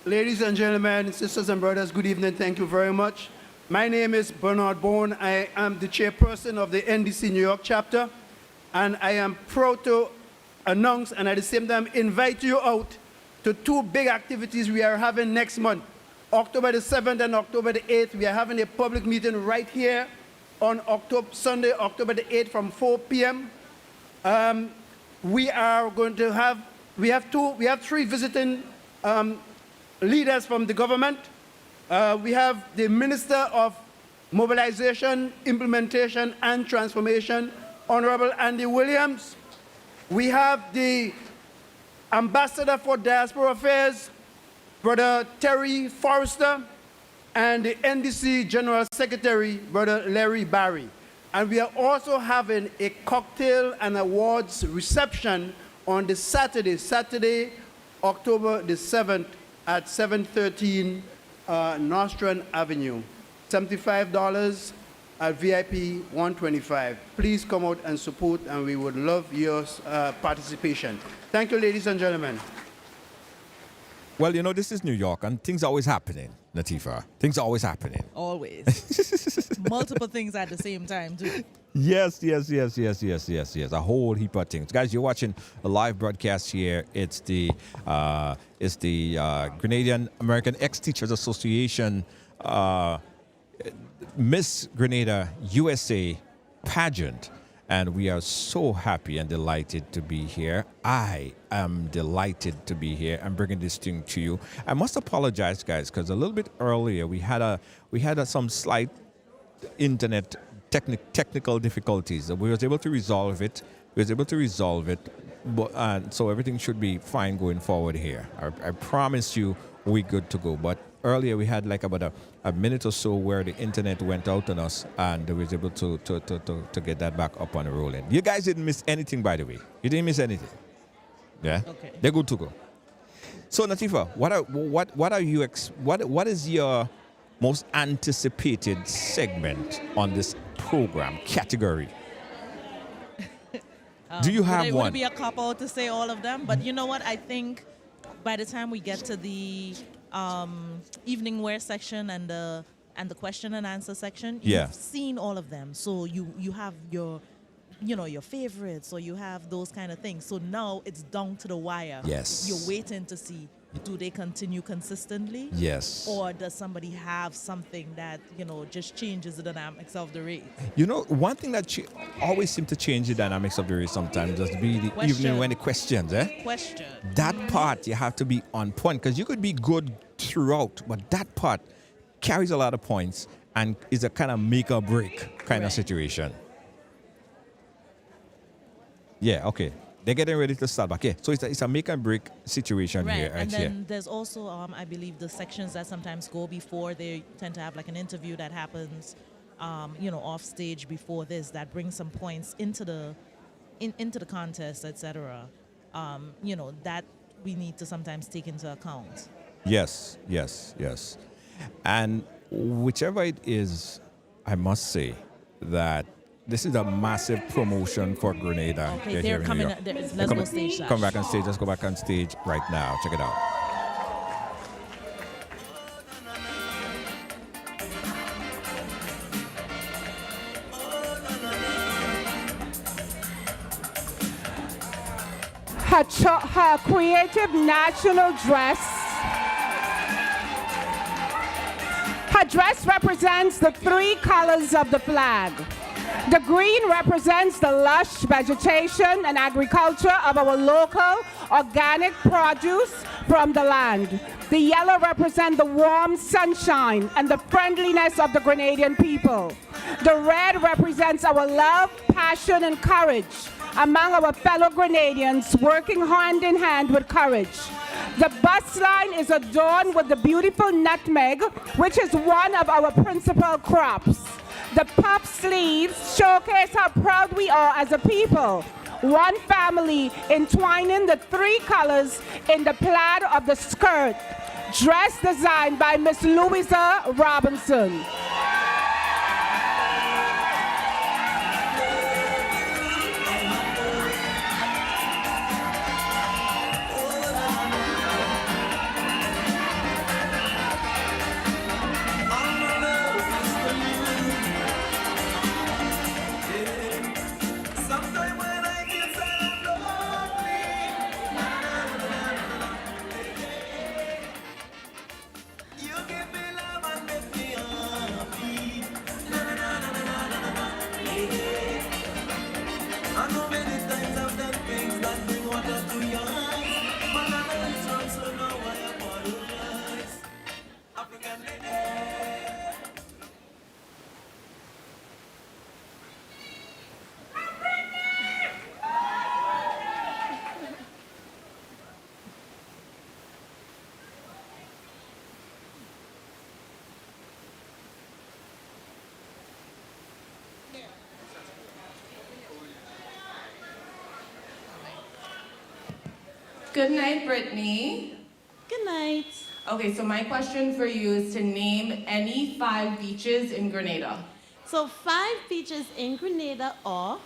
Ladies and gentlemen, sisters and brothers, good evening. Thank you very much. My name is Bernard Bourne. I am the chairperson of the NDC New York chapter, and I am proud to announce and at the same time invite you out to 2 big activities we are having next month. October the 7th and October the 8th, we are having a public meeting right here on Sunday, October the 8th from 4 p.m. We are going to have, we have 3 visiting leaders from the government. We have the Minister of Mobilization, Implementation and Transformation, Honorable Andy Williams. We have the Ambassador for Diaspora Affairs, Brother Terry Forrester, and the NDC General Secretary, Brother Larry Barry. And we are also having a cocktail and awards reception on the Saturday, October the 7th at 713 Nostrand Avenue. $75 at VIP 125. Please come out and support, and we would love your participation. Thank you, ladies and gentlemen. Well, you know, this is New York, and things are always happening, Latifa. Things are always happening. Always. Multiple things at the same time, too. Yes. A whole heap of things. Guys, you're watching a live broadcast here. It's the Grenadian American Ex-Teachers Association Miss Grenada USA pageant. And we are so happy and delighted to be here. I am delighted to be here and bringing this thing to you. I must apologize, guys, because a little bit earlier we had some slight internet technical difficulties. We was able to resolve it. But, so everything should be fine going forward here. I promise you we're good to go. But earlier we had like about a minute or so where the internet went out on us, and we was able to get that back up and rolling. You guys didn't miss anything, by the way. You didn't miss anything. Yeah? Okay. They're good to go. So Natifa, what is your most anticipated segment on this program category? Do you have one? Would it be a cop-out to say all of them? But you know what? I think by the time we get to the evening wear section and the question and answer section, you've seen all of them. So you have your favorites, or you have those kind of things. So now it's down to the wire. Yes. You're waiting to see, do they continue consistently? Yes. Or does somebody have something that, just changes the dynamics of the race? You know, one thing that always seems to change the dynamics of the race sometimes just be the evening when the questions, Question. That part you have to be on point, because you could be good throughout, but that part carries a lot of points and is a kind of make or break kind of situation. Yeah, okay. They're getting ready to start back. Yeah, so it's a make and break situation here. And then there's also, I believe, the sections that sometimes go before. They tend to have like an interview that happens, off stage before this, that brings some points into the contest, etc. That we need to sometimes take into account. Yes. And whichever it is, I must say that this is a massive promotion for Grenada. Okay, they're coming. Let's go stage. Come back on stage. Let's go back on stage right now. Check it out. Her creative national dress. Her dress represents the three colors of the flag. The green represents the lush vegetation and agriculture of our local organic produce from the land. The yellow represents the warm sunshine and the friendliness of the Grenadian people. The red represents our love, passion, and courage among our fellow Grenadians working hand in hand with courage. The bust line is adorned with the beautiful nutmeg, which is one of our principal crops. The puff sleeves showcase how proud we are as a people. One family entwining the three colors in the plaid of the skirt. Dress designed by Miss Louisa Robinson. Good night, Brittany. Good night. Okay, so my question for you is to name any 5 beaches in Grenada. So 5 beaches in Grenada are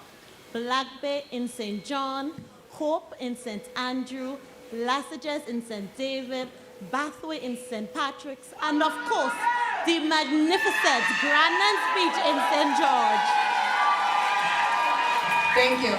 Black Bay in St. John, Hope in St. Andrew, Lasages in St. David, Bathway in St. Patrick's, and of course, the magnificent Grandlands Beach in St. George. Thank you.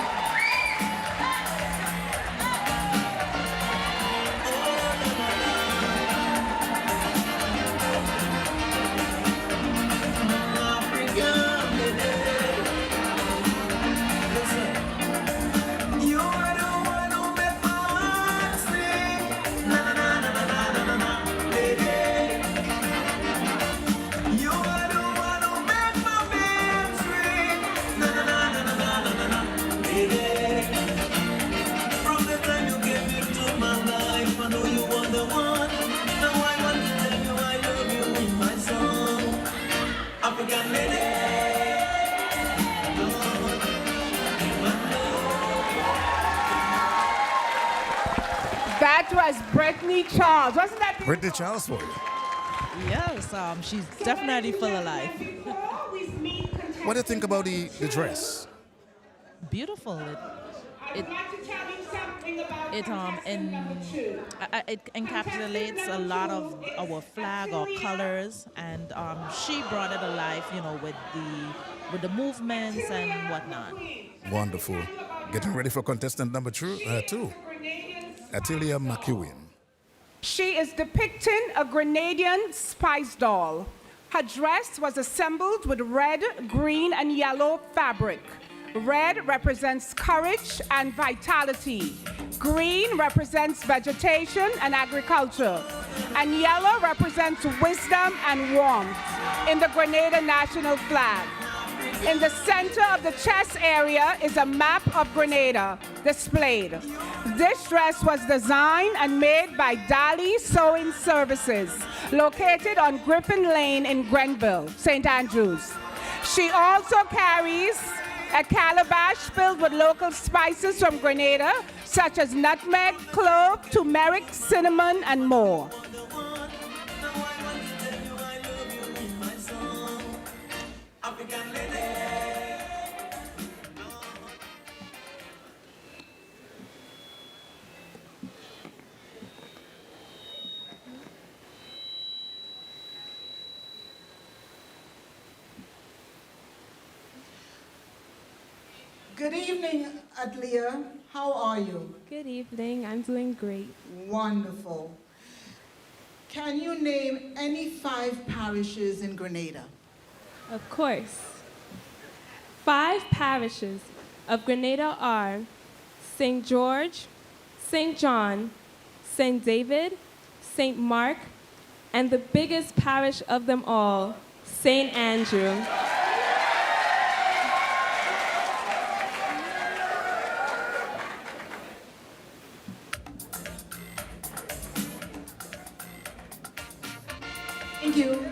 That was Brittany Charles. Wasn't that beautiful? Brittany Charles for you. Yes, she's definitely full of life. What do you think about the dress? Beautiful. It encapsulates a lot of our flag or colors, and she brought it alive, with the movements and whatnot. Wonderful. Getting ready for contestant number 2, Atilia McEwen. She is depicting a Grenadian spice doll. Her dress was assembled with red, green, and yellow fabric. Red represents courage and vitality. Green represents vegetation and agriculture. And yellow represents wisdom and warmth in the Grenada national flag. In the center of the chest area is a map of Grenada displayed. This dress was designed and made by Dali Sewing Services, located on Griffin Lane in Grenville, St. Andrews. She also carries a calabash filled with local spices from Grenada, such as nutmeg, clove, turmeric, cinnamon, and more. Good evening, Adlia. How are you? Good evening. I'm doing great. Wonderful. Can you name any 5 parishes in Grenada? Of course. 5 parishes of Grenada are St. George, St. John, St. David, St. Mark, and the biggest parish of them all, St. Andrew. Thank you.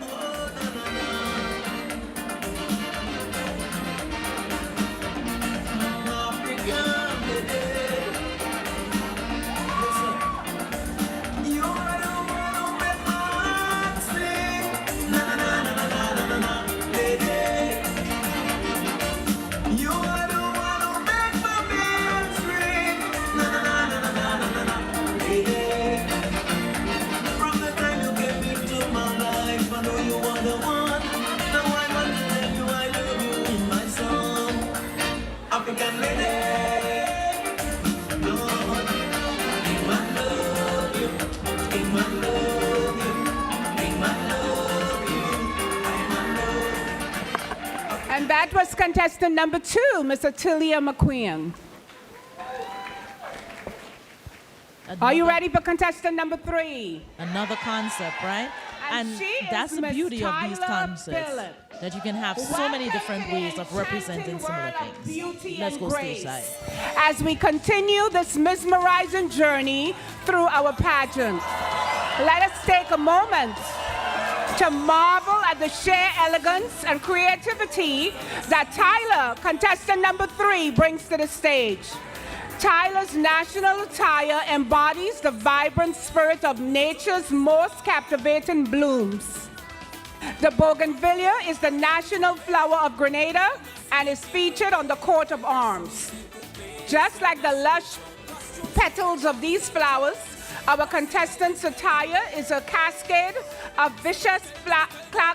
And that was contestant number 2, Miss Atilia McQueen. Are you ready for contestant number 3? Another concept, right? And she is that's the Miss beauty of these Tyler concepts, Phillip. that you can have so many different ways of representing similar things. Let's go stateside. As we continue this mesmerizing journey through our pageant, let us take a moment to marvel at the sheer elegance and creativity that Tyler, contestant number 3, brings to the stage. Tyler's national attire embodies the vibrant spirit of nature's most captivating blooms. The bougainvillea is the national flower of Grenada and is featured on the coat of arms. Just like the lush petals of these flowers, our contestant's attire is a cascade of vicious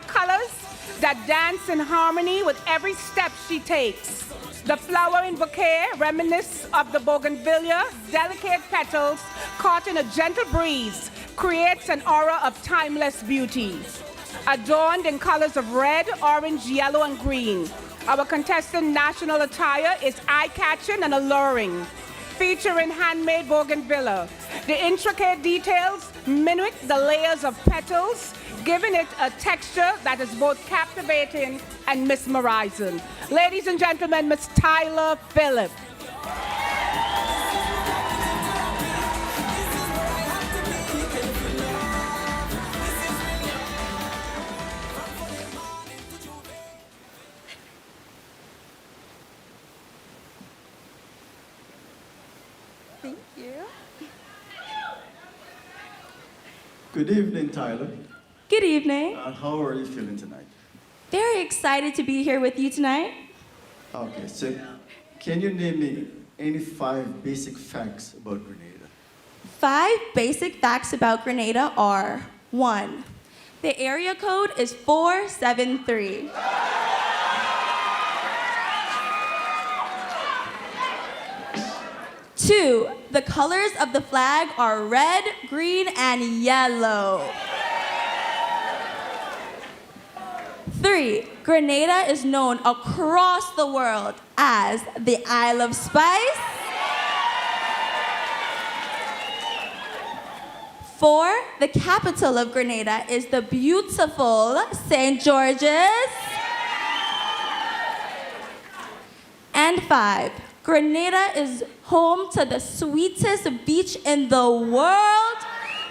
colors that dance in harmony with every step she takes. The flowering bouquet reminisces of the bougainvillea. Delicate petals caught in a gentle breeze creates an aura of timeless beauty. Adorned in colors of red, orange, yellow, and green, our contestant national attire is eye-catching and alluring, featuring handmade bougainvillea. The intricate details mimic the layers of petals, giving it a texture that is both captivating and mesmerizing. Ladies and gentlemen, Miss Tyler Phillip. Thank you. Good evening, Tyler. Good evening. How are you feeling tonight? Very excited to be here with you tonight. Okay, so can you name me any 5 basic facts about Grenada? 5 basic facts about Grenada are: 1, the area code is 473. 2, the colors of the flag are red, green, and yellow. 3, Grenada is known across the world as the Isle of Spice. 4, the capital of Grenada is the beautiful St. George's. And 5, Grenada is home to the sweetest beach in the world,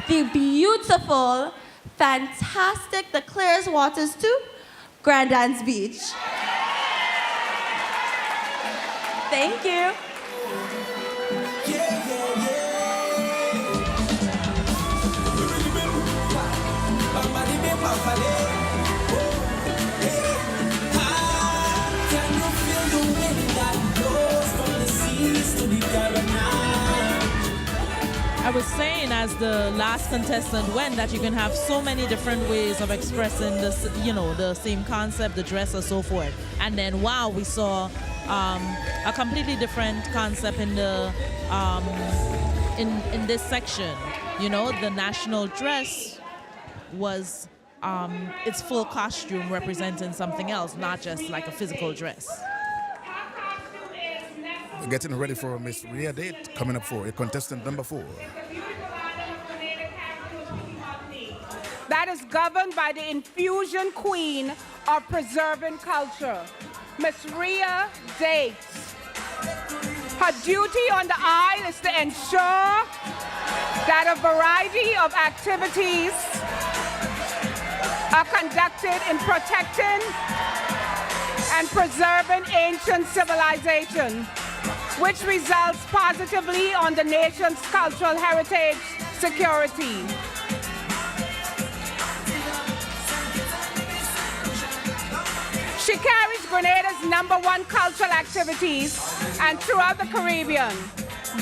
the beautiful, fantastic, the clearest waters too, Grandans Beach. Thank you. I was saying as the last contestant went that you can have so many different ways of expressing this, the same concept, the dress, or so forth. And then, wow, we saw a completely different concept in the in this section. The national dress was its full costume representing something else, not just like a physical dress. We're getting ready for Miss Ria Date coming up for a contestant number 4. That is governed by the infusion queen of preserving culture, Miss Ria Date. Her duty on the aisle is to ensure that a variety of activities are conducted in protecting and preserving ancient civilization, which results positively on the nation's cultural heritage security. She carries Grenada's #1 cultural activities and throughout the Caribbean.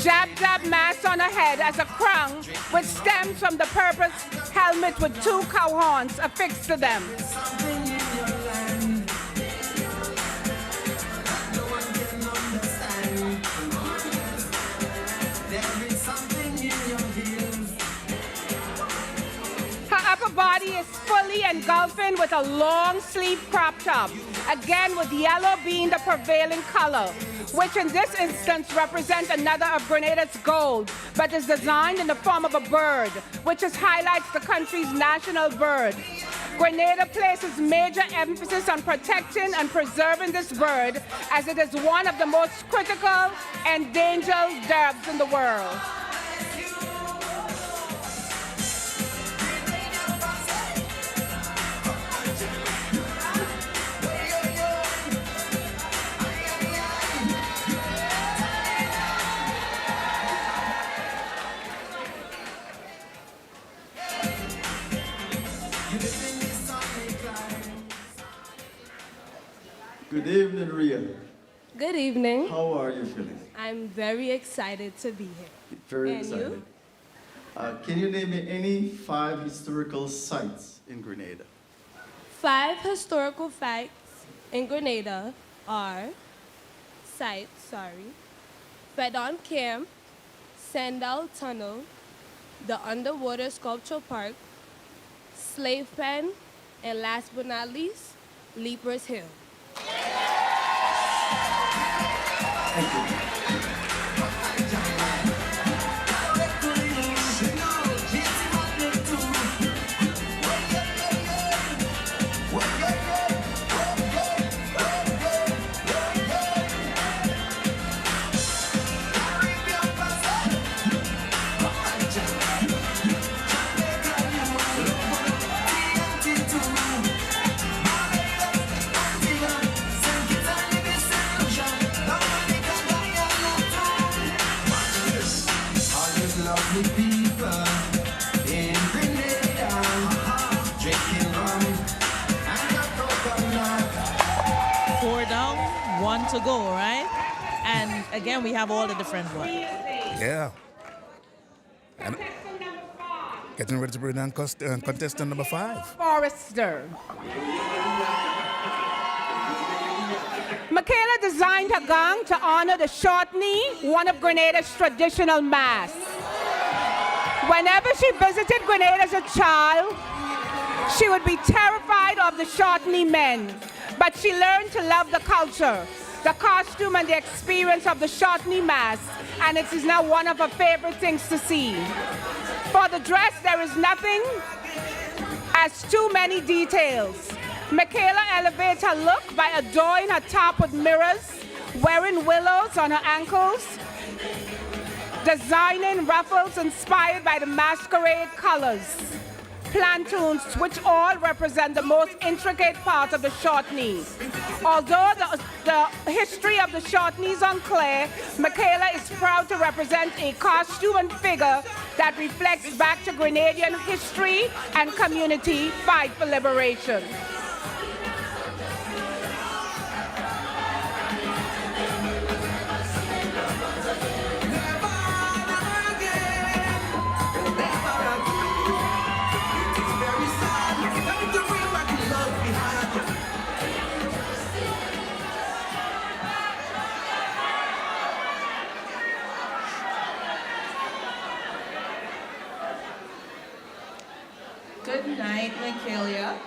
Jab Jab mask on her head as a crown, which stems from the purple helmet with 2 cow horns affixed to them. Her body is fully engulfing with a long sleeve crop top, again with yellow being the prevailing color, which in this instance represents another of Grenada's gold, but is designed in the form of a bird, which highlights the country's national bird. Grenada places major emphasis on protecting and preserving this bird, as it is one of the most critical and endangered birds in the world. Good evening, Ria. Good evening. How are you feeling? I'm very excited to be here. Very And excited. you? Can you name me any 5 historical sites in Grenada? 5 historical facts in Grenada are Fedon Camp, Sandal Tunnel, the Underwater Sculpture Park, Slave Pen, and last but not least, Leapers Hill. Thank you. One to go, right? And again, we have all the different ones. Yeah. And getting ready to bring down contestant number 5. Forrester. Michaela designed her gown to honor the short knee, one of Grenada's traditional masks. Whenever she visited Grenada as a child, she would be terrified of the short knee men. But she learned to love the culture, the costume, and the experience of the short knee mask, and it is now one of her favorite things to see. For the dress, there is nothing as too many details. Michaela elevates her look by adorning her top with mirrors, wearing willows on her ankles, designing ruffles inspired by the masquerade colors, plantoons, which all represent the most intricate part of the short knee. Although the history of the short knee is unclear, Michaela is proud to represent a costume and figure that reflects back to Grenadian history and community fight for liberation. Good night, Michaela.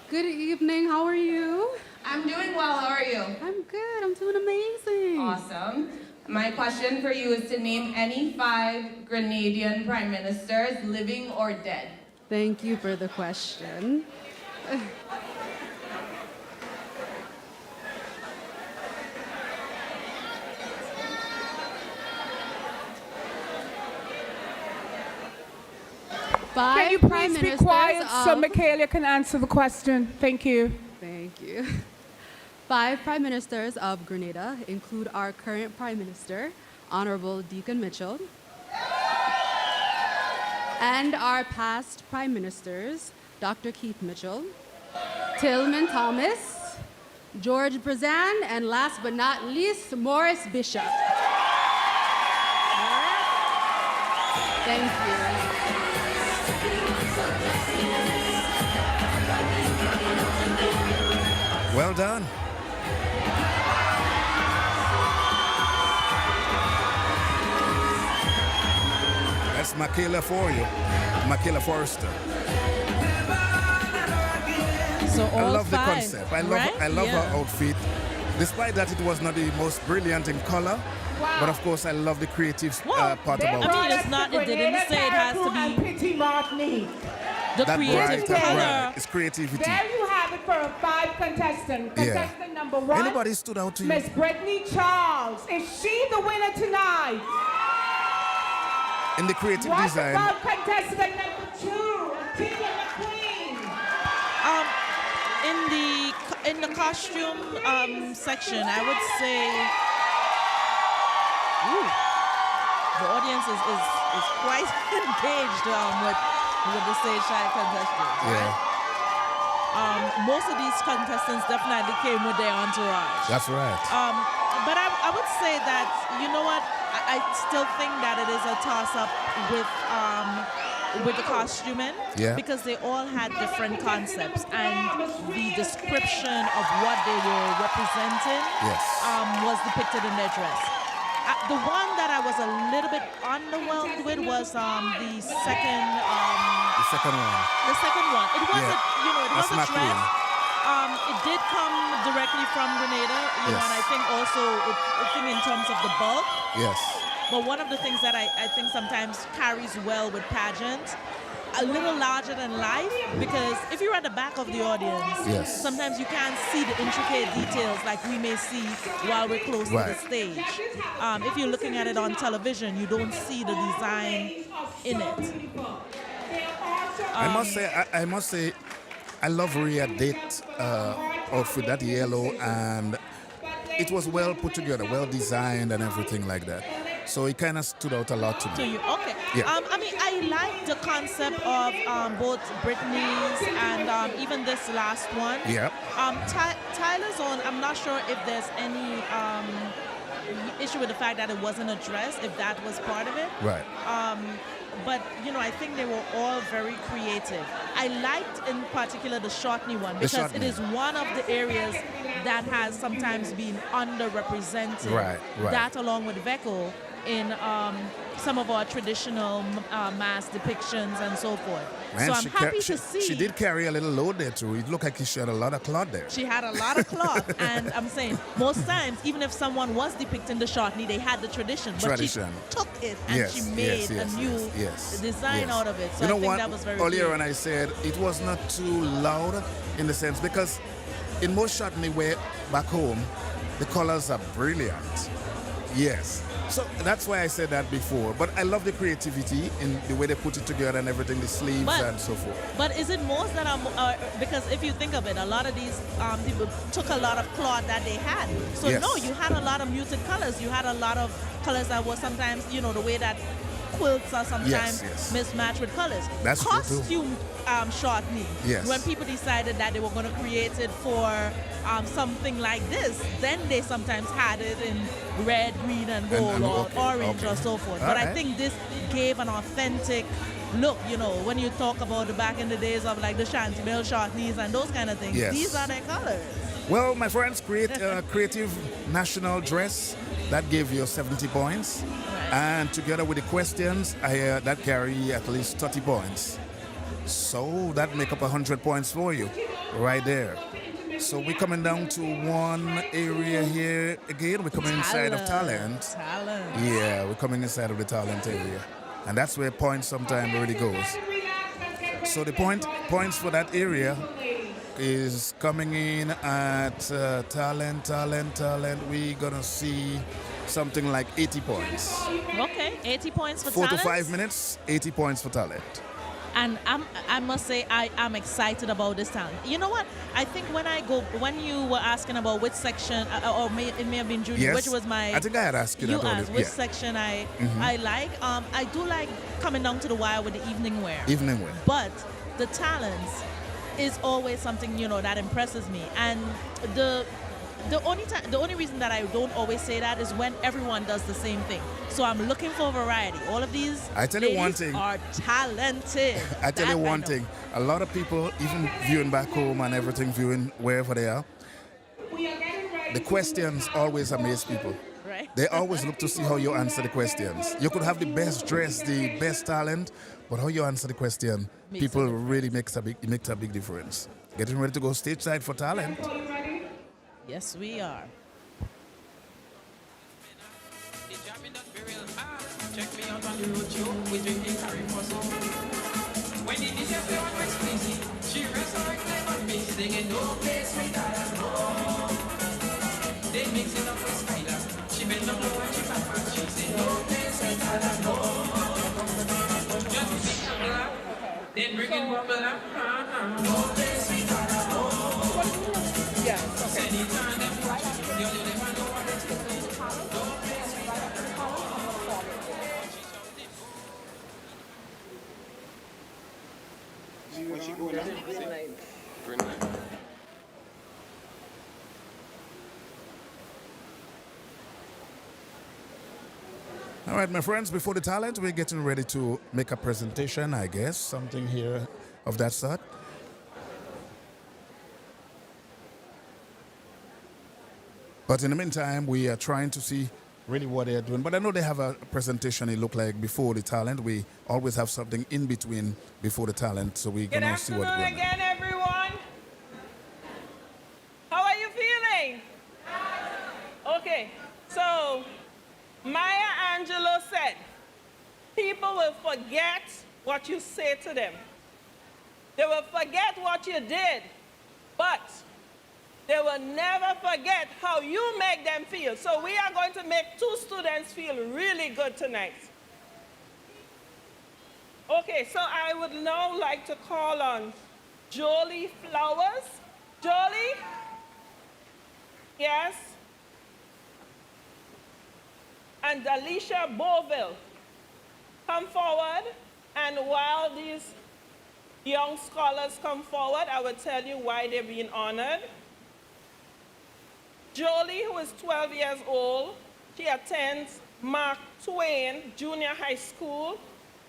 Good evening. How are you? I'm doing well. How are you? I'm good. I'm doing amazing. Awesome. My question for you is to name any 5 Grenadian prime ministers, living or dead. Thank you for the question. Can you please be quiet so Michaela can answer the question? Thank you. Thank you. 5 prime ministers of Grenada include our current prime minister, Honorable Deacon Mitchell, and our past prime ministers, Dr. Keith Mitchell, Tillman Thomas, George Brazan, and last but not least, Morris Bishop. Thank you. Well done. That's Michaela for you. Michaela Forrester. So I all love the 5, concept. I love yeah. her outfit. Despite that, it was not the most brilliant in color. Wow. But of course, I love the creative part about it. I mean, it's not, it didn't say it has to be Petit Martinique. the creative color. Right. It's creativity. There you have it for a 5 contestant. Contestant number 1. Anybody stood out to you? Miss Brittany Charles. Is she the winner tonight? In the creative What design. about contestant number 2, Tina McQueen? In the costume section, I would say the audience is quite engaged with the stage side contestants. Yeah. most of these contestants definitely came with their entourage. That's right. But I would say that, you know what, I still think that it is a toss-up with the costuming, Yeah. because they all had different concepts, and the description of what they were representing was depicted in their dress. The one that I was a little bit underwhelmed with was the second. The second one. The second one. It wasn't, Yeah. you know, it That's wasn't McQueen. dressed. It did come directly from Grenada, you know, and I think also I think in terms of the bulk. Yes. But one of the things that I think sometimes carries well with pageants, a little larger than life, because if you're at the back of the audience, sometimes you can't see the intricate details like we may see while we're close to the stage. If you're looking at it on television, you don't see the design in it. I must say, I love Rhea date outfit, that yellow, and it was well put together, well designed, and everything like that. So it kind of stood out a lot to me. To you, okay. Yeah. I mean, I like the concept of both Britney's and even this last one. Yeah. Tyler's own, I'm not sure if there's any issue with the fact that it wasn't a dress, if that was part of it. Right. But, you know, I think they were all very creative. I liked in particular the Shortney one, because it is one of the areas that has sometimes been underrepresented. Right. That along with Veko in some of our traditional mass depictions and so forth. Man, so I'm happy to see. She did carry a little load there too. It looked like she had a lot of cloth there. She had a lot of cloth, and I'm saying most times, even if someone was depicting the Shortney, they had the tradition, but she took it and she made a new design out of it. So you know I think what? that was very Earlier good. when I said it was not too loud in the sense, because in most Shortney wear back home, the colors are brilliant. Yes. So that's why I said that before. But I love the creativity in the way they put it together and everything, the sleeves and so forth. But is it most that are because if you think of it, a lot of these people took a lot of cloth that they had. So no, you had a lot of muted colors. You had a lot of colors that were sometimes, you know, the way that quilts are sometimes mismatched with colors. That's costume Shortney. Yes. When people decided that they were going to create it for something like this, then they sometimes had it in red, green, and gold, or orange, or so forth. But I think this gave an authentic look. You know, when you talk about the back in the days of like the Chantilly Shortneys and those kind of things, these are their colors. Well, my friends, creative national dress, that gave you 70 points. And together with the questions, that carry at least 30 points. So that make up 100 points for you right there. So we're coming down to one area here again. We're coming inside of talent. Yeah, we're coming inside of the talent area. And that's where points sometimes really goes. So the points for that area is coming in at talent. We're gonna see something like 80 points. Okay, 80 points for 4 talent. to 5 minutes, 80 points for talent. And I must say, I'm excited about this talent. You know what? I think when you were asking about which section, it may have been Junior, which was my... I think I had asked you that You asked earlier. which section I like. I do like coming down to the wire with the evening wear. Evening wear. But the talents is always something, you know, that impresses me. And the only reason that I don't always say that is when everyone does the same thing. So I'm looking for variety. All of these ladies are talented. I tell you one thing. A lot of people, even viewing back home and everything, viewing wherever they are, the questions always amaze people. Right. They always look to see how you answer the questions. You could have the best dress, the best talent, but how you answer the question, people really makes a big difference. Getting ready to go stage side for talent. Yes, we are. Check me out on the road show, we drinking carry for some. When the DJ play on West Fleecy, she resurrect like on me, singing no place we die no. They mix it up with Skylar, she bend up low and she back back, she say no place we die no. Just pick up a lap, then bring it bubble up, no place we die no. Yeah, okay. Anytime them watch, you never know what it's going to do. No place we die When she go down, All right, my friends, before the talent, we're getting ready to make a presentation, I guess, something here of that sort. But in the meantime, we are trying to see really what they're doing. But I know they have a presentation, it looked like, before the talent. We always have something in between before the talent, so we're going to see what's going on. Again, everyone. How are you feeling? Okay, so Maya Angelou said, people will forget what you say to them. They will forget what you did, but they will never forget how you make them feel. So we are going to make 2 students feel really good tonight. Okay, so I would now like to call on Jolie Flowers. Jolie? Yes? And Alicia Boville. Come forward, and while these young scholars come forward, I will tell you why they're being honored. Jolie, who is 12 years old, she attends Mark Twain Junior High School,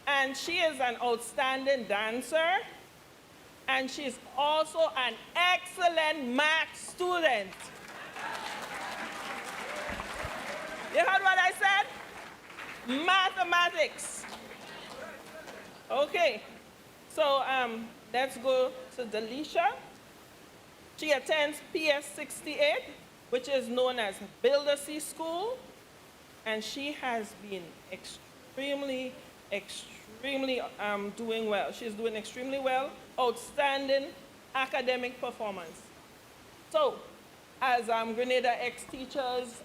and she is an outstanding dancer, and she's also an excellent math student. You heard what I said? Mathematics. Okay, so let's go to Delisha. She attends PS 68, which is known as Builder C School, and she has been extremely doing well. She's doing extremely well, outstanding academic performance. So, as Grenada ex-teachers,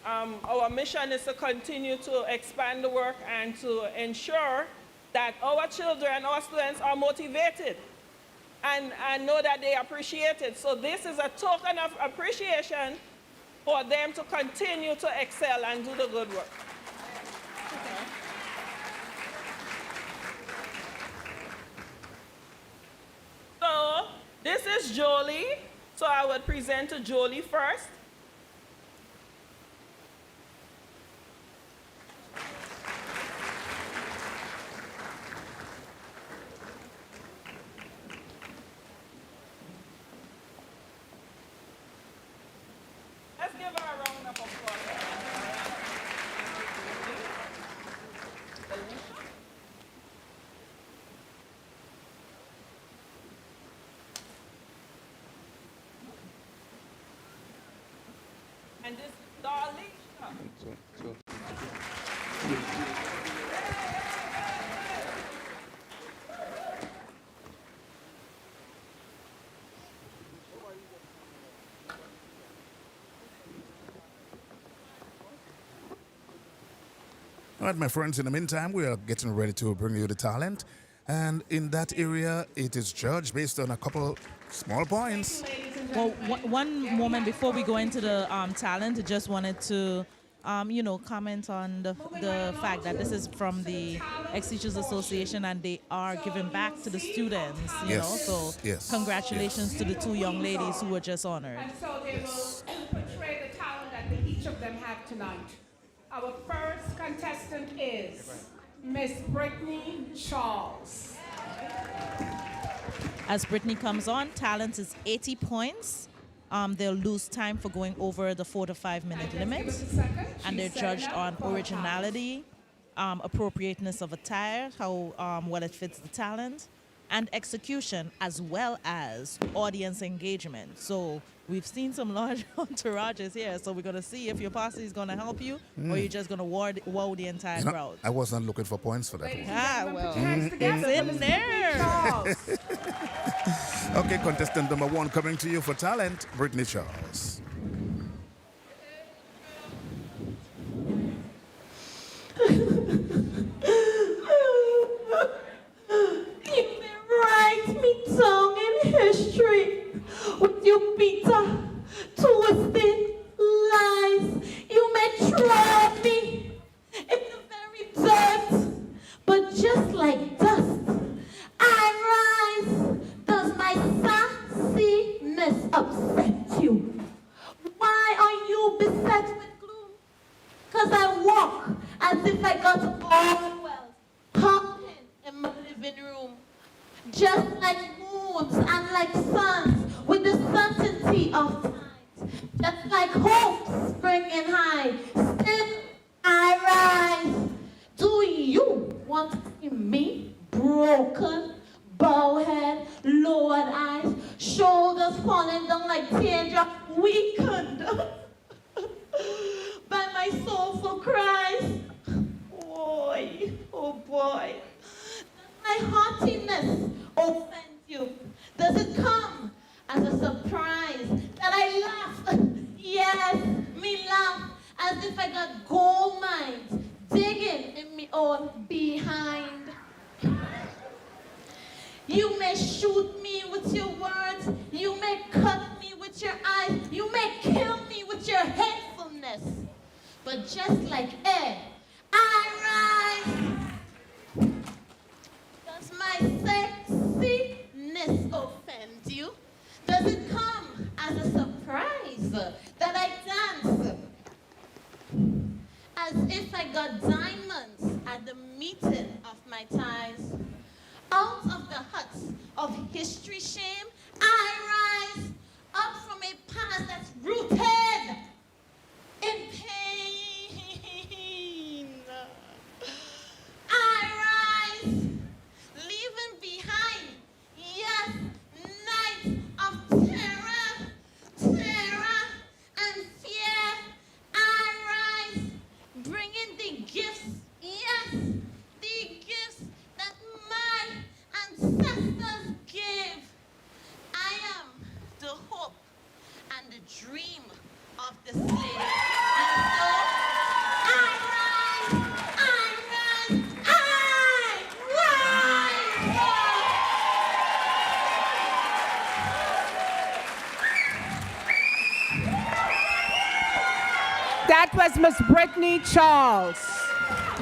our mission is to continue to expand the work and to ensure that our children, our students are motivated and know that they appreciate it. So this is a token of appreciation for them to continue to excel and do the good work. So this is Jolie. So I would present to Jolie first. Let's give her a round of applause. And this is Darling. All right, my friends, in the meantime, we are getting ready to bring you the talent. And in that area, it is judged based on a couple small points. Well, one moment before we go into the talent, I just wanted to, comment on the fact that this is from the Ex-Teachers Association and they are giving back to the students, you know. So congratulations to the 2 young ladies who were just honored. And so they will portray the talent that each of them have tonight. Our first contestant is Miss Brittany Charles. As Brittany comes on, talent is 80 points. They'll lose time for going over the 4 to 5 minute limit. And they're judged on originality, appropriateness of attire, how well it fits the talent, and execution, as well as audience engagement. So we've seen some large entourages here, so we're going to see if your posse is going to help you or you're just going to wow the entire crowd. I wasn't looking for points for that one. Well, it's in there. Okay, contestant number 1 coming to you for talent, Brittany Charles. You may write me down in history with your bitter, twisted lies. You may trap me in the very dirt, but just like dust, I rise. Does my sassy got all wealth pumping in my living room. Just like moons and like suns with the certainty of times. Just like hope springing high, still I rise. Do you want to see me broken, bowhead, lowered eyes, shoulders falling down like teardrops, weakened by my soulful cries? Boy, oh boy. My heartiness offend you? Does it come as a surprise that I laugh? Yes, me laugh as if I got gold mines digging in me own behind. You may shoot me with your words, you may cut me with your eyes, you may kill me with your hatefulness, but just like air, I rise. Does my sexiness offend you? Does it come as a surprise that I dance as if I got diamonds at the meeting of my ties? Out of the huts of history shame, I rise up from a past that's rooted in pain. I rise, leaving behind, yes, nights of terror, and fear. I rise, bringing the gifts, yes, the gifts that my ancestors gave. I am the hope and the dream of the slave. And so I rise, I rise, I rise. That was Miss Brittany Charles.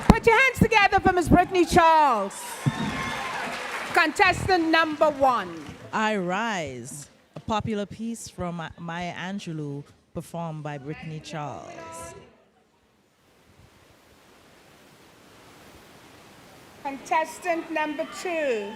Put your hands together for Miss Brittany Charles. Contestant number 1. I Rise, a popular piece from Maya Angelou, performed by Brittany Charles. Contestant number 2.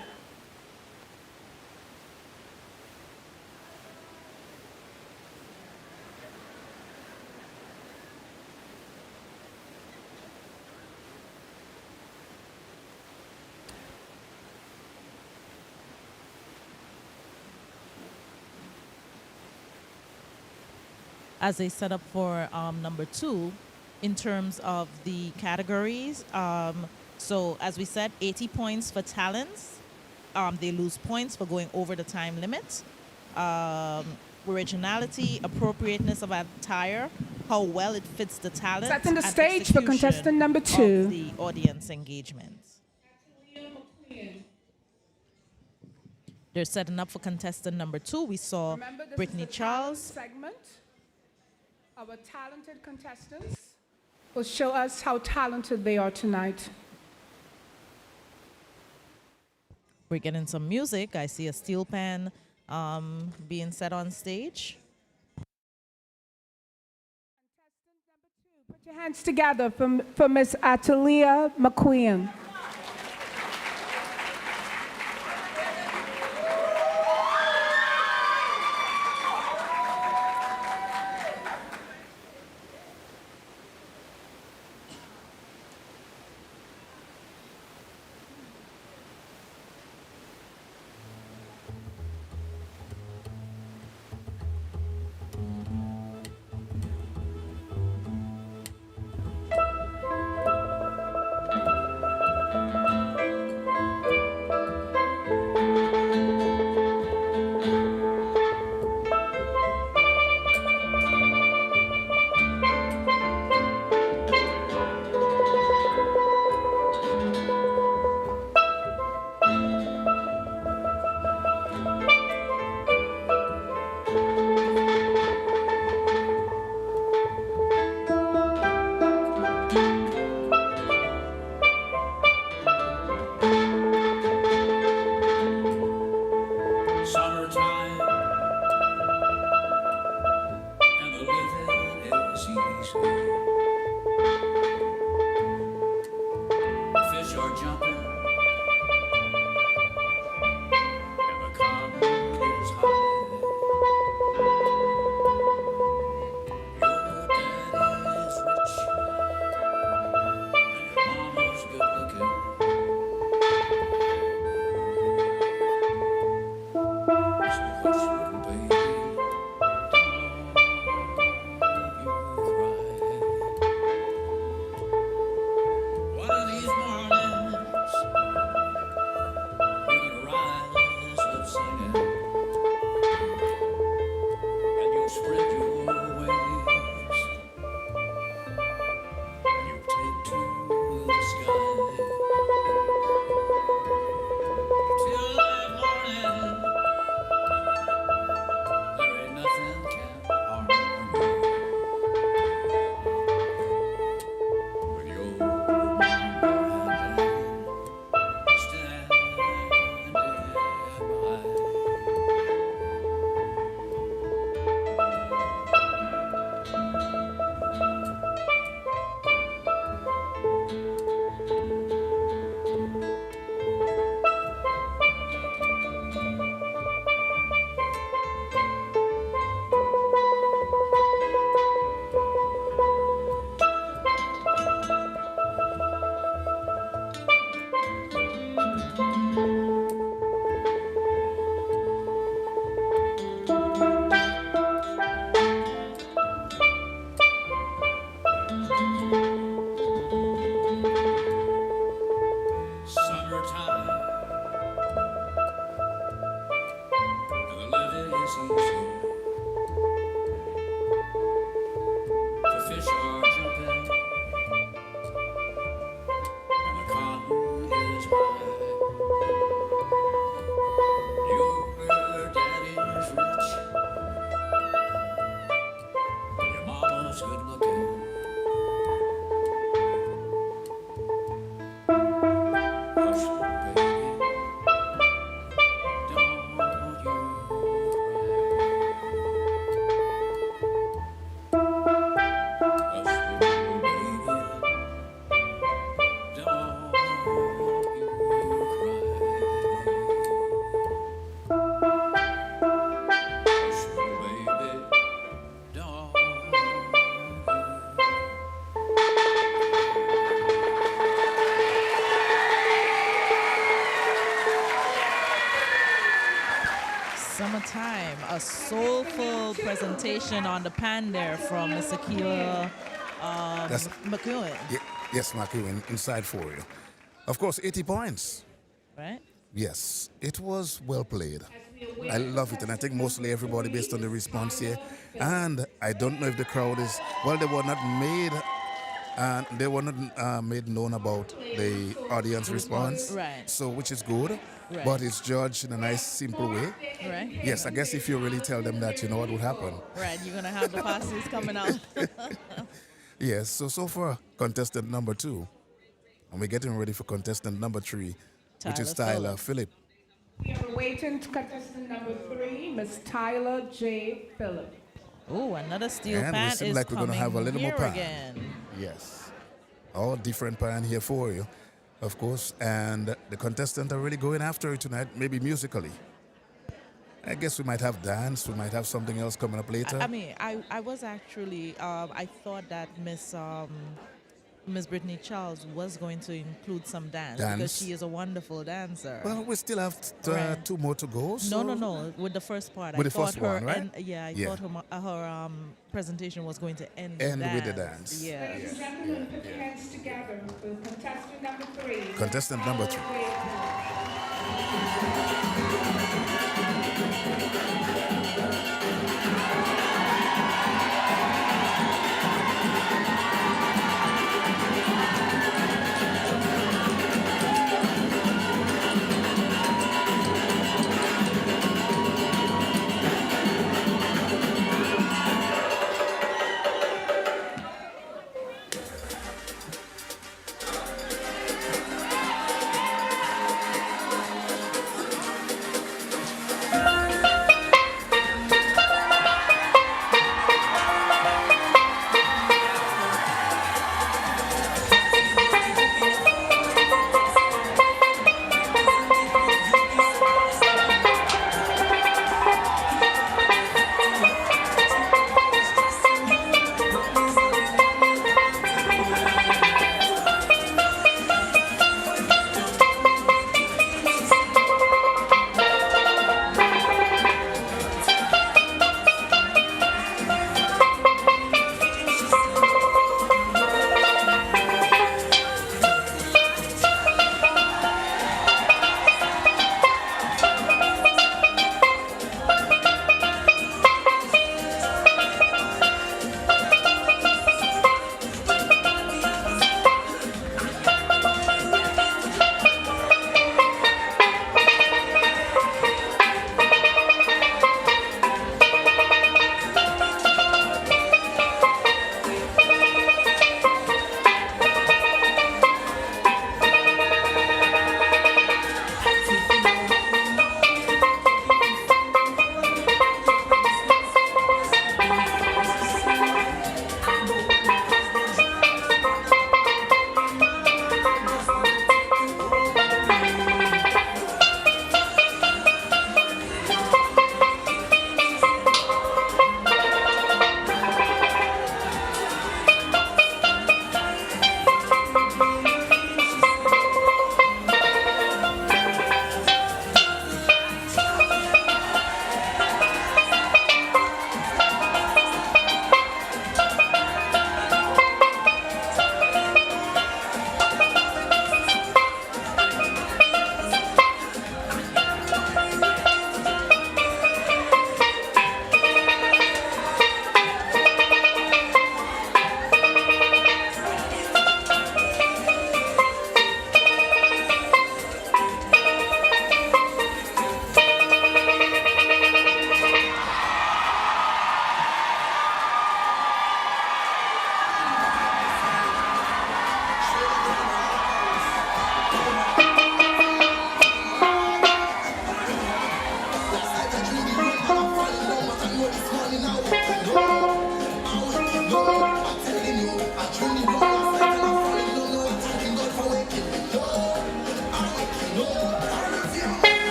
As they set up for number 2, in terms of the categories, so as we said, 80 points for talents. They lose points for going over the time limit. Originality, appropriateness of attire, how well it fits the talent. Setting the and stage for execution contestant number of 2. the audience engagement. They're setting up for contestant number 2. We saw Remember, this Brittany is the Charles. talent segment. Our talented contestants will show us how talented they are tonight. We're getting some music. I see a steel pan being set on stage. Put your hands together for Miss Atalia McQueen. are jumping, and the cotton is high. Your daddy is rich, and your mama's good looking. So hush, little baby, don't you cry. One of these mornings, you're gonna rise up singing, and you'll spread your wings, and you'll take to the sky. Till that morning, there ain't nothing can harm you. With your mama and daddy standing by. Summertime, and the living is easy. The fish are jumping, and the cotton is high. Your daddy's rich, and your mama's good looking. Hush, little baby, don't you cry. Hush, little baby, don't you cry. Hush, little baby, don't you. Summertime, a soulful presentation on the pan there from Mr. Keela That's- McEwen, Yes, McEwen, inside for you. Of course, 80 points. right? Yes, it was well played. I love it, and I think mostly everybody based on the response here. And I don't know if the crowd is, well, they were not made, made known about the audience response. Right. So, which is good, Right. but it's judged in a nice, simple way. Right. Yes, I guess if you really tell them that, you know what would happen. Right, you're gonna have the passes coming out. Yes, so far, contestant number 2. And we're getting ready for contestant number 3, which is Tyler Tyler Phillip. We are waiting to contestant number 3, Miss Tyler J. Phillip. Oh, another steel And pan we seem is like we're going to coming have a little more here pan. again. Yes. All different pan here for you, of course. And the contestants are really going after it tonight, maybe musically. I guess we might have dance. We might have something else coming up later. I mean, I was actually, I thought that Miss Brittany Charles was going to include some dance because Dance. she is a wonderful dancer. Well, we still have Right. 2 more to go. So No. With the first part, With I the thought first her one, right? I Yeah. thought her presentation was going to end with the dance. Yeah. Ladies and gentlemen, put your hands together for contestant number 3. Contestant number 3.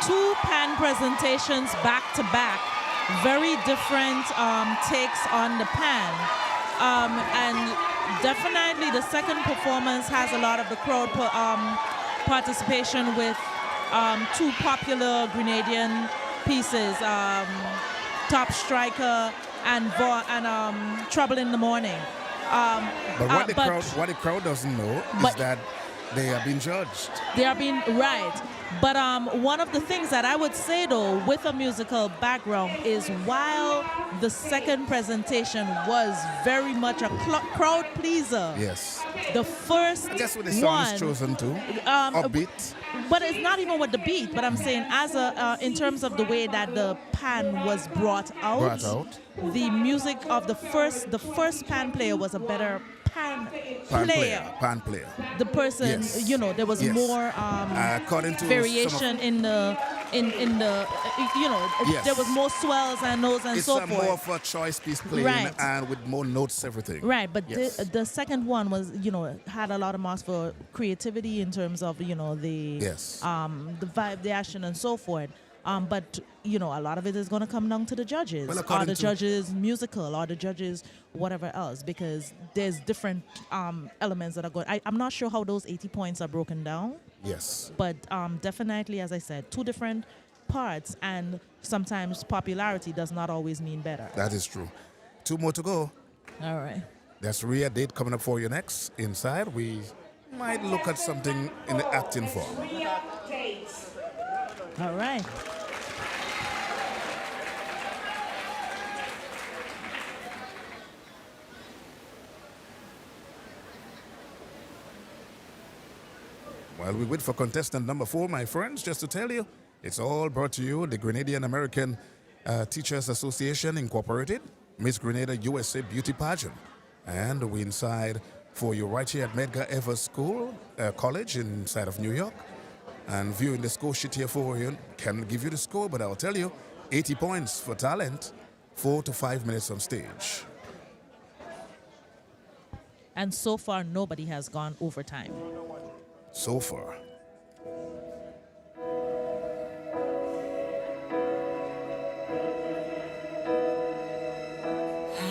two pan presentations back to back, very different takes on the pan. And definitely the second performance has a lot of the crowd participation with two popular Grenadian pieces, Top Striker and Trouble in the Morning. But what the crowd doesn't know is that they are being judged. They are being right. But one of the things that I would say, though, with a musical background is while the second presentation was very much a crowd pleaser. Yes. The first That's what the song is chosen to. Upbeat. But it's not even with the beat. But I'm saying, as in terms of the way that the pan was brought out. The music of the first pan player was a better pan player. The person, Yes. there was Yes. more according to variation in the Yes. there was more swells and notes and It's so a forth. more of a choice piece playing Right. and with more notes, everything. Right, but Yes. the second one was, had a lot of marks for creativity in terms of, the Yes. the vibe, the action, and so forth. But a lot of it is going to come down to the judges. Well, Are according the to- judges musical? Are the judges whatever else? Because there's different elements that are going. I'm not sure how those 80 points are broken down. Yes. But definitely, as I said, two different parts, and sometimes popularity does not always mean better. That is true. Two more to go. All right. That's Rhea date coming up for you next. Inside, we might look at something in the acting form. All right. While we wait for contestant number 4, my friends, just to tell you, it's all brought to you the Grenadian American Teachers Association Incorporated, Miss Grenada USA Beauty Pageant. And we're inside for you right here at Medgar Evers School, College inside of New York. And viewing the score sheet here for you, can give you the score, but I'll tell you, 80 points for talent, 4 to 5 minutes on stage. And so far, nobody has gone overtime. So far.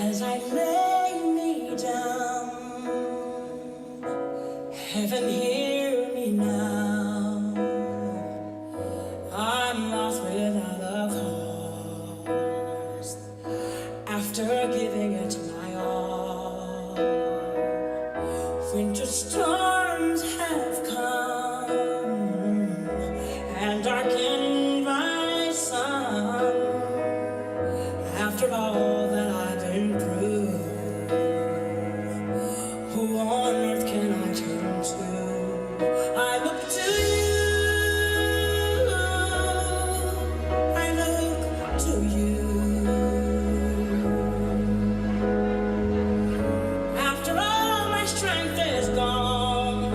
As I lay me down, heaven hear me now. I'm lost without a cause. After giving it my all, winter storms have come and darkened my sun. After all that I've been through, who on earth can I turn to? I look to you, I look to you. After all my strength is gone,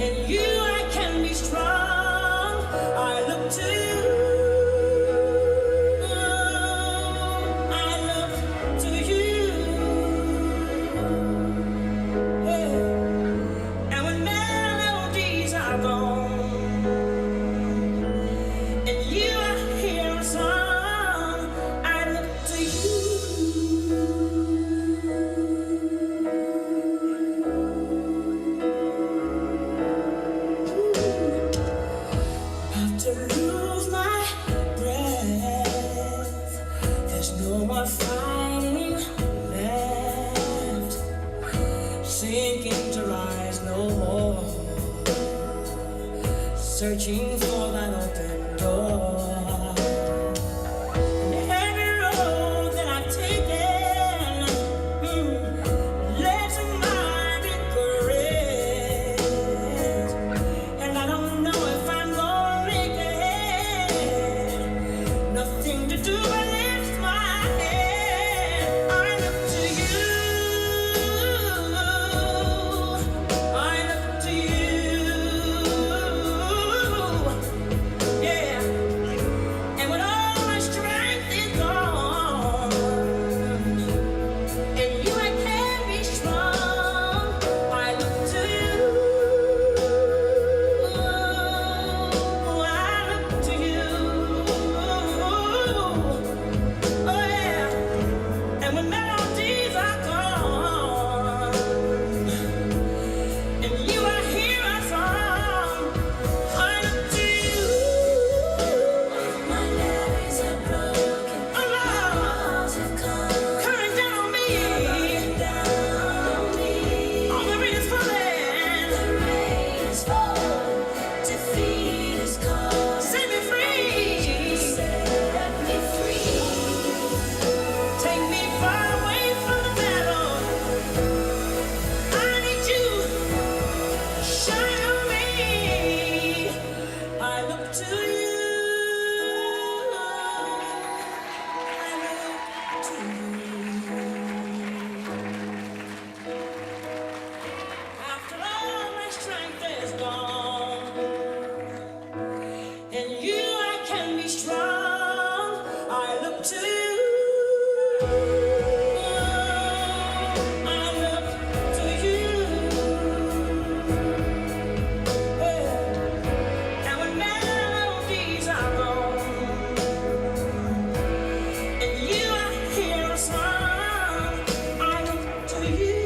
in you I can be strong. I look to you. Searching for that open door. And every road that I've taken led to my regret. And I don't know if I'm gonna make it. Nothing to do but lift my head. I look to you. I look to you. Yeah. I look to you. And when melodies are gone, and you are here a song, I look to you.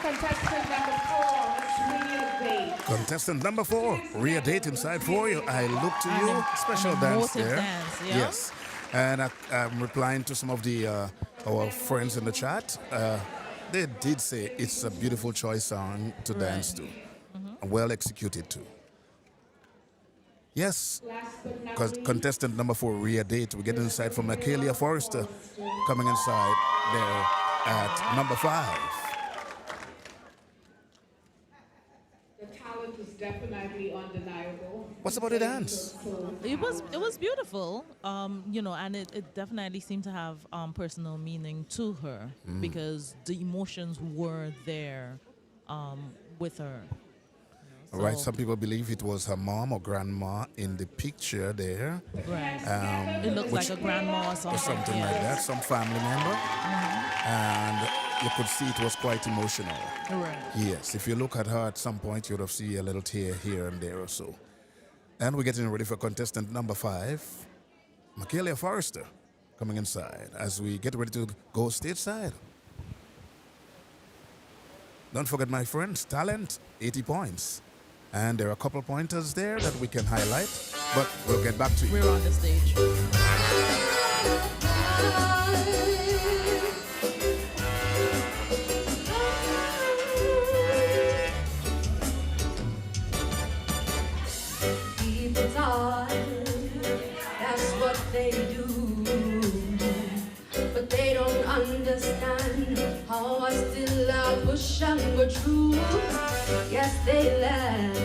Contestant number 4, Miss Rhea Date. Contestant number 4, Rhea Date inside for you. I look to you. Special an dance emotive there. dance, yeah. Yes. And I'm replying to some of the our friends in the chat. They did say it's a beautiful choice song to dance to. Well executed too. Yes. Contestant number 4, Rhea Date. We get inside from Michaelia Forrester coming inside there at number 5. The talent is definitely undeniable. What's about the dance? It was beautiful, you know, and it definitely seemed to have personal meaning to her because the emotions were there with her. All right, some people believe it was her mom or grandma in the picture there. Right. It looks like a grandma or something. Something like that, some family member. And you could see it was quite emotional. Right. Yes, if you look at her at some point, you would have seen a little tear here and there or so. And we're getting ready for contestant number 5, Michaelia Forrester, coming inside as we get ready to go stateside. Don't forget, my friends, talent, 80 points. And there are a couple pointers there that we can highlight, but we'll get back to you. We're on the stage. People talk, that's what they do. But they don't understand how I still push and go through. Yes, they laugh,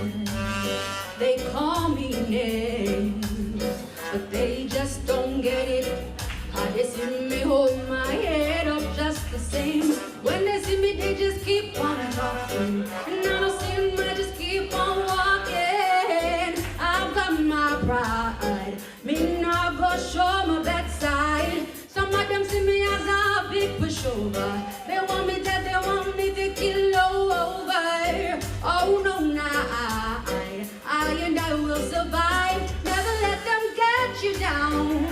they call me names, but they just don't get it. How they see me hold my head up just the same. When they see me, they just keep on talking, and I don't see them, I just keep on walking. I've got my pride, me not go show my bedside. Some of them see me as a big pushover. They want me dead, they want me to kill over. Oh no, nah, I and I will survive. Never let them get you down.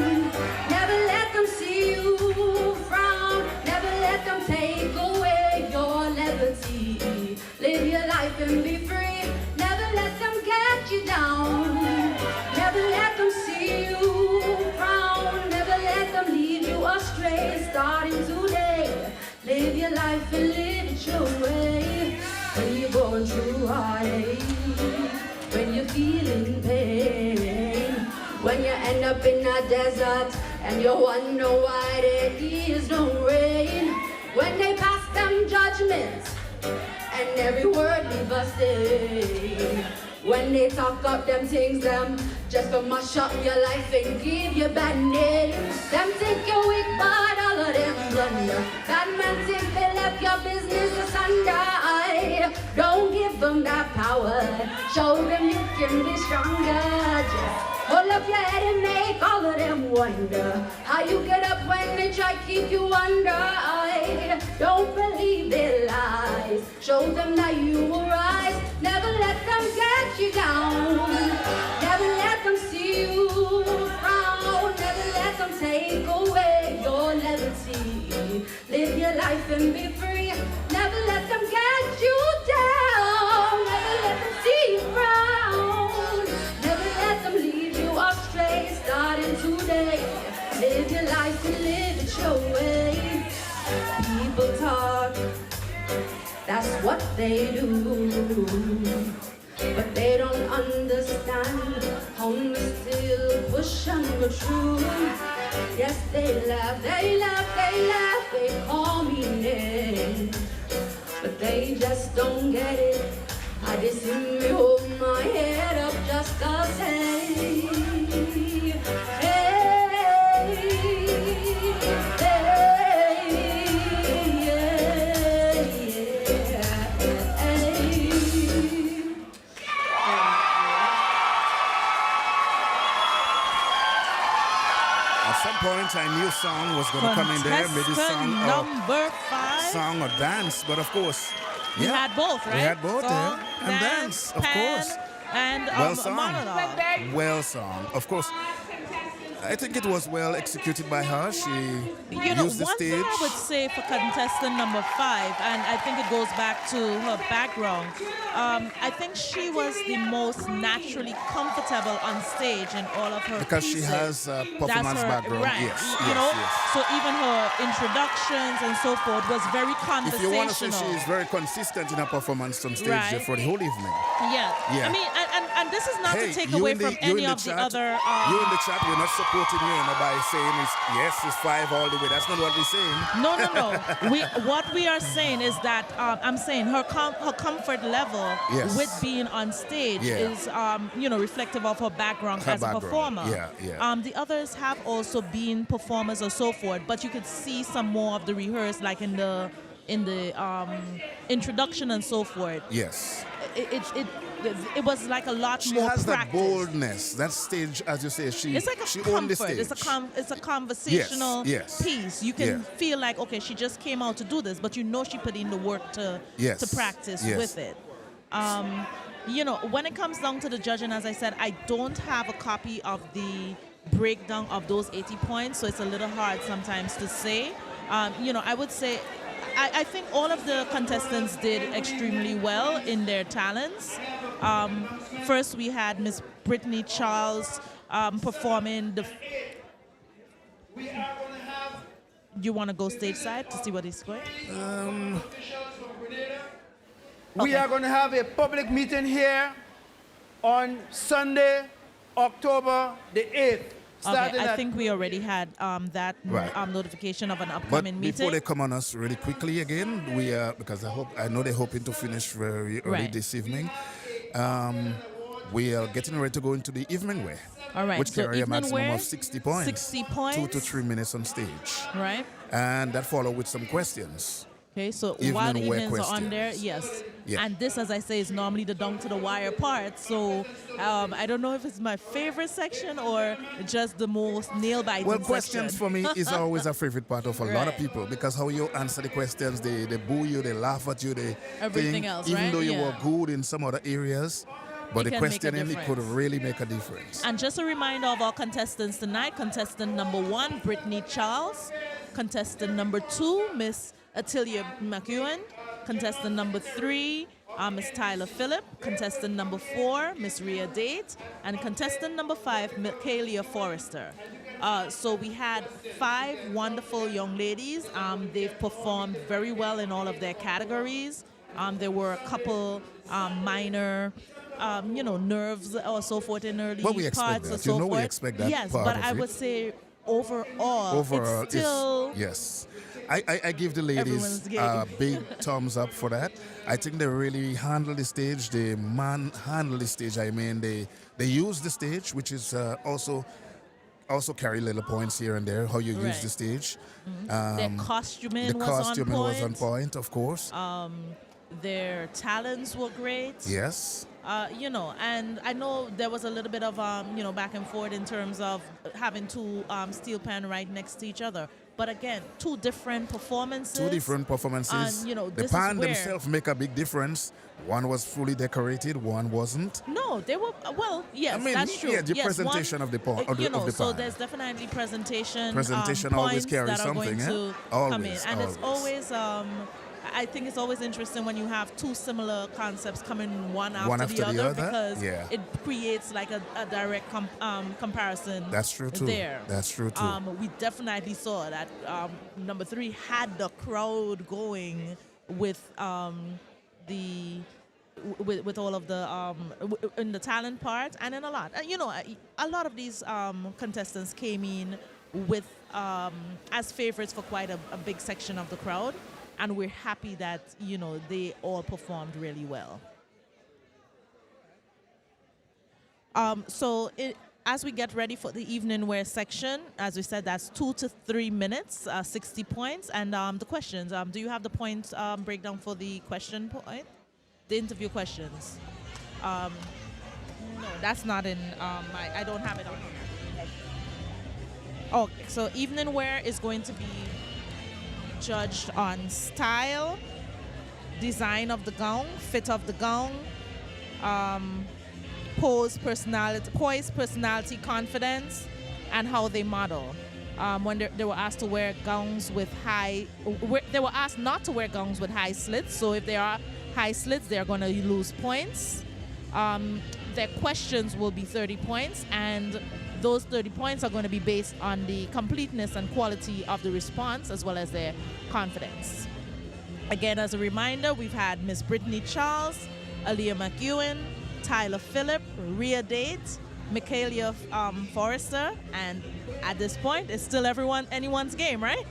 Never let them see you frown. Never let them take away your liberty. Live your life and be free. Never let them get you down. Never let them see you frown. Never let them lead you astray. Starting today, live your life and live it your way. When you're going through heartache, when you're feeling pain, when you end up in a desert and you wonder why there is no rain, when they pass them judgments and every word leave a stain, when they talk up them things them just to mash up your life and give you bad names. Them think you're weak, but all of them blunder. Bad men think they left your business asunder. Don't give them that power. Show them you can be stronger. Just hold up your head and make all of them wonder how you get up when they try to keep you under. Don't believe their lies. Show them that you will rise. Never let them get you down. Never let them see you frown. Never let them take away your liberty. Live your life and be free. Never let them get you down. Never let them see you frown. Never let them lead you astray. Starting today, live your life and live it your way. People talk, that's what they do. But they don't understand how we still push and go through. Yes, they laugh, they laugh, they laugh, they call me names, but they just don't get it. I just see me hold my head up just the same. whose song was going to come in there. Maybe Contestant number 5. Song or dance, but of course, We had both, right? We had both, Song, and dance, of pan, course. and Well sung. monologue. Well sung, of course. I think it was well executed by her. She You know, used the one stage. thing I would say for contestant number 5, and I think it goes back to her background, I think she was the most naturally comfortable on stage in all of her Because she pieces. has a That's performance her, background. right. Yes, You yes, know, yes. so even her introductions and so forth was very If conversational. you want to say she is very consistent in her performance on stage Right. for the whole evening. Yeah. Yeah. I mean, and this is not Hey, to take you away in the- from you any in the of the chat- other. You in the chat, we're not supporting you, by saying it's 5 all the way. That's not what we're saying. No. What we are saying is that I'm saying her comfort level Yes. with being on stage Yeah. is reflective of her background Her as a background. performer. Yeah. The others have also been performers or so forth, but you could see some more of the rehearse, like in the introduction and so forth. Yes. It was like a lot She more has that practice. boldness. That stage, as you say, It's like a she owned the comfort. stage. It's a conversational Yes. piece. You can feel like, okay, she just came out to do this, but you know she put in the work to practice with it. You know, when it comes down to the judging, as I said, I don't have a copy of the breakdown of those 80 points, so it's a little hard sometimes to say. You know, I would say I think all of the contestants did extremely well in their talents. First, we had Miss Brittany Charles performing the. You want to go stage side to see what he's going? We are going to have a public meeting here on Sunday, October the 8th. Okay, I think we already had that Right. notification of an But upcoming before meeting. they come on us really quickly again, we because I know they're hoping to finish very early Right. this evening. We are getting ready to go into the evening wear. All right, Which so carry a evening maximum wear, of 60 points. 60 points. 2 to 3 minutes on stage. Right. And that followed with some questions. Okay, so Evening while the wear evenings are on there, questions. yes. Yeah. And this, as I say, is normally the down to the wire part. So I don't know if it's my favorite section or just the most nail-biting Well, section. questions for me is always a favorite part of a lot of Right. people because how you answer the questions, they boo you, they laugh at you, they Everything think, else, even right? though you Yeah. were good in some other areas, but It the can make a questioning, it could difference. really make a difference. And just a reminder of our contestants tonight. Contestant number 1, Brittany Charles. Contestant number 2, Miss Atilia McEwen. Contestant number 3, Miss Tyler Phillip. Contestant number 4, Miss Rhea Date. And contestant number 5, Michaelia Forrester. So we had 5 wonderful young ladies. They've performed very well in all of their categories. There were a couple minor nerves or so forth in early But we expect parts that. or so You know we forth. expect that Yes, part but of I it. would say overall, it's still yes. I give the ladies Everyone's game. a big thumbs up for that. I think they really handle the stage. They handle the stage. I mean, they use the stage, which is also carry little points here and there. How you use Right. the stage. their costuming, The was, costuming on was point. on point, of course. Their talents were great. Yes. And I know there was a little bit of back and forth in terms of having 2 steel pan right next to each other. But again, 2 different performances. 2 different performances. And, the this is pan where- themselves make a big difference. One was fully decorated, one wasn't. No, they were yes, I mean, that's true. yeah, the yes, presentation of the pan. Of the so pan. there's definitely presentation. Presentation always points carries that are going something, to eh? come in, Always, and it's always. always. I think it's always interesting when you have 2 similar concepts coming one after, after the other? because Yeah. it creates like a direct comparison. That's true too. There, That's true too. We definitely saw that number 3 had the crowd going with with all of the in the talent part and in a lot. A lot of these contestants came in with as favorites for quite a big section of the crowd, and we're happy that they all performed really well. As we get ready for the evening wear section, as we said, that's 2 to 3 minutes, 60 points, and the questions. Do you have the point breakdown for the question point? The interview questions. No, that's not in I don't have it on here. Okay, so evening wear is going to be judged on style, design of the gown, fit of the gown, poise, personality, confidence, and how they model. When they were asked to wear gowns with they were asked not to wear gowns with high slits. So if there are high slits, they're going to lose points. Their questions will be 30 points, and those 30 points are going to be based on the completeness and quality of the response as well as their confidence. Again, as a reminder, we've had Miss Brittany Charles, Aaliyah McEwen, Tyler Phillip, Rhea Date, Michaela Forrester, and at this point, it's still anyone's game, right?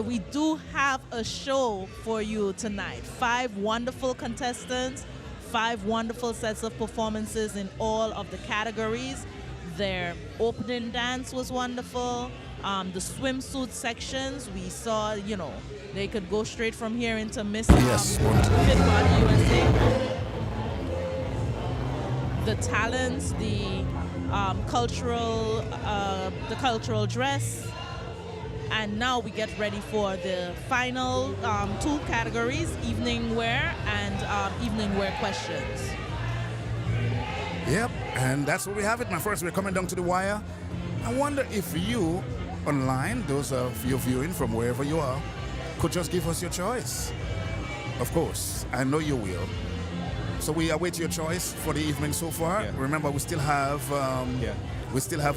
We do have a show for you tonight. 5 wonderful contestants, 5 wonderful sets of performances in all of the categories. Their opening dance was wonderful. The swimsuit sections, we saw, they could go straight from here into Miss Fit Body USA. The talents, the cultural dress, and now we get ready for the final 2 categories: evening wear and evening wear questions. Yep, and that's where we have it, my friends. We're coming down to the wire. I wonder if you online, those of you viewing from wherever you are, could just give us your choice. Of course, I know you will. So we await your choice for the evening so far. Yeah. Remember, we still have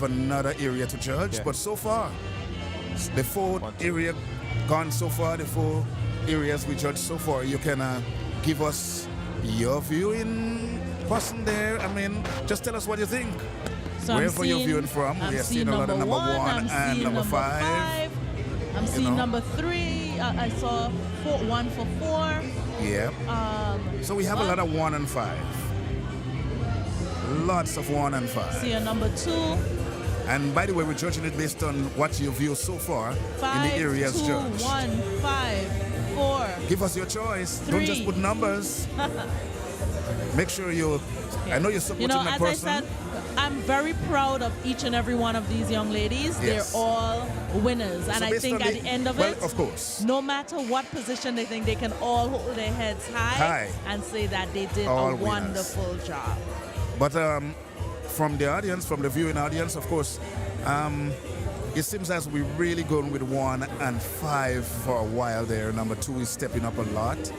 another area to judge. Yeah. But so far, the 4 area gone so far, the 4 areas we judged so far. You can give us your viewing person there. I mean, just tell us what you think. So wherever you're viewing from, we are seeing a lot of number 1 and number 5. I'm seeing number 3. I saw 1 for 4. Yeah. So we have a lot of 1 and 5. Lots of 1 and 5. See a number 2. And by the way, we're judging it based on what you view so far 5, in the areas 2, judged. 1, 5, 4. Give us your choice. 3. Don't just put numbers. Make sure you. I know you're supporting the person. As I said, I'm very proud of each and every one of these young ladies. Yes. They're all winners. And I think at the end of it, of course, no matter what position they think, they can all hold their heads high. And say that they did a wonderful job. But from the audience, from the viewing audience, of course, it seems as we're really going with 1 and 5 for a while there. Number 2 is stepping up a lot.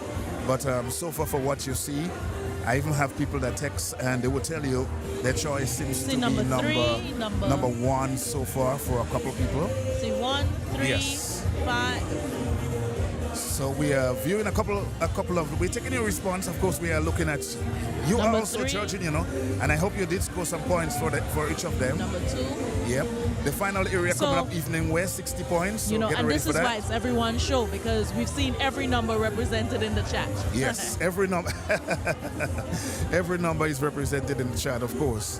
But so far for what you see, I even have people that text and they will tell you their choice seems to be number 1 so far for a couple of people. See 1, 3, yes. 5. So we are viewing a couple of. We're taking your response. Of course, we are looking at. You are also 3. judging, and I hope you did score some points for each of them. Number 2. Yep. The final area coming up evening wear 60 points. So get and ready this for is that. why it's everyone's show, because we've seen every number represented in the chat. Yes, every number. Every number is represented in the chat, of course.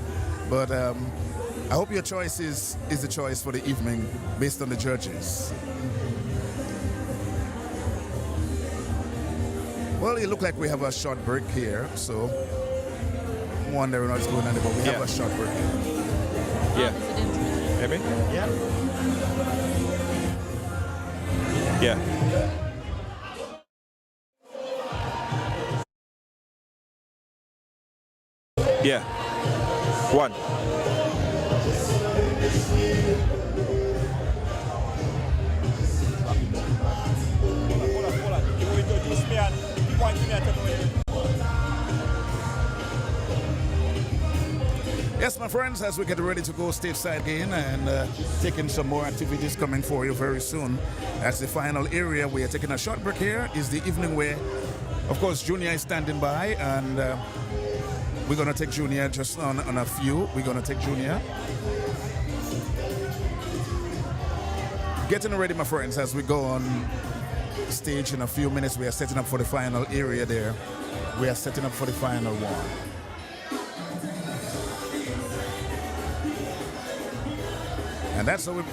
But I hope your choice is the choice for the evening based on the judges. Well, it looks like we have a short break here, so I'm wondering what's going on, but we have a short break. Yeah. Maybe? Yeah. Yeah. Yeah. 1. Yes, my friends, as we get ready to go stateside again and taking some more activities coming for you very soon. That's the final area. We are taking a short break here. Is the evening wear. Of course, Junior is standing by, and we're going to take Junior just on a few. We're going to take Junior. Getting ready, my friends, as we go on stage in a few minutes. We are setting up for the final area there. We are setting up for the final one. And that's how we...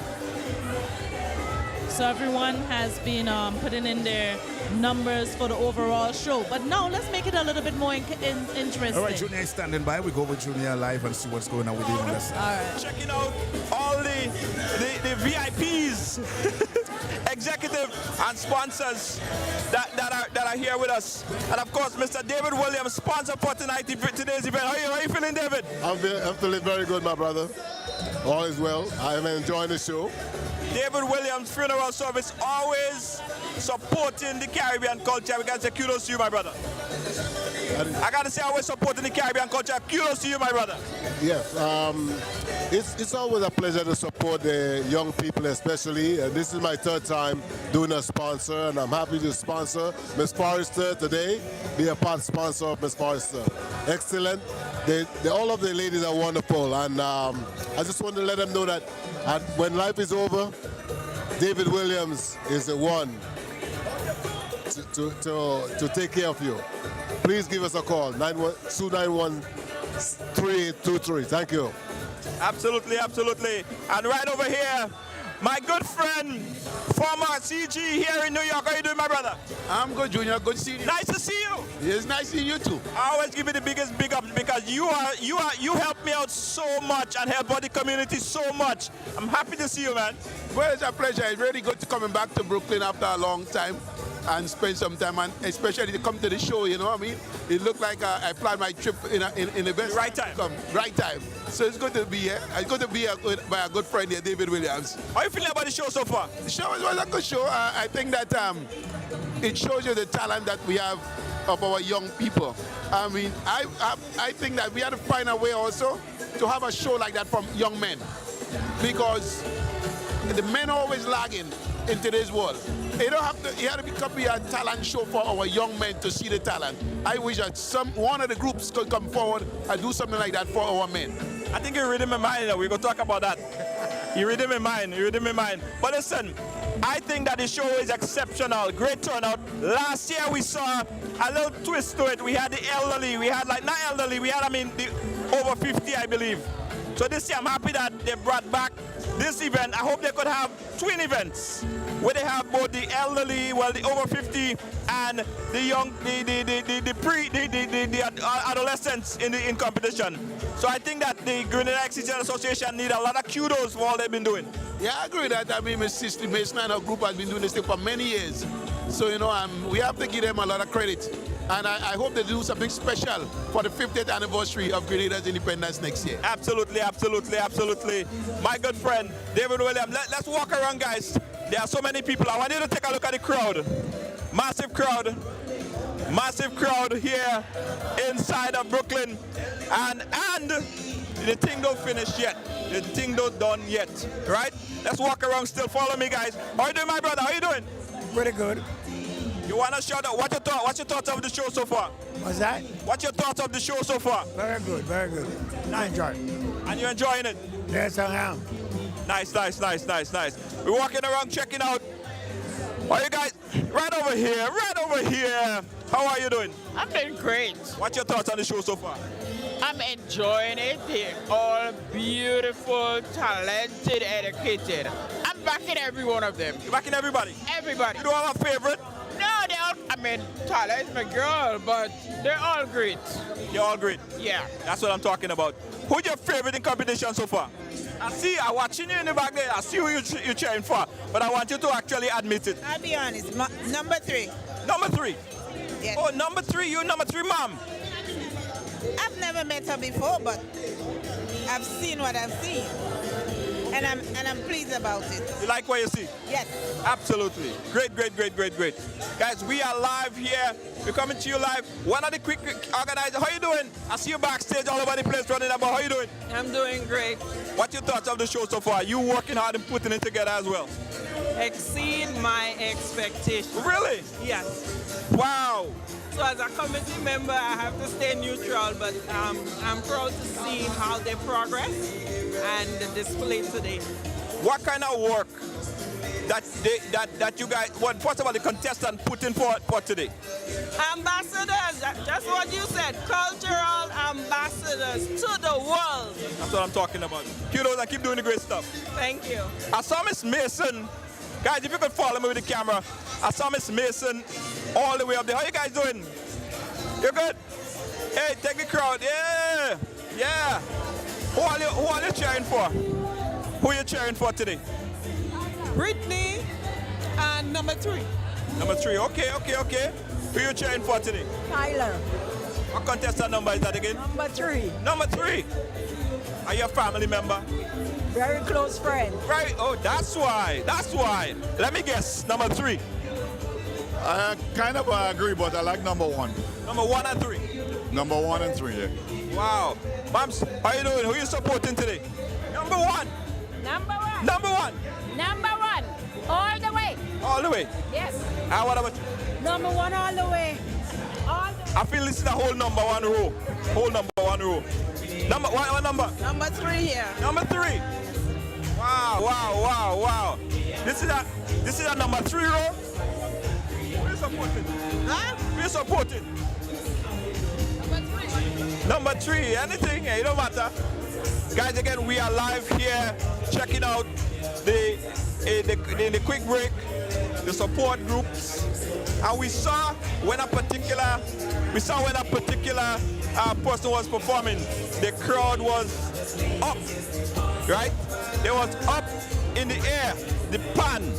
So everyone has been putting in their numbers for the overall show. But now let's make it a little bit more interesting. All right, Junior is standing by. We go with Junior live and see what's going on with him on the side. All right. Checking out all the VIPs, executive and sponsors that are here with us. And of course, Mr. David Williams, sponsor for today's event. How are you feeling, David? I'm feeling very good, my brother. All is well. I am enjoying the show. David Williams Funeral Service, always supporting the Caribbean culture. We got to say kudos to you, my brother. I got to say, always supporting the Caribbean culture. Kudos to you, my brother. Yes, it's always a pleasure to support the young people, especially. This is my third time doing a sponsor, and I'm happy to sponsor Miss Forrester today, be a part sponsor of Miss Forrester. Excellent. All of the ladies are wonderful, and I just want to let them know that when life is over, David Williams is the one to take care of you. Please give us a call, 291-3823. Thank you. Absolutely, absolutely. And right over here, my good friend, former CG here in New York. How are you doing, my brother? I'm good, Junior. Good seeing you. Nice to see you. It's nice seeing you too. I always give you the biggest big ups because you help me out so much and help out the community so much. I'm happy to see you, man. Well, it's a pleasure. It's really good to coming back to Brooklyn after a long time and spend some time, and especially to come to the show, you know what I mean? It looked like I planned my trip in the best right time. Right time. So it's good to be here. It's good to be by a good friend here, David Williams. How are you feeling about the show so far? The show was a good show. I think that it shows you the talent that we have of our young people. I mean, I think that we have to find a way also to have a show like that from young men, because the men are always lagging in today's world. It had to become a talent show for our young men to see the talent. I wish that one of the groups could come forward and do something like that for our men. I think you're reading my mind. We're going to talk about that. You're reading my mind. You're reading my mind. But listen, I think that the show is exceptional. Great turnout. Last year we saw a little twist to it. We had the elderly. We had not elderly. We had, the over 50, I believe. So this year I'm happy that they brought back this event. I hope they could have twin events where they have both the elderly, the over 50, and the young, the adolescents in competition. So I think that the Grenada Extension Association need a lot of kudos for all they've been doing. Yeah, I agree with that. Miss Sister Mason and her group has been doing this thing for many years. So, we have to give them a lot of credit. And I hope they do something special for the 50th anniversary of Grenada's independence next year. Absolutely, absolutely, absolutely. My good friend, David Williams. Let's walk around, guys. There are so many people. I want you to take a look at the crowd. Massive crowd here inside of Brooklyn. And the thing don't finish yet. The thing don't done yet, right? Let's walk around still. Follow me, guys. How you doing, my brother? How you doing? Pretty good. You want to shout out? What's your thoughts of the show so far? What's that? What's your thoughts of the show so far? Very good, very good. I enjoy it. And you're enjoying it? Yes, I am. Nice. We're walking around checking out. Are you guys right over here? How are you doing? I'm doing great. What's your thoughts on the show so far? I'm enjoying it. They're all beautiful, talented, educated. I'm backing every one of them. You're backing everybody? Everybody. You don't have a favorite? No, they all, Tala is my girl, but they're all great. You're all great? Yeah. That's what I'm talking about. Who's your favorite in competition so far? I'm watching you in the back there. I see who you're cheering for, but I want you to actually admit it. I'll be honest, number 3. Number 3? Yes. Oh, number 3, you number 3, mom. I've never met her before, but I've seen what I've seen. And I'm pleased about it. You like what you see? Yes. Absolutely. Great. Guys, we are live here. We're coming to you live. One of the quick organizers. How you doing? I see you backstage all over the place running about. How you doing? I'm doing great. What's your thoughts of the show so far? You working hard and putting it together as well? Exceed my expectations. Really? Yes. Wow. So as a committee member, I have to stay neutral, but I'm proud to see how they progress and the display today. What kind of work that you guys, first of all, the contestant put in for today? Ambassadors, just what you said, cultural ambassadors to the world. That's what I'm talking about. Kudos, I keep doing the great stuff. Thank you. I saw Miss Mason Guys, if you could follow me with the camera. I saw Miss Mason all the way up there. How you guys doing? You good? Hey, take the crowd. Yeah. Yeah. Who are you cheering for? Who are you cheering for today? Brittany and number 3. Number 3. Okay. Who are you cheering for today? Tyler. What contestant number is that again? Number 3. Number 3. Are you a family member? Very close friend. Right. Oh, that's why. Let me guess. Number 3. I kind of agree, but I like number 1. Number 1 and 3. Number 1 and 3, yeah. Wow. Moms, how you doing? Who you supporting today? Number 1. Number 1. Number 1. Number 1. All the way. All the way. Yes. And what about you? Number 1 all the way. I feel this is the whole number 1 row. Whole number 1 row. Number what number? Number 3 here. Number 3. Wow. This is a number 3 row. Who you supporting? Huh? Who you supporting? Number 3. Anything? It don't matter. Guys, again, we are live here checking out the quick break, the support groups, and we saw when a particular person was performing, the crowd was up, right? They was up in the air, the pan.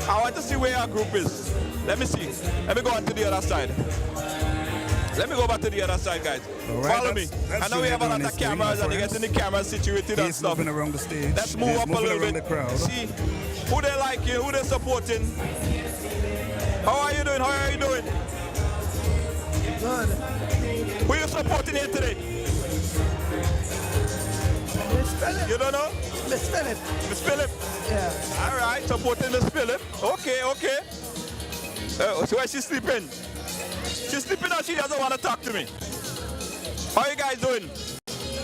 I want to see where our group is. Let me see. Let me go on to the other side. Let me go back to the other side, guys. Right, follow me. I know we have a lot of cameras and they getting the cameras situated and stuff. Moving around the stage. Let's move up a little bit. The crowd. See who they liking, who they supporting. How are you doing? Good. Who you supporting here today? Miss Philip. You don't know? Miss Philip. Miss Philip? Yeah. All right, supporting Miss Philip. Okay. So where she's sleeping? She's sleeping or she doesn't want to talk to me? How you guys doing?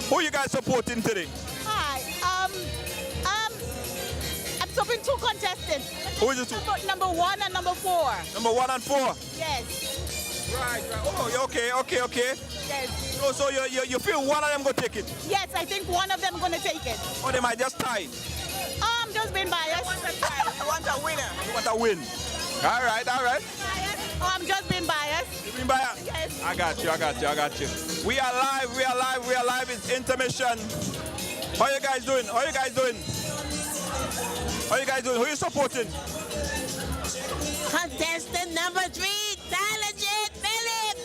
Who you guys supporting today? Hi. I'm supporting 2 contestants. Who is it? Number 1 and number 4. Number 1 and 4? Yes. Right. Oh, okay. Yes. So you feel one of them going to take it? Yes, I think one of them going to take it. Or they might just tie? I'm just being biased. I want a winner. You want to win? All right. Oh, I'm just being biased. You being biased? Yes. I got you. We are live. It's intermission. How you guys doing? Who you supporting? Contestant number 3, Tyler J. Philip.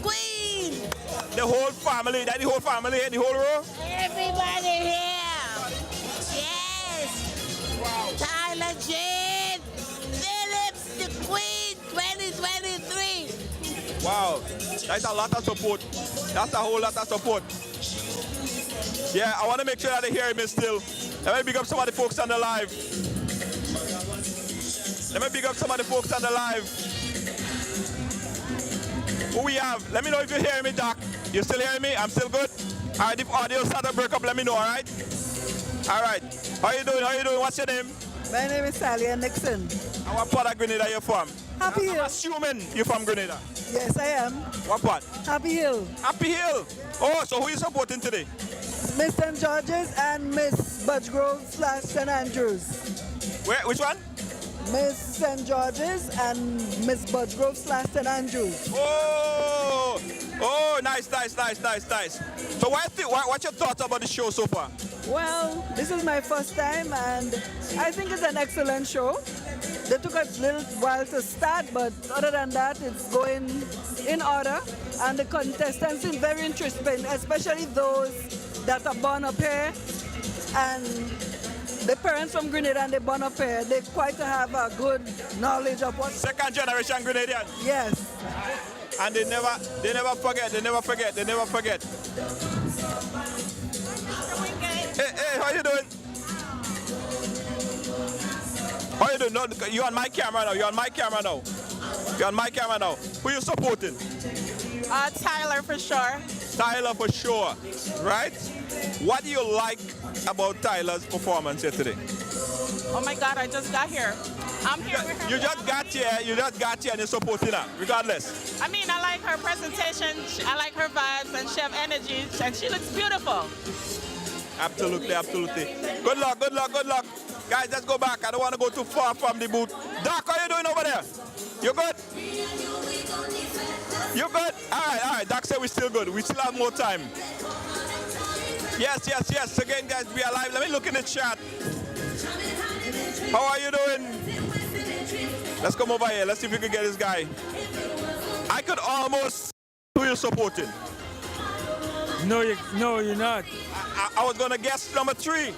Queen. The whole family. That the whole family in the whole row? Everybody here. Yes. Wow. Tyler J. Phillips, the Queen 2023. Wow. That's a lot of support. That's a whole lot of support. Yeah, I want to make sure that they hear me still. Let me big up some of the folks on the live. Who we have? Let me know if you hear me, Doc. You still hearing me? I'm still good? All right, if audio start to break up, let me know, all right? All right. How you doing? What's your name? My name is Sally Nixon. And what part of Grenada are you from? Happy Hill. I'm assuming you're from Grenada. Yes, I am. What part? Happy Hill. Happy Hill. Oh, so who are you supporting today? Miss St. George's and Miss Budgrove / St. Andrews. Which one? Miss St. George's and Miss Budgrove / St. Andrews. Oh, nice. So what's your thoughts about the show so far? Well, this is my first time and I think it's an excellent show. They took a little while to start, but other than that, it's going in order. And the contestants seem very interesting, especially those that are born up here. And the parents from Grenada and they born up here, they quite have a good knowledge of what... Second generation Grenadian? Yes. And they never forget. Hey, how you doing? No, you're on my camera now. Who you supporting? Tyler for sure. Tyler for sure, right? What do you like about Tyler's performance here today? Oh my God, I just got here. I'm here with her. You just got here and you're supporting her, regardless. I mean, I like her presentation, I like her vibes, and she have energy, and she looks beautiful. Absolutely. Good luck. Guys, let's go back. I don't want to go too far from the booth. Doc, how you doing over there? You good? You good? All right. Doc said we're still good. We still have more time. Yes. Again, guys, we are live. Let me look in the chat. How are you doing? Let's come over here. Let's see if we can get this guy. I could almost... Who you supporting? No, you're not. I was going to guess number 3.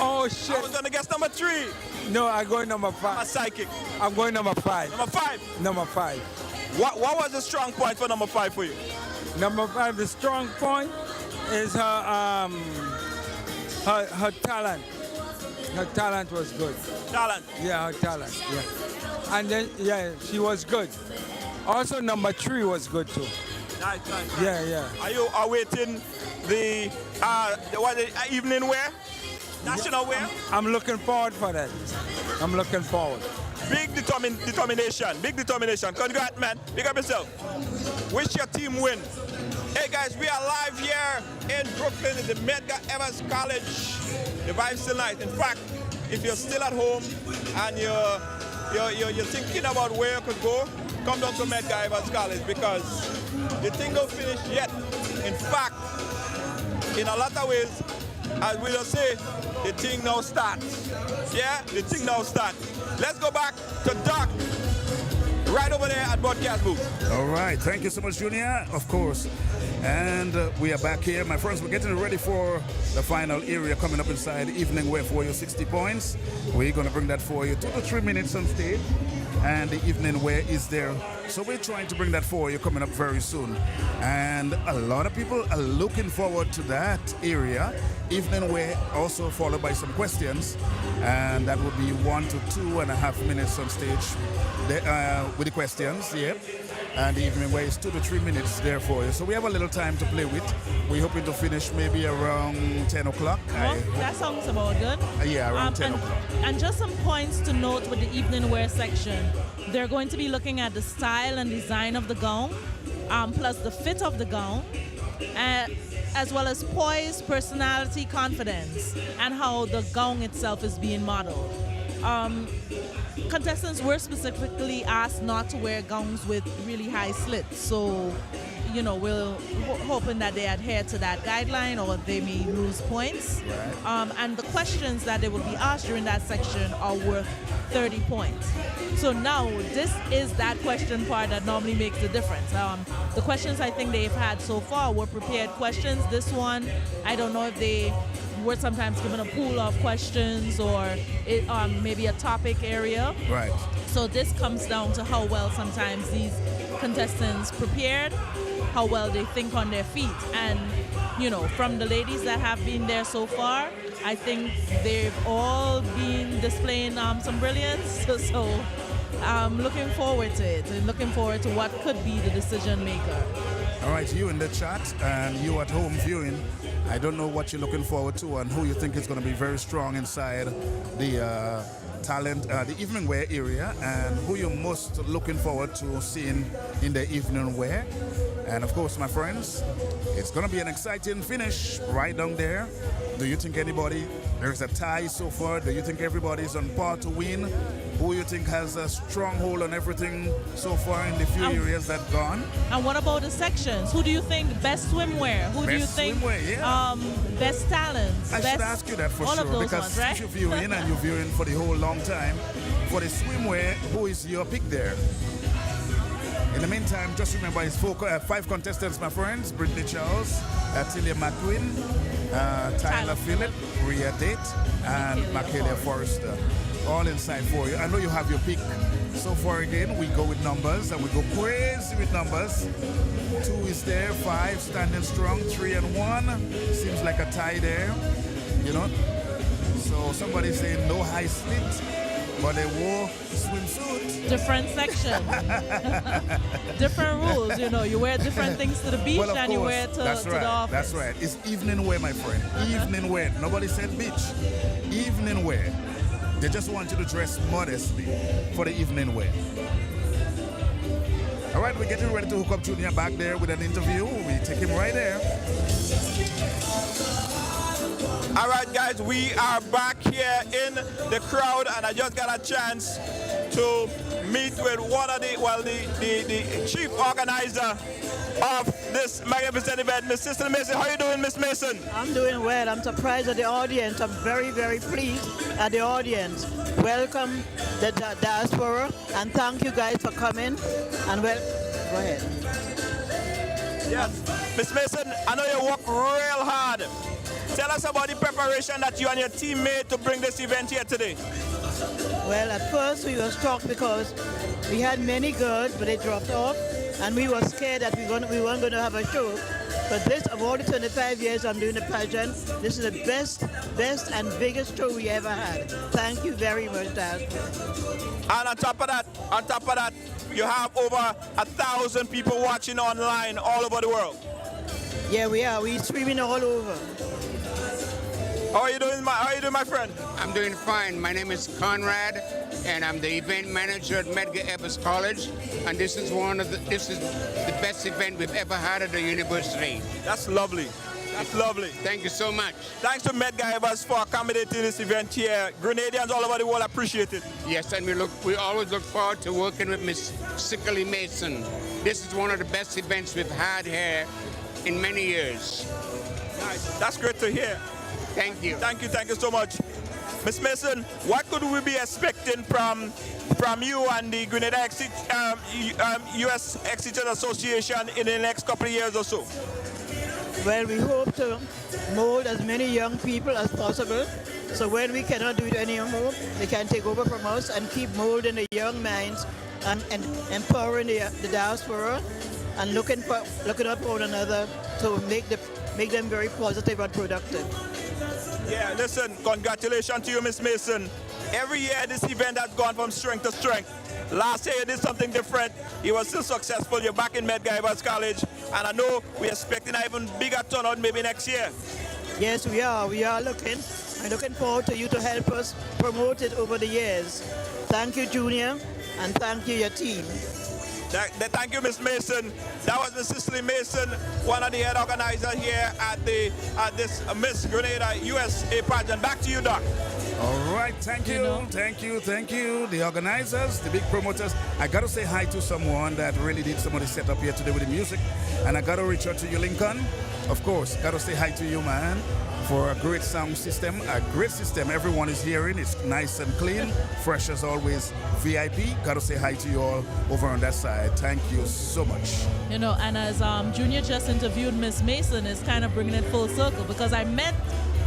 Oh, shit. I was going to guess number 3. No, I'm going number 5. I'm a psychic. I'm going number 5. Number 5? Number 5. What was the strong point for number 5 for you? Number 5, the strong point is her talent. Her talent was good. Talent? Yeah, her talent, yeah. And then, yeah, she was good. Also, number 3 was good, too. Nice. Yeah. Are you awaiting the evening wear? National wear? I'm looking forward for that. I'm looking forward. Big determination. Congrats, man. Big up yourself. Wish your team win. Hey, guys, we are live here in Brooklyn at the Medgar Evers College. The vibe's still nice. In fact, if you're still at home and you're thinking about where you could go, come down to Medgar Evers College because the thing don't finish yet. In fact, in a lot of ways, as we will say, the thing now starts. Yeah, the thing now starts. Let's go back to Doc, right over there at broadcast booth. All right, thank you so much, Junior, of course. And we are back here. My friends, we're getting ready for the final area coming up inside evening wear for you, 60 points. We're going to bring that for you 2 to 3 minutes on stage. And the evening wear is there. So we're trying to bring that for you coming up very soon. And a lot of people are looking forward to that area. Evening wear also followed by some questions. And that would be 1 to 2.5 minutes on stage with the questions, yep. And the evening wear is 2 to 3 minutes there for you. So we have a little time to play with. We're hoping to finish maybe around 10 o'clock. Well, that sounds about good. Yeah, around 10 o'clock. And just some points to note with the evening wear section. They're going to be looking at the style and design of the gown, plus the fit of the gown, as well as poise, personality, confidence, and how the gown itself is being modeled. Contestants were specifically asked not to wear gowns with really high slits, so we're hoping that they adhere to that guideline or they may lose points. Right. And the questions that they will be asked during that section are worth 30 points. So now this is that question part that normally makes the difference. The questions I think they've had so far were prepared questions. This one, I don't know if they were sometimes given a pool of questions or maybe a topic area. Right. So this comes down to how well sometimes these contestants prepared, how well they think on their feet. And, from the ladies that have been there so far, I think they've all been displaying some brilliance. So I'm looking forward to it and looking forward to what could be the decision maker. All right, you in the chat and you at home viewing, I don't know what you're looking forward to and who you think is going to be very strong inside the the evening wear area, and who you're most looking forward to seeing in the evening wear. And of course, my friends, it's going to be an exciting finish right down there. Do you think there's a tie so far? Do you think everybody's on par to win? Who you think has a strong hold on everything so far in the few areas that gone? And what about the sections? Who do you think best swimwear? Who do you think best talents? I should ask you that for all sure, of those because ones, right? if you're viewing and you're viewing for the whole long time, for the swimwear, who is your pick there? In the meantime, just remember it's 5 contestants, my friends. Brittany Charles, Tilia McQueen, Tyler Phillip, Rhea Date, and Michaela Forrester. All inside for you. I know you have your pick. So far again, we go with numbers and we go crazy with numbers. 2 is there, 5 standing strong, 3 and 1. Seems like a tie there, So somebody's saying no high slit, but they wore swimsuit. Different section. Different rules, you wear different things to the beach and you wear to the office. That's right. It's evening wear, my friend. Evening wear. Nobody said beach. Evening wear. They just want you to dress modestly for the evening wear. All right, we're getting ready to hook up Junior back there with an interview. We take him right there. All right, guys, we are back here in the crowd, and I just got a chance to meet with one of the chief organizer of this magnificent event, Miss Sister Mason. How you doing, Miss Mason? I'm doing well. I'm surprised at the audience. I'm very, very pleased at the audience. Welcome the diaspora, and thank you guys for coming. And well, go ahead. Yes, Miss Mason, I know you work real hard. Tell us about the preparation that you and your team made to bring this event here today. Well, at first we were shocked because we had many girls, but they dropped off, and we were scared that we weren't going to have a show. But this, of all the 25 years I'm doing the pageant, this is the best and biggest show we ever had. Thank you very much, Dad. And on top of that, you have over 1,000 people watching online all over the world. Yeah, we are. We're streaming all over. How are you doing, my friend? I'm doing fine. My name is Conrad, and I'm the event manager at Medgar Evers College. And this is the best event we've ever had at the university. That's lovely. That's lovely. Thank you so much. Thanks to Medgar Evers for accommodating this event here. Grenadians all over the world appreciate it. Yes, and we always look forward to working with Miss Sickly Mason. This is one of the best events we've had here in many years. Nice. That's great to hear. Thank you. Thank you so much. Ms. Mason, what could we be expecting from you and the Grenada U.S. Exeter Association in the next couple of years or so? Well, we hope to mold as many young people as possible. So when we cannot do it anymore, they can take over from us and keep molding the young minds and empowering the diaspora and looking up for one another to make them very positive and productive. Yeah, listen, congratulations to you, Miss Mason. Every year this event has gone from strength to strength. Last year you did something different. You were still successful. You're back in Medgar Evers College. And I know we're expecting an even bigger turnout maybe next year. Yes, we are. We are looking. I'm looking forward to you to help us promote it over the years. Thank you, Junior, and thank you, your team. Thank you, Miss Mason. That was Miss Cicely Mason, one of the head organizers here at this Miss Grenada USA pageant. Back to you, Doc. All right, thank you. The organizers, the big promoters. I got to say hi to someone that really did some of the setup here today with the music. And I got to reach out to you, Lincoln. Of course, got to say hi to you, man, for a great sound system, a great system. Everyone is hearing. It's nice and clean, fresh as always. VIP, got to say hi to you all over on that side. Thank you so much. You know, and as Junior just interviewed Miss Mason, is kind of bringing it full circle because I met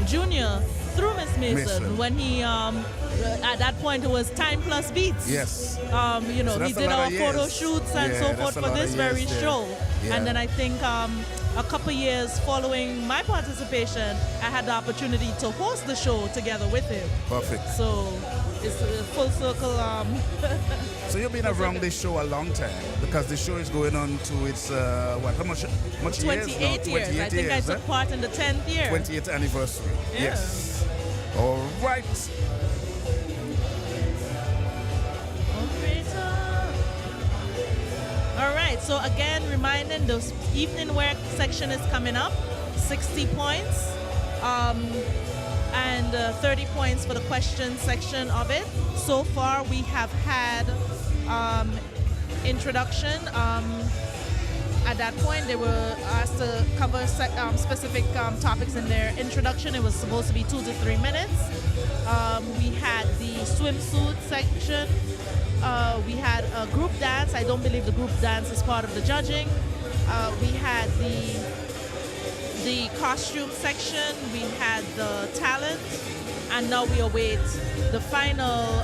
Junior through Miss Mason when he at that point it was Time Plus Beats. Yes. You know, So he that's a did lot our of photo years. shoots and Yeah, so that's forth a for lot this of very years there. show. Yeah. And then I think a couple years following my participation, I had the opportunity to host the show together with him. Perfect. So it's a full circle. So you've been around this show a long time because the show is going on to its, how much years 28 now? years. 28 I think years, I took part in the 10th year. 28th anniversary. Yeah. Yes. All right. All right, so again, reminding the evening wear section is coming up, 60 points, and 30 points for the question section of it. So far, we have had introduction. At that point, they were asked to cover specific topics in their introduction. It was supposed to be 2 to 3 minutes. We had the swimsuit section. We had a group dance. I don't believe the group dance is part of the judging. We had the costume section. We had the talent. And now we await the final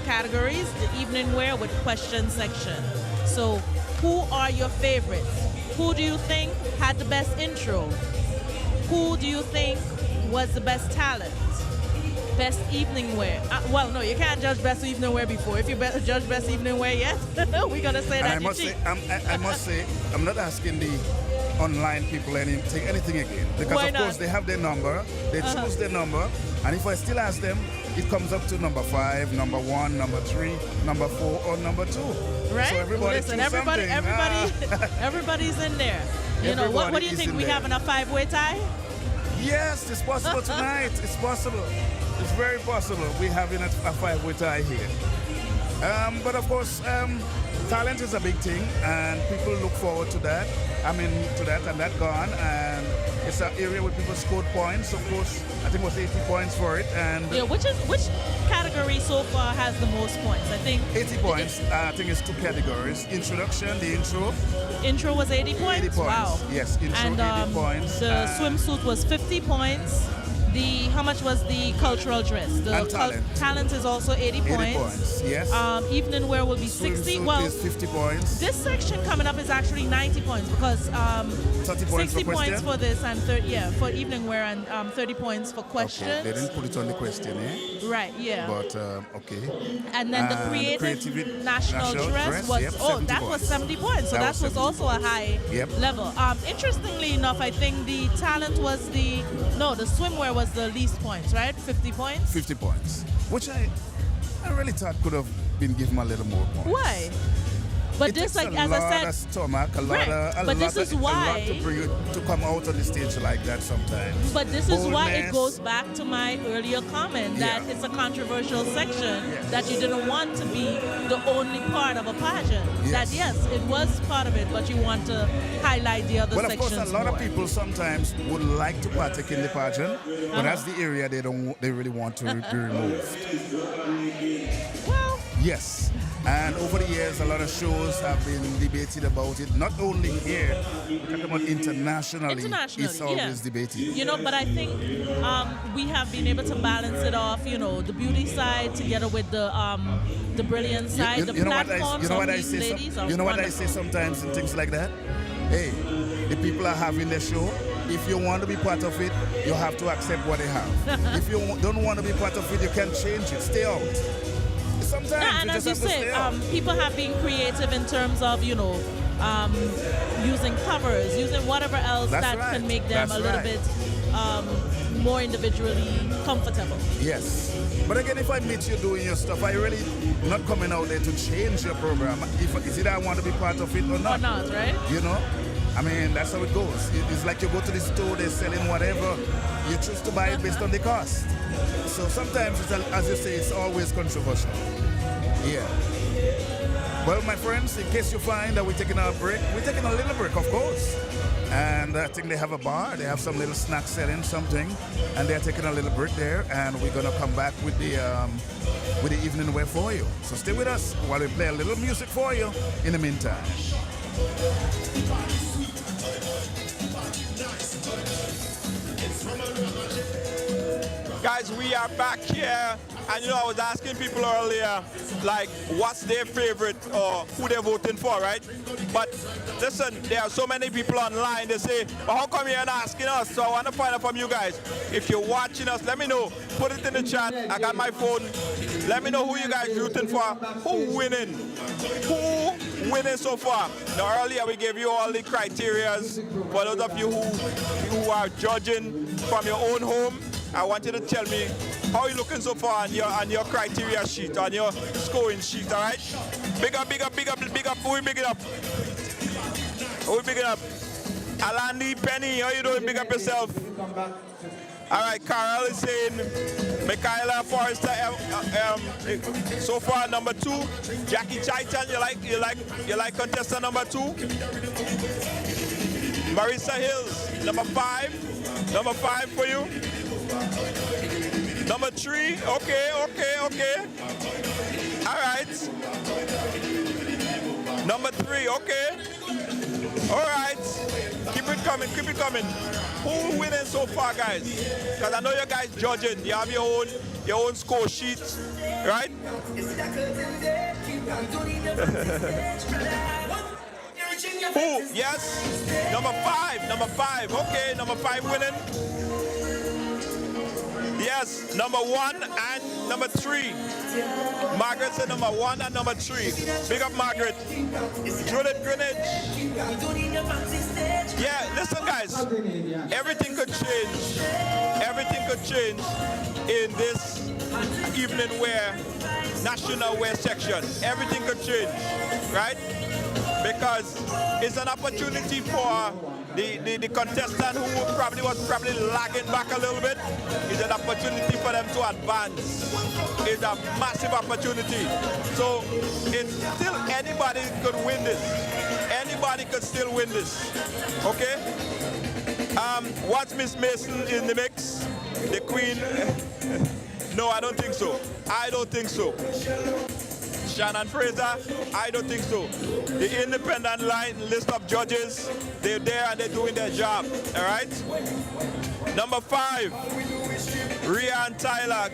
categories, the evening wear with question section. So who are your favorites? Who do you think had the best intro? Who do you think was the best talent? Best evening wear. Well, no, you can't judge best evening wear before. If you judge best evening wear yet, we're going to say that you cheat. I must say, I'm not asking the online people anything again. Because, Why of not? course, they have their number. They choose their number. And if I still ask them, it comes up to number 5, number 1, number 3, number 4, or number 2. Right? So everybody Listen, choose something. everybody's in there. You know, what do you think? We having a 5-way tie? Yes, it's possible tonight. It's possible. It's very possible. We're having a five-way tie here. But of course, talent is a big thing, and people look forward to that. To that and that gone. And it's an area where people scored points. Of course, I think it was 80 points for it. And yeah, which category so far has the most points? I think 80 points. I think it's 2 categories. Introduction, the intro. Intro was 80 points? 80 points. Wow. Yes, intro, and 80 points. The swimsuit was 50 points. How much was the cultural dress? The talent is also 80 points. 80 points, yes. Evening wear will be 60. Swimsuit Well, is 50 points. this section coming up is actually 90 points because 30 points 60 for points question? for this and 30, for evening wear and 30 points for questions. Okay, they didn't put it on the question, eh? Right, yeah. But, okay. And then the creative national dress was, yep, that was 70 points. So that was also a high level. Interestingly enough, I think the talent was the swimwear was the least points, right? 50 points? 50 points. Which I really thought could have been given a little more points. Why? But this, like as I said, stomach, a lot to bring it to come out on the stage like that sometimes. But this is why it goes back to my earlier comment that it's a controversial section that you didn't want to be the only part of a pageant. That yes, it was part of it, but you want to highlight the other sections. Well, of course, a lot of people sometimes would like to partake in the pageant, but that's the area they really want to be removed. Well, yes. And over the years, a lot of shows have been debated about it. Not only here, we're talking about internationally. It's always debated. But I think we have been able to balance it off. The beauty side together with the brilliant side. The platforms of these ladies are You know what I say sometimes in things like that? Hey, the people are having their show. If you want to be part of it, you have to accept what they have. If you don't want to be part of it, you can change it. Stay out. Sometimes and as you say, people have been creative in terms of, using covers, using whatever else can make them a little bit more individually comfortable. Yes. But again, if I meet you doing your stuff, I really not coming out there to change your program. Is it I want to be part of it or not? Or not, right? I mean, that's how it goes. It's like you go to the store, they're selling whatever. You choose to buy it based on the cost. So sometimes, as you say, it's always controversial. Yeah. Well, my friends, in case you find that we're taking a break, we're taking a little break, of course. And I think they have a bar. They have some little snack selling something. And they're taking a little break there. And we're going to come back with the evening wear for you. So stay with us while we play a little music for you in the meantime. Guys, we are back here, and I was asking people earlier, like, what's their favorite or who they're voting for, right? But listen, there are so many people online, they say, well, how come you're not asking us? So I want to find out from you guys. If you're watching us, let me know. Put it in the chat. I got my phone. Let me know who you guys rooting for. Who winning? Who winning so far? Now, earlier we gave you all the criterias. For those of you who are judging from your own home, I want you to tell me how you looking so far on your criteria sheet, on your scoring sheet, all right? Big up, big up, big up, big up. Who we big it up? Who we big it up? Alandi, Penny, how you doing? Big up yourself. All right, Carl is saying, Michaela Forrester, so far number 2. Jackie Chaitan, you like contestant number 2. Marissa Hills, number 5. Number 5 for you. Number 3, okay. All right. Number 3, okay. All right. Keep it coming. Who winning so far, guys? Because I know you guys judging. You have your own score sheets, right? Who? Yes. Number 5. Okay, number 5 winning. Yes, number 1 and number 3. Margaret said number 1 and number 3. Big up, Margaret. Judith Greenwich. Yeah, listen, guys. Everything could change. Everything could change in this evening wear, national wear section. Everything could change, right? Because it's an opportunity for the contestant who probably was lagging back a little bit is an opportunity for them to advance. It's a massive opportunity. So it's still anybody could win this. Anybody could still win this. Okay? What's Miss Mason in the mix? The queen? No, I don't think so. I don't think so. Shannon Fraser, I don't think so. The independent line list of judges, they're there and they're doing their job. All right? Number 5, Rhea and Tyler.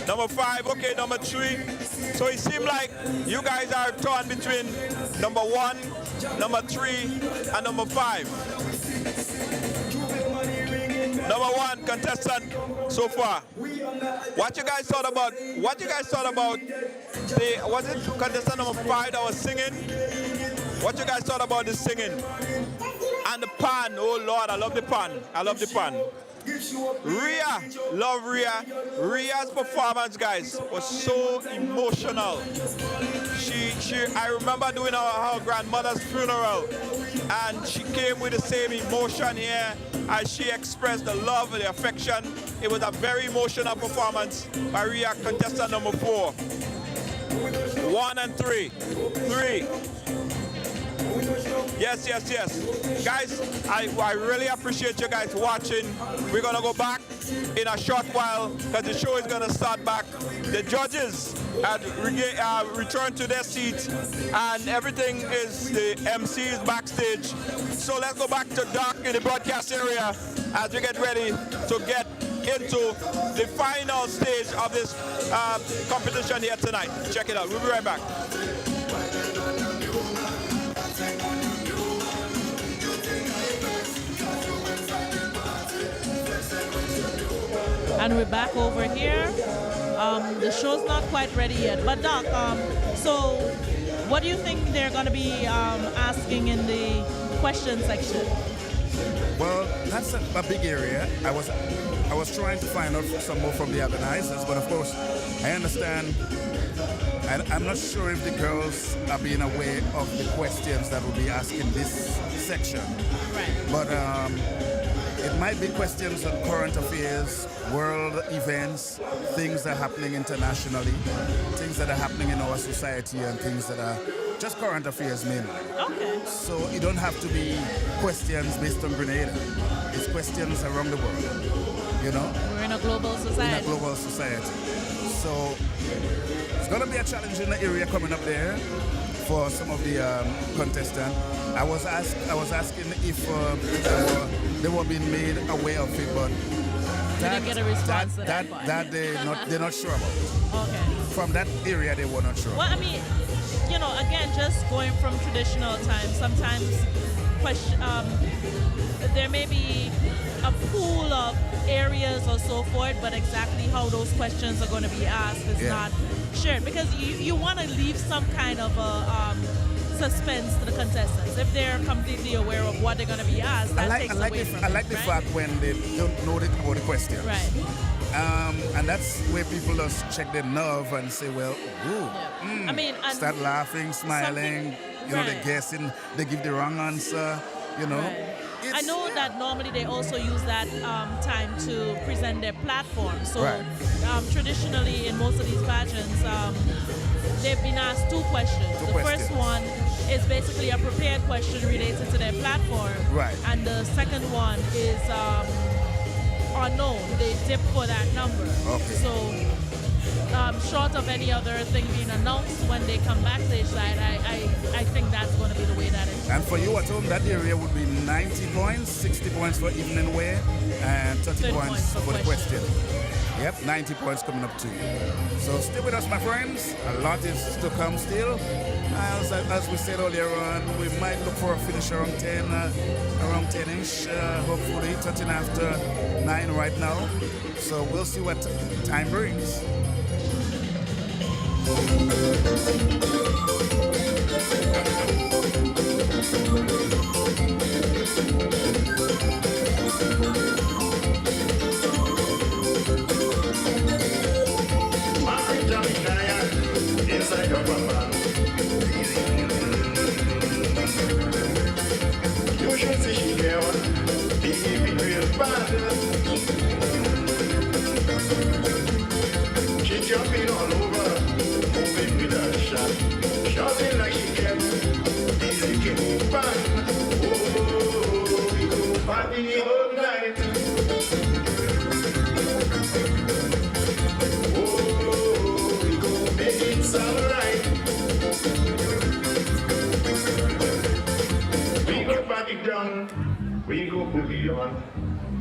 Number 5, okay, number 3. So it seems like you guys are torn between number 1, number 3, and number 5. Number 1 contestant so far. What you guys thought about the, was it contestant number 5 that was singing? What you guys thought about the singing? And the pan, oh Lord, I love the pan. I love the pan. Rhea, love Rhea. Rhea's performance, guys, was so emotional. I remember doing her grandmother's funeral, and she came with the same emotion here as she expressed the love and the affection. It was a very emotional performance by Rhea, contestant number 4. 1 and 3. 3. Yes. Guys, I really appreciate you guys watching. We're going to go back in a short while because the show is going to start back. The judges have returned to their seats and everything is, the MCs backstage. So let's go back to Doc in the broadcast area as we get ready to get into the final stage of this competition here tonight. Check it out. We'll be right back. And we're back over here. The show's not quite ready yet. But Doc, so what do you think they're going to be asking in the question section? Well, that's a big area. I was trying to find out some more from the organizers, but of course, I understand. I'm not sure if the girls are being aware of the questions that will be asked in this section. Right. But it might be questions on current affairs, world events, things that are happening internationally, things that are happening in our society, and things that are just current affairs mainly. Okay. So it don't have to be questions based on Grenada. It's questions around the world, you know? We're in a global society. In a global society. So it's going to be a challenging area coming up there for some of the contestants. I was asking if they were being made aware of it, but didn't get a response that they're not sure about. Okay. From that area, they were not sure. Well, I mean, you know, again, just going from traditional times, sometimes there may be a pool of areas or so forth, but exactly how those questions are going to be asked is not shared, because you want to leave some kind of a suspense to the contestants. If they're completely aware of what they're going to be asked, that takes away from it. I like the fact when they don't know about the question. Right. And that's where people just check their nerve and say, well, I mean, start laughing, smiling, you know, they're guessing, they give the wrong answer, you know. Right. I know that normally they also use that time to present their platform. So traditionally in most of these pageants, they've been asked 2 questions. The first one is basically a prepared question related to their platform. Right. And the second one is unknown. They dip for that number. Okay. So short of any other thing being announced when they come backstage side, I think that's going to be the way that it is. And for you at home, that area would be 90 points, 60 points for evening wear, and 30 points for the question. Yep, 90 points coming up to you. So stay with us, my friends. A lot is to come still. As we said earlier on, we might look for a finish around 10-ish, hopefully 13 after 9 right now. So we'll see what time brings. You should see she Party all night. Oh, we gon' make it alright. We go party down, we go boogie on.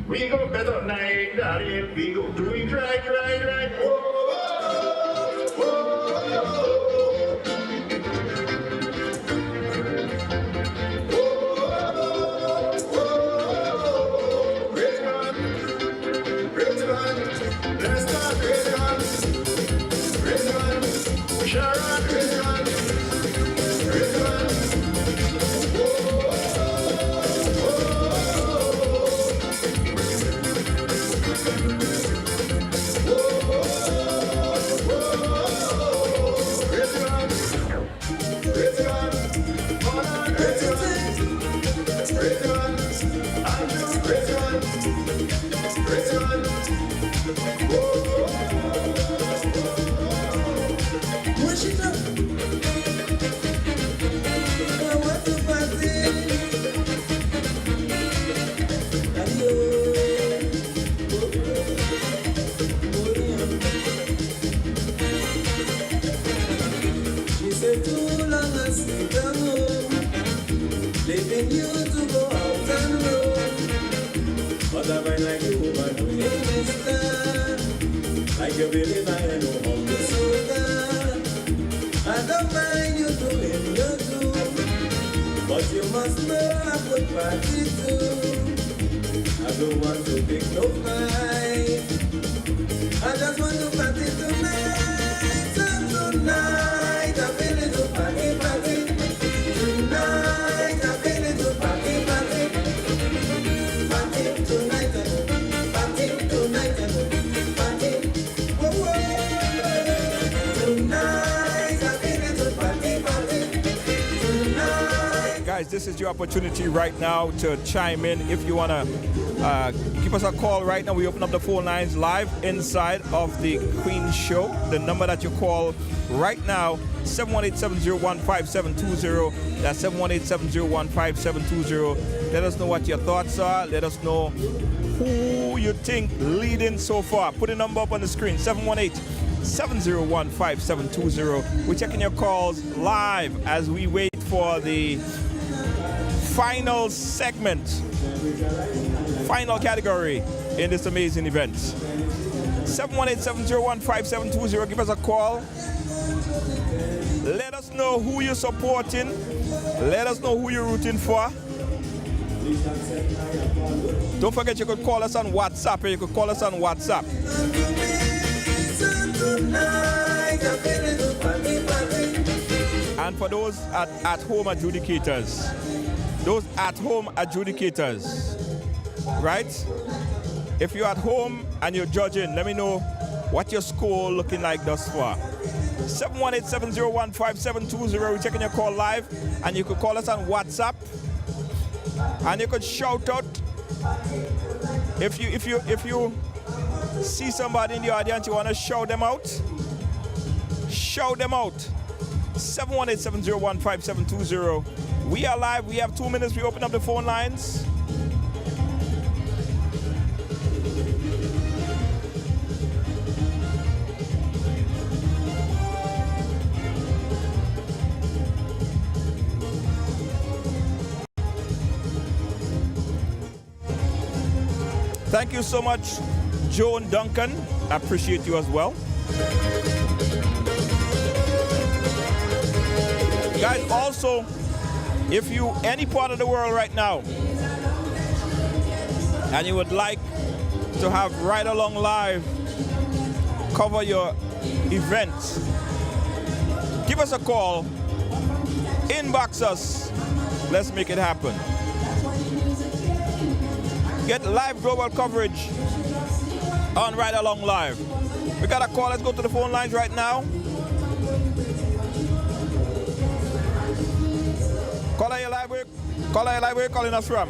We go better night, darling. We go do it right, right, right. Oh, oh, oh, leaving you to go out and roam. But I might like you, woman, doing it mister. Like you believe I know how to soda. I don't mind you doing your do. But you must know I could party too. I don't want to pick no fight. I just want to party tonight. So tonight I'm feeling to party, party. Tonight I'm feeling to party, party. Party tonight, party tonight, party. Whoa, whoa. Tonight I'm feeling to party, party. Tonight. Guys, this is your opportunity right now to chime in. If you want to give us a call right now, we open up the phone lines live inside of the Queen Show. The number that you call right now, 718-701-5720. That's 718-701-5720. Let us know what your thoughts are. Let us know who you think leading so far. Put a number up on the screen, 718-701-5720. We're checking your calls live as we wait for the final segment, final category in this amazing event. 718-701-5720. Give us a call. Let us know who you're supporting. Let us know who you're rooting for. Don't forget you could call us on WhatsApp. You could call us on WhatsApp. And for those at-home adjudicators, right? If you're at home and you're judging, let me know what your score looking like thus far. 718-701-5720. We're checking your call live, and you could call us on WhatsApp, and you could shout out if you see somebody in the audience, you want to shout them out. Shout them out. 718-701-5720. We are live. We have 2 minutes. We open up the phone lines. Thank you so much, Joan Duncan. I appreciate you as well. Guys, also, if you any part of the world right now and you would like to have Ride Along Live cover your event, give us a call, inbox us, let's make it happen. Get live global coverage on Ride Along Live. We got a call. Let's go to the phone lines right now. Caller, your live. Where you calling us from?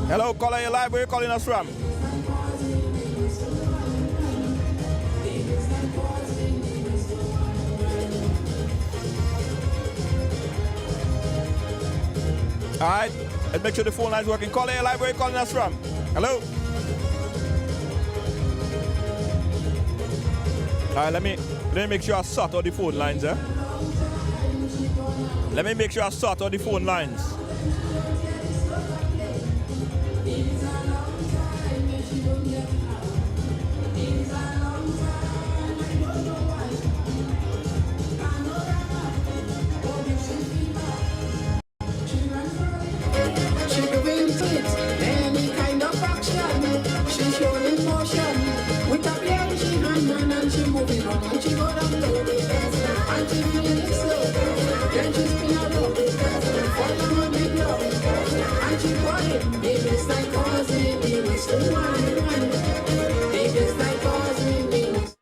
Hello, caller, your live. Where you calling us from? All right, let's make sure the phone line's working. Call here live. Where are you calling us from? Hello? All right, let me make sure I sort out the phone lines, eh? Let me make sure I sort out the phone lines. She doing it, any kind of action. She showing motion with a beer in she hand, and she moving on and she go down low. And she feeling it slow. Then she spin around, fall on the ground, and she quiet. Baby, it's like causing me waste to wine. Baby, it's like causing me waste.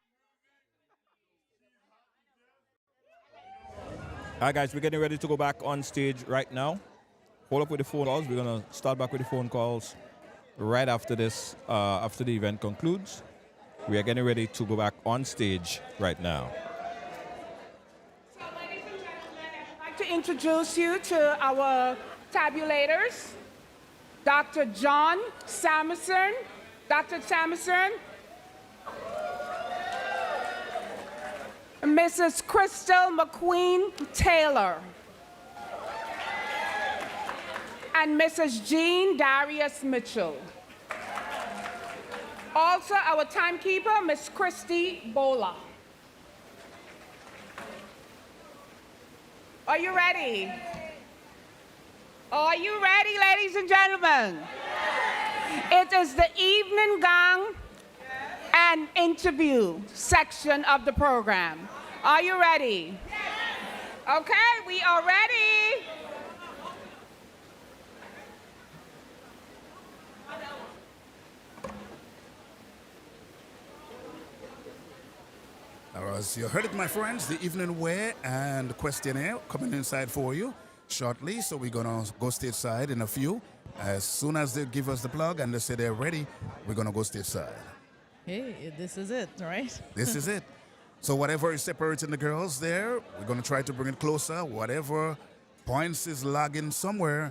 All right, guys, we're getting ready to go back on stage right now. Hold up with the phone calls. We're going to start back with the phone calls right after this, after the event concludes. We are getting ready to go back on stage right now. I'd like to introduce you to our tabulators, Dr. John Samerson. Dr. Samerson. Mrs. Crystal McQueen Taylor. And Mrs. Jean Darius Mitchell. Also, our timekeeper, Miss Christy Bola. Are you ready? Are you ready, ladies and gentlemen? It is the evening gong and interview section of the program. Are you ready? Okay, we are ready. As you heard it, my friends, the evening wear and questionnaire coming inside for you shortly. So we're going to go stateside in a few. As soon as they give us the plug and they say they're ready, we're going to go stateside. Hey, this is it, right? This is it. So whatever is separating the girls there, we're going to try to bring it closer. Whatever points is lagging somewhere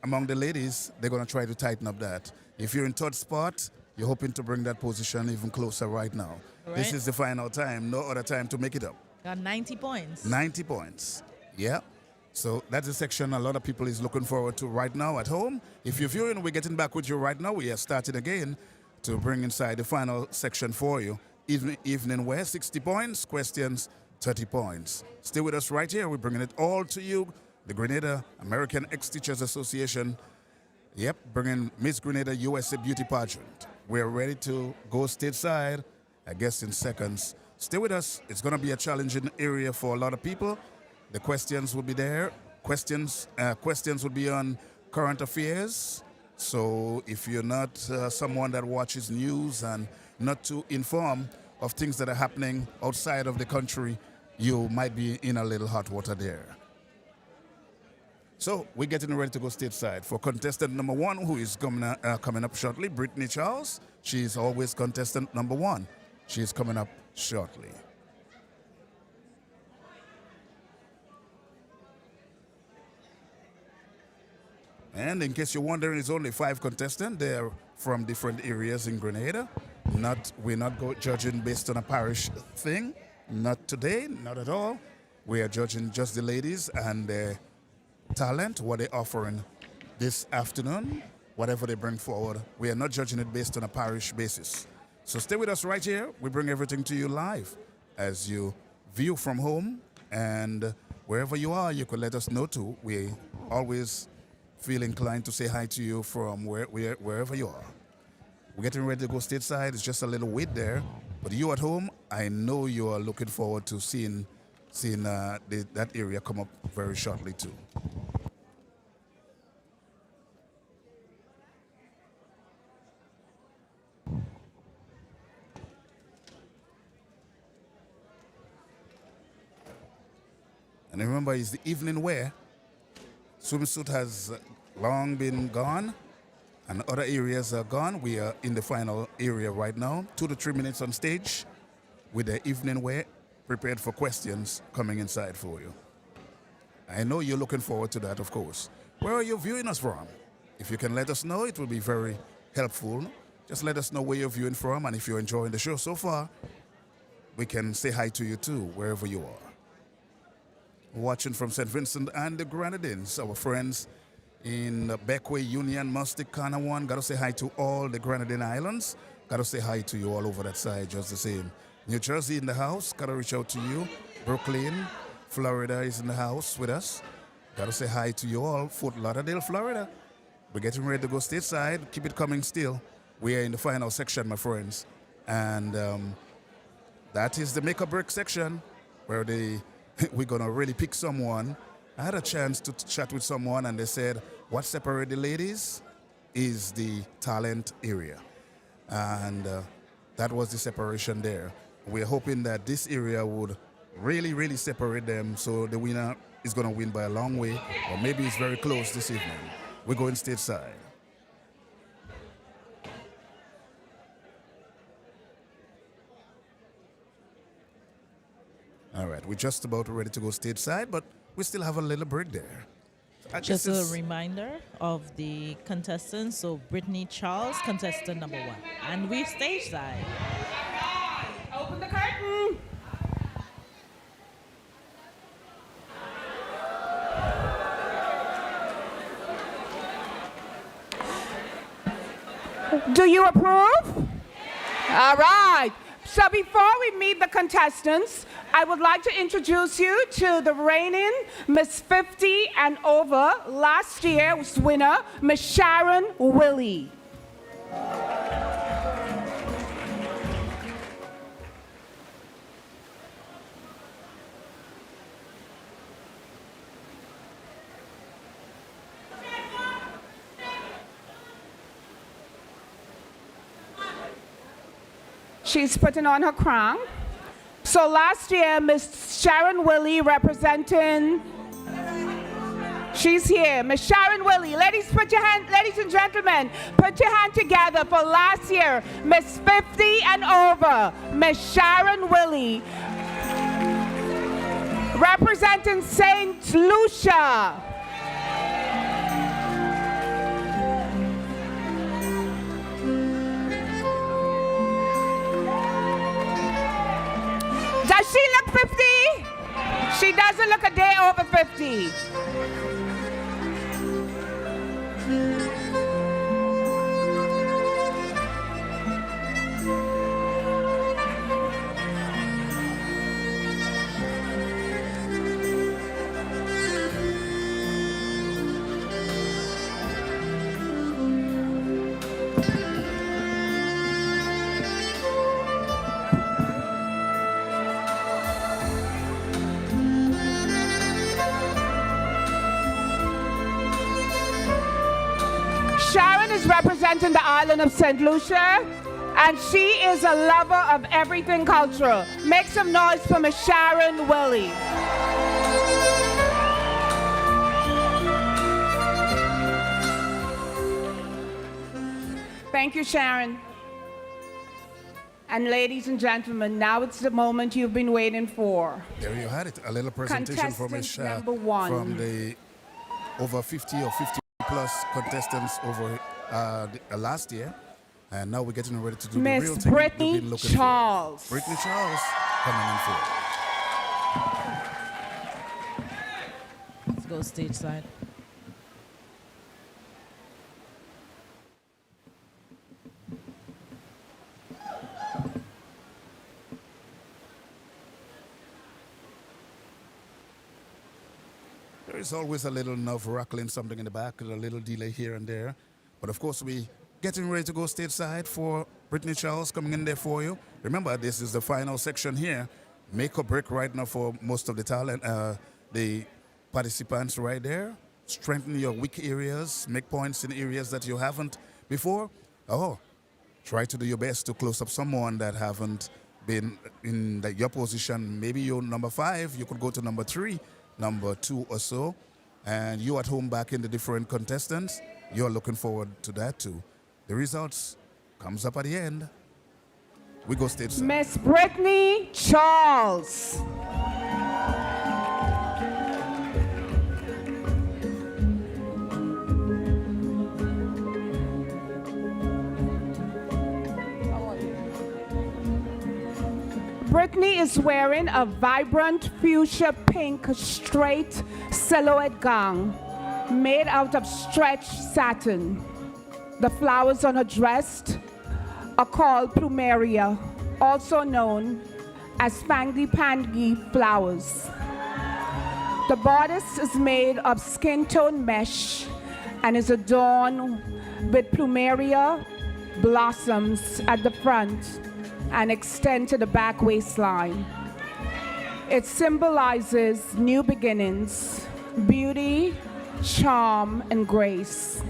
among the ladies, they're going to try to tighten up that. If you're in third spot, you're hoping to bring that position even closer right now. Right. This is the final time. No other time to make it up. Got 90 points. 90 points. Yeah. So that's a section a lot of people is looking forward to right now at home. If you're viewing, we're getting back with you right now. We are starting again to bring inside the final section for you. Evening wear, 60 points. Questions, 30 points. Stay with us right here. We're bringing it all to you. The Grenada American Ex-Teachers Association. Yep, bringing Miss Grenada USA Beauty Pageant. We're ready to go stateside, I guess in seconds. Stay with us. It's going to be a challenging area for a lot of people. The questions will be there. Questions will be on current affairs. So if you're not someone that watches news and not too informed of things that are happening outside of the country, you might be in a little hot water there. So we're getting ready to go stateside for contestant number one, who is coming up shortly, Brittany Charles. She's always contestant number one. She's coming up shortly. And in case you're wondering, it's only 5 contestants. They're from different areas in Grenada. We're not judging based on a parish thing. Not today, not at all. We are judging just the ladies and their talent, what they're offering this afternoon, whatever they bring forward. We are not judging it based on a parish basis. So stay with us right here. We bring everything to you live as you view from home, and wherever you are, you could let us know too. We always feel inclined to say hi to you from wherever you are. We're getting ready to go stateside. It's just a little wait there, but you at home, I know you are looking forward to seeing that area come up very shortly too. And remember, it's the evening wear. Swimsuit has long been gone, and other areas are gone. We are in the final area right now. 2 to 3 minutes on stage with the evening wear, prepared for questions coming inside for you. I know you're looking forward to that, of course. Where are you viewing us from? If you can let us know, it will be very helpful. Just let us know where you're viewing from, and if you're enjoying the show so far, we can say hi to you too, wherever you are. Watching from St. Vincent and the Grenadines, our friends in Beckway, Union, Mustic, Conawan. Got to say hi to all the Grenadine Islands. Got to say hi to you all over that side, just the same. New Jersey in the house. Got to reach out to you. Brooklyn, Florida is in the house with us. Got to say hi to you all. Fort Lauderdale, Florida. We're getting ready to go stateside. Keep it coming still. We are in the final section, my friends. And that is the make or break section where we're going to really pick someone. I had a chance to chat with someone, and they said what separates the ladies is the talent area. And that was the separation there. We're hoping that this area would really, really separate them, so the winner is going to win by a long way, or maybe it's very close this evening. We're going stateside. All right, we're just about ready to go stateside, but we still have a little break there. Just a reminder of the contestants. So Brittany Charles, contestant number 1. And we're stage side. Open the curtain. Do you approve? All right. So before we meet the contestants, I would like to introduce you to the reigning Miss 50 and over last year's winner, Miss Sharon Willie. She's putting on her crown. So last year, Miss Sharon Willie representing, she's here, Miss Sharon Willie. Ladies and gentlemen, put your hand together for last year, Miss 50 and over, Miss Sharon Willie, representing St. Lucia. Does she look 50? She doesn't look a day over 50. Sharon is representing the island of St. Lucia, and she is a lover of everything cultural. Make some noise for Miss Sharon Willie. Thank you, Sharon. And ladies and gentlemen, now it's the moment you've been waiting for. There you had it, a little presentation from Miss number 1. From the over 50 or 50 plus contestants over last year, and now we're getting ready to do the real Miss thing. Brittany Charles. Brittany Charles coming in for. Let's go stage side. There is always a little nerve-rattling something in the back, a little delay here and there. But of course, we getting ready to go stateside for Brittany Charles coming in there for you. Remember, this is the final section here. Make or break right now for most of the talent, the participants right there. Strengthen your weak areas, make points in areas that you haven't before. Try to do your best to close up someone that haven't been in your position. Maybe you're number 5, you could go to number 3. Number 2 or so, and you at home back in the different contestants, you're looking forward to that too. The results comes up at the end. We go stateside. Miss Brittany Charles. Brittany is wearing a vibrant fuchsia pink straight silhouette gown made out of stretched satin. The flowers on her dress are called plumeria, also known as spangy-pangy flowers. The bodice is made of skin tone mesh and is adorned with plumeria blossoms at the front and extend to the back waistline. It symbolizes new beginnings, beauty, charm, and grace.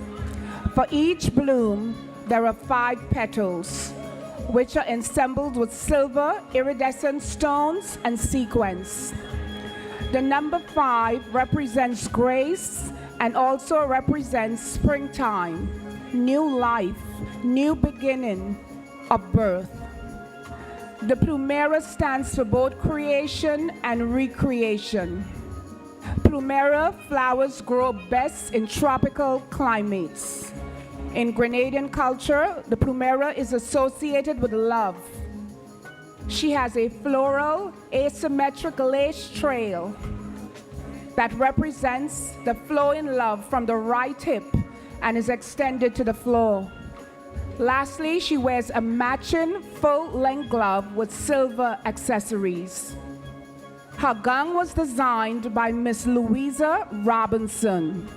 For each bloom, there are 5 petals, which are assembled with silver, iridescent stones, and sequins. The number 5 represents grace and also represents springtime, new life, new beginning of birth. The plumeria stands for both creation and recreation. Plumeria flowers grow best in tropical climates. In Grenadian culture, the plumeria is associated with love. She has a floral, asymmetric lace trail that represents the flowing love from the right hip and is extended to the floor. Lastly, she wears a matching full-length glove with silver accessories. Her gown was designed by Miss Louisa Robinson.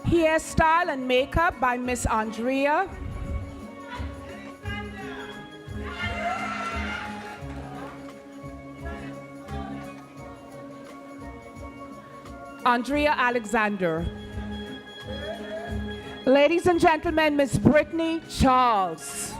Hairstyle and makeup by Miss Andrea. Andrea Alexander. Ladies and gentlemen, Miss Brittany Charles.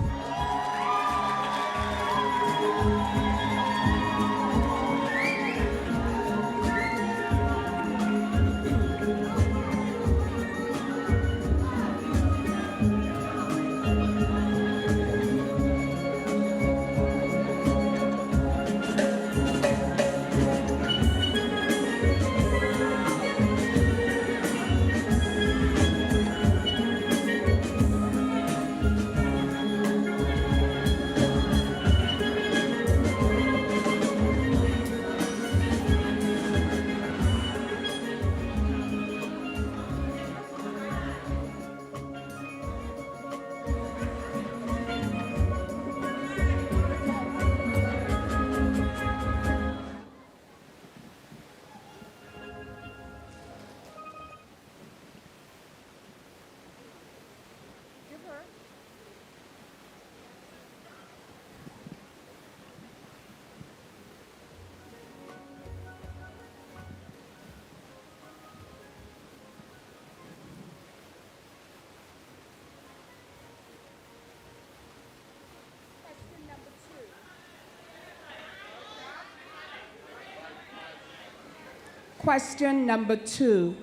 Question number 2.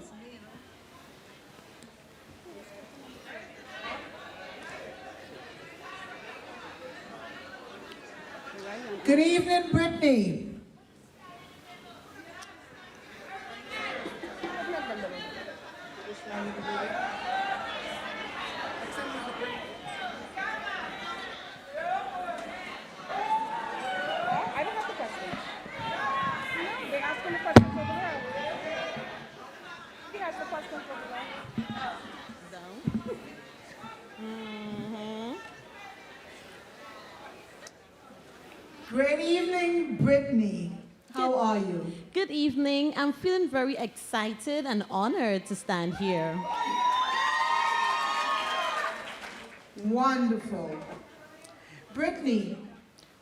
Good evening, Brittany. I don't have the questions. No, they're asking the questions over there. He has the questions over there. Great evening, Brittany. How are you? Good evening. I'm feeling very excited and honored to stand here. Wonderful. Brittany,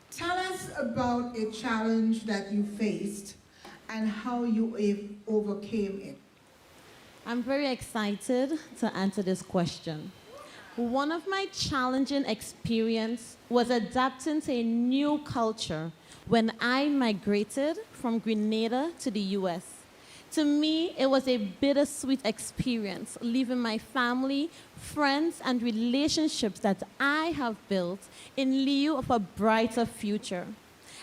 tell us about a challenge that you faced and how you overcame it. I'm very excited to answer this question. One of my challenging experiences was adapting to a new culture when I migrated from Grenada to the US. To me, it was a bittersweet experience, leaving my family, friends, and relationships that I have built in lieu of a brighter future.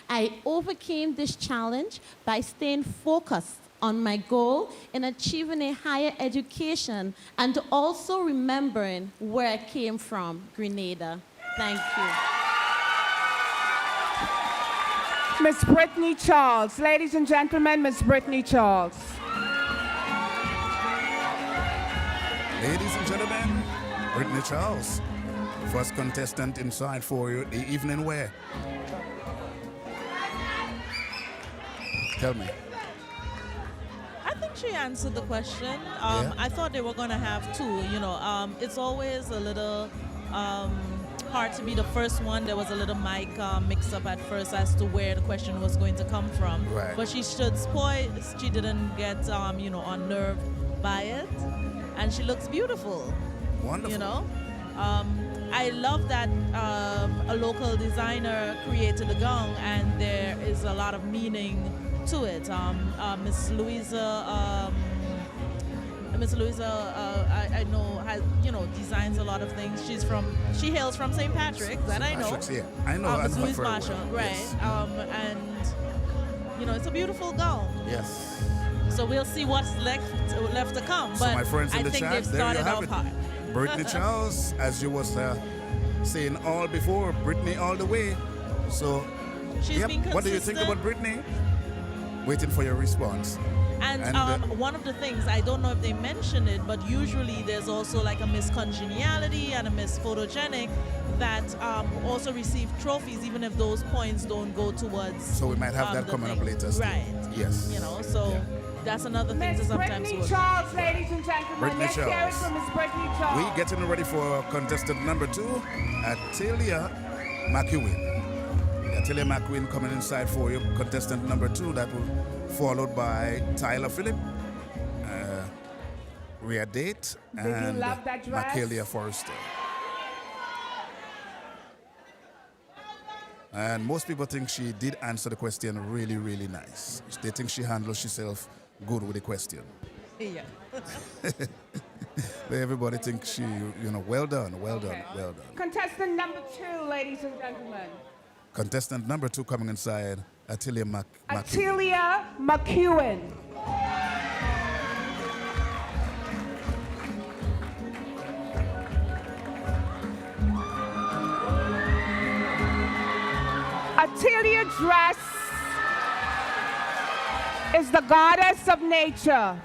I overcame this challenge by staying focused on my goal in achieving a higher education and to also remembering where I came from, Grenada. Thank you. Miss Brittany Charles. Ladies and gentlemen, Miss Brittany Charles. Ladies and gentlemen, Brittany Charles, first contestant inside for you, the evening wear. Tell me. I think she answered the question. Yeah. I thought they were going to have two. It's always a little hard to be the first one. There was a little mic mix-up at first as to where the question was going to come from. Right. But she stood poised. She didn't get, unnerved by it. And she looks beautiful. Wonderful. I love that a local designer created the gown, and there is a lot of meaning to it. Miss Louisa, I know has designs a lot of things. She hails from St. Patrick's, that I know. Yeah. I know. Miss I know Louise her very Marshall, well. right? Yes. And it's a beautiful gown. Yes. So we'll see what's left to come. So But my friends in I the think chat, they've there you started have off it. hard. Brittany Charles, as you was saying all before, Brittany all the way. So, She's been what do you think consistent. about Brittany? Waiting for your response. And one of the things, I don't know if they mentioned it, but usually there's also like a Miss Congeniality and a Miss Photogenic that also receive trophies, even if those points don't go towards. So we might have that the coming up thing. later. Still. Right. Yes. That's another thing to Miss sometimes Brittany work. Charles, ladies and gentlemen. Brittany Let's hear it Charles. from Miss Brittany Charles. We getting ready for contestant number 2, Atelia McEwen. Atelia McEwen coming inside for you. Contestant number 2, that will followed by Tyler Phillip, Rhea Date, Did you and love that dress? Michaelia Forrester. And most people think she did answer the question really, really nice. They think she handled herself good with the question. Yeah. But everybody thinks she, well done, well done, well done. Contestant number 2, ladies and gentlemen. Contestant number 2 coming inside, Atelia McEwen. Atelia McEwen. Atelia dress is the goddess of nature.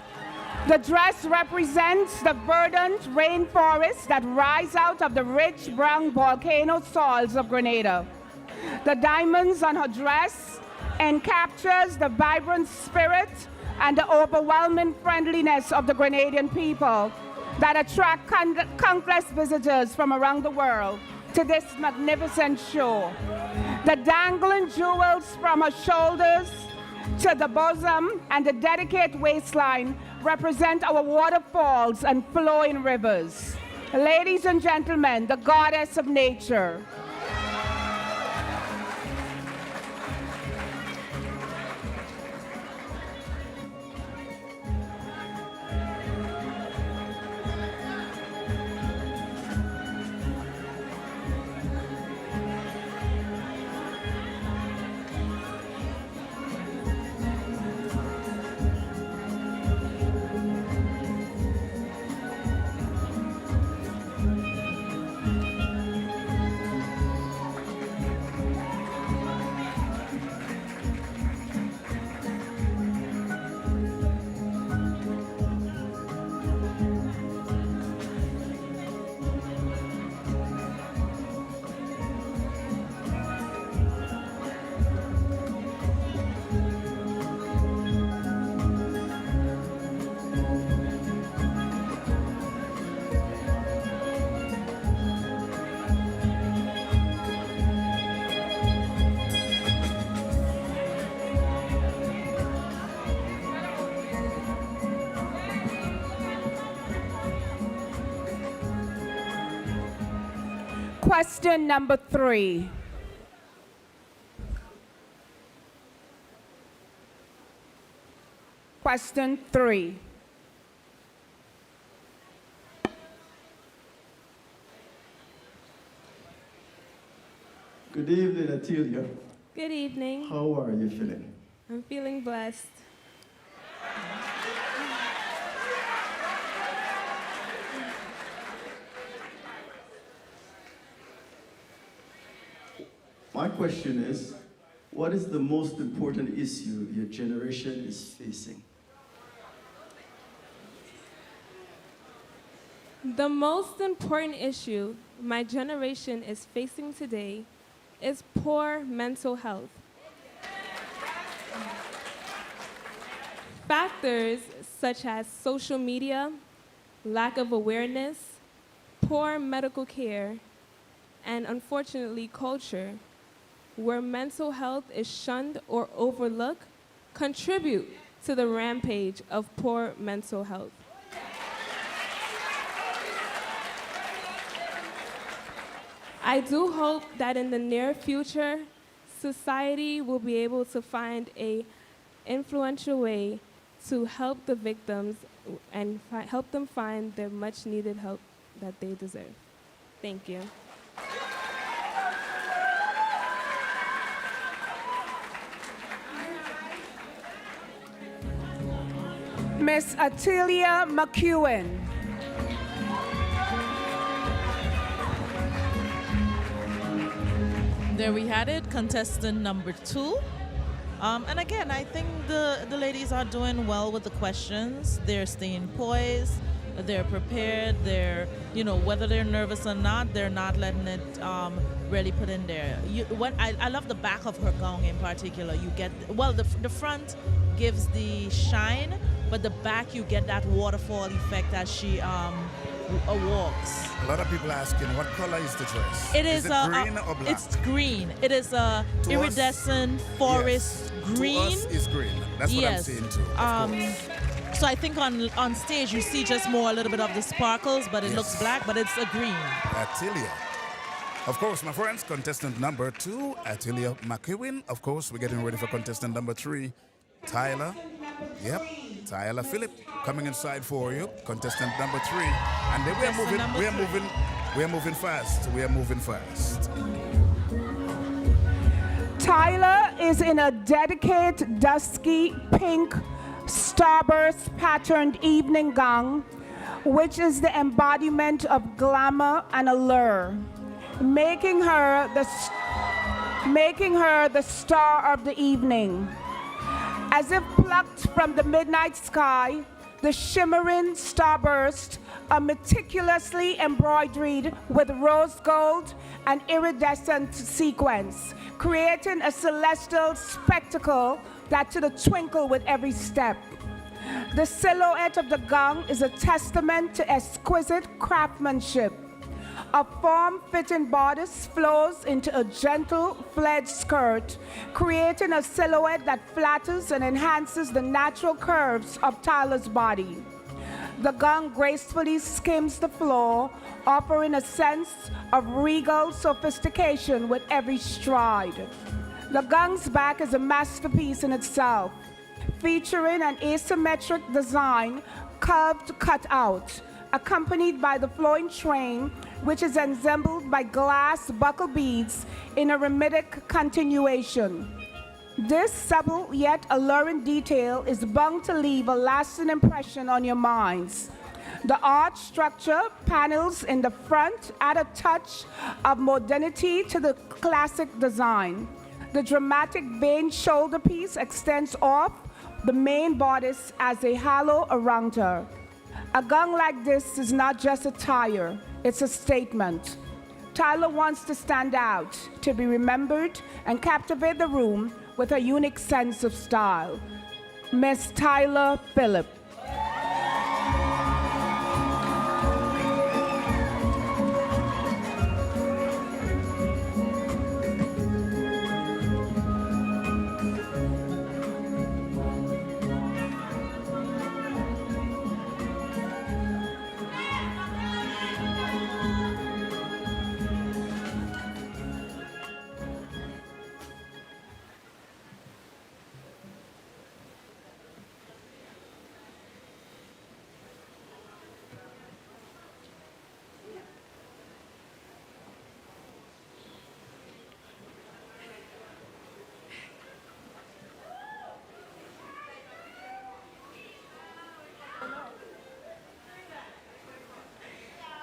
The dress represents the verdant rainforests that rise out of the rich brown volcano soils of Grenada. The diamonds on her dress encaptures the vibrant spirit and the overwhelming friendliness of the Grenadian people that attract countless visitors from around the world to this magnificent show. The dangling jewels from her shoulders to the bosom and the delicate waistline represent our waterfalls and flowing rivers. Ladies and gentlemen, the goddess of nature. Question number 3. Question 3. Good evening, Atelia. Good evening. How are you feeling? I'm feeling blessed. My question is, what is the most important issue your generation is facing? The most important issue my generation is facing today is poor mental health. Factors such as social media, lack of awareness, poor medical care, and unfortunately culture, where mental health is shunned or overlooked, contribute to the rampage of poor mental health. I do hope that in the near future, society will be able to find an influential way to help the victims and help them find their much needed help that they deserve. Thank you. Miss Atilia McEwen. There we had it, contestant number 2. And again, I think the ladies are doing well with the questions. They're staying poised. They're prepared. They're, whether they're nervous or not, they're not letting it really put in there. I love the back of her gown in particular. You get, the front gives the shine, but the back you get that waterfall effect as she walks. A lot of people asking, what color is the dress? It is green or black? It's green. It is a iridescent forest green. To us, it's green. That's what I'm seeing too. So I think on stage you see just more a little bit of the sparkles, but it looks black, but it's a green. Atilia. Of course, my friends, contestant number 2, Atilia McEwen. Of course, we're getting ready for contestant number 3, Tyler. Yep, Tyler Phillip coming inside for you, contestant number 3. And then we are moving fast. Tyler is in a dedicated dusky pink starburst patterned evening gown, which is the embodiment of glamour and allure, making her the star of the evening. As if plucked from the midnight sky, the shimmering starburst are meticulously embroidered with rose gold and iridescent sequins, creating a celestial spectacle that to the twinkle with every step. The silhouette of the gown is a testament to exquisite craftsmanship. A form-fitting bodice flows into a gentle flared skirt, creating a silhouette that flatters and enhances the natural curves of Tyler's body. The gown gracefully skims the floor, offering a sense of regal sophistication with every stride. The gown's back is a masterpiece in itself, featuring an asymmetric design, curved cutout, accompanied by the flowing train, which is ensembled by glass buckle beads in a rhythmic continuation. This subtle yet alluring detail is bound to leave a lasting impression on your minds. The arch structure panels in the front add a touch of modernity to the classic design. The dramatic vein shoulder piece extends off the main bodice as a halo around her. A gown like this is not just attire, it's a statement. Tyler wants to stand out, to be remembered, and captivate the room with a unique sense of style. Miss Tyler Phillip.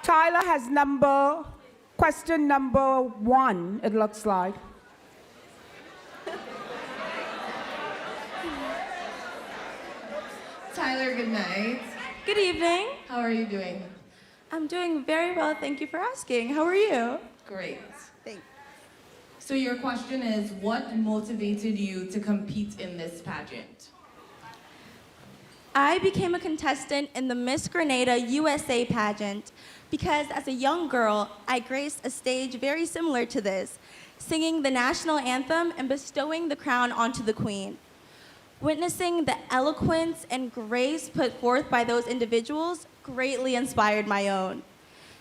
Tyler has question number 1, it looks like. right. Good evening. How are you doing? I'm doing very well, thank you for asking. How are you? Great. Thanks. So your question is, what motivated you to compete in this pageant? I became a contestant in the Miss Grenada USA pageant because as a young girl, I graced a stage very similar to this, singing the national anthem and bestowing the crown onto the queen. Witnessing the eloquence and grace put forth by those individuals greatly inspired my own.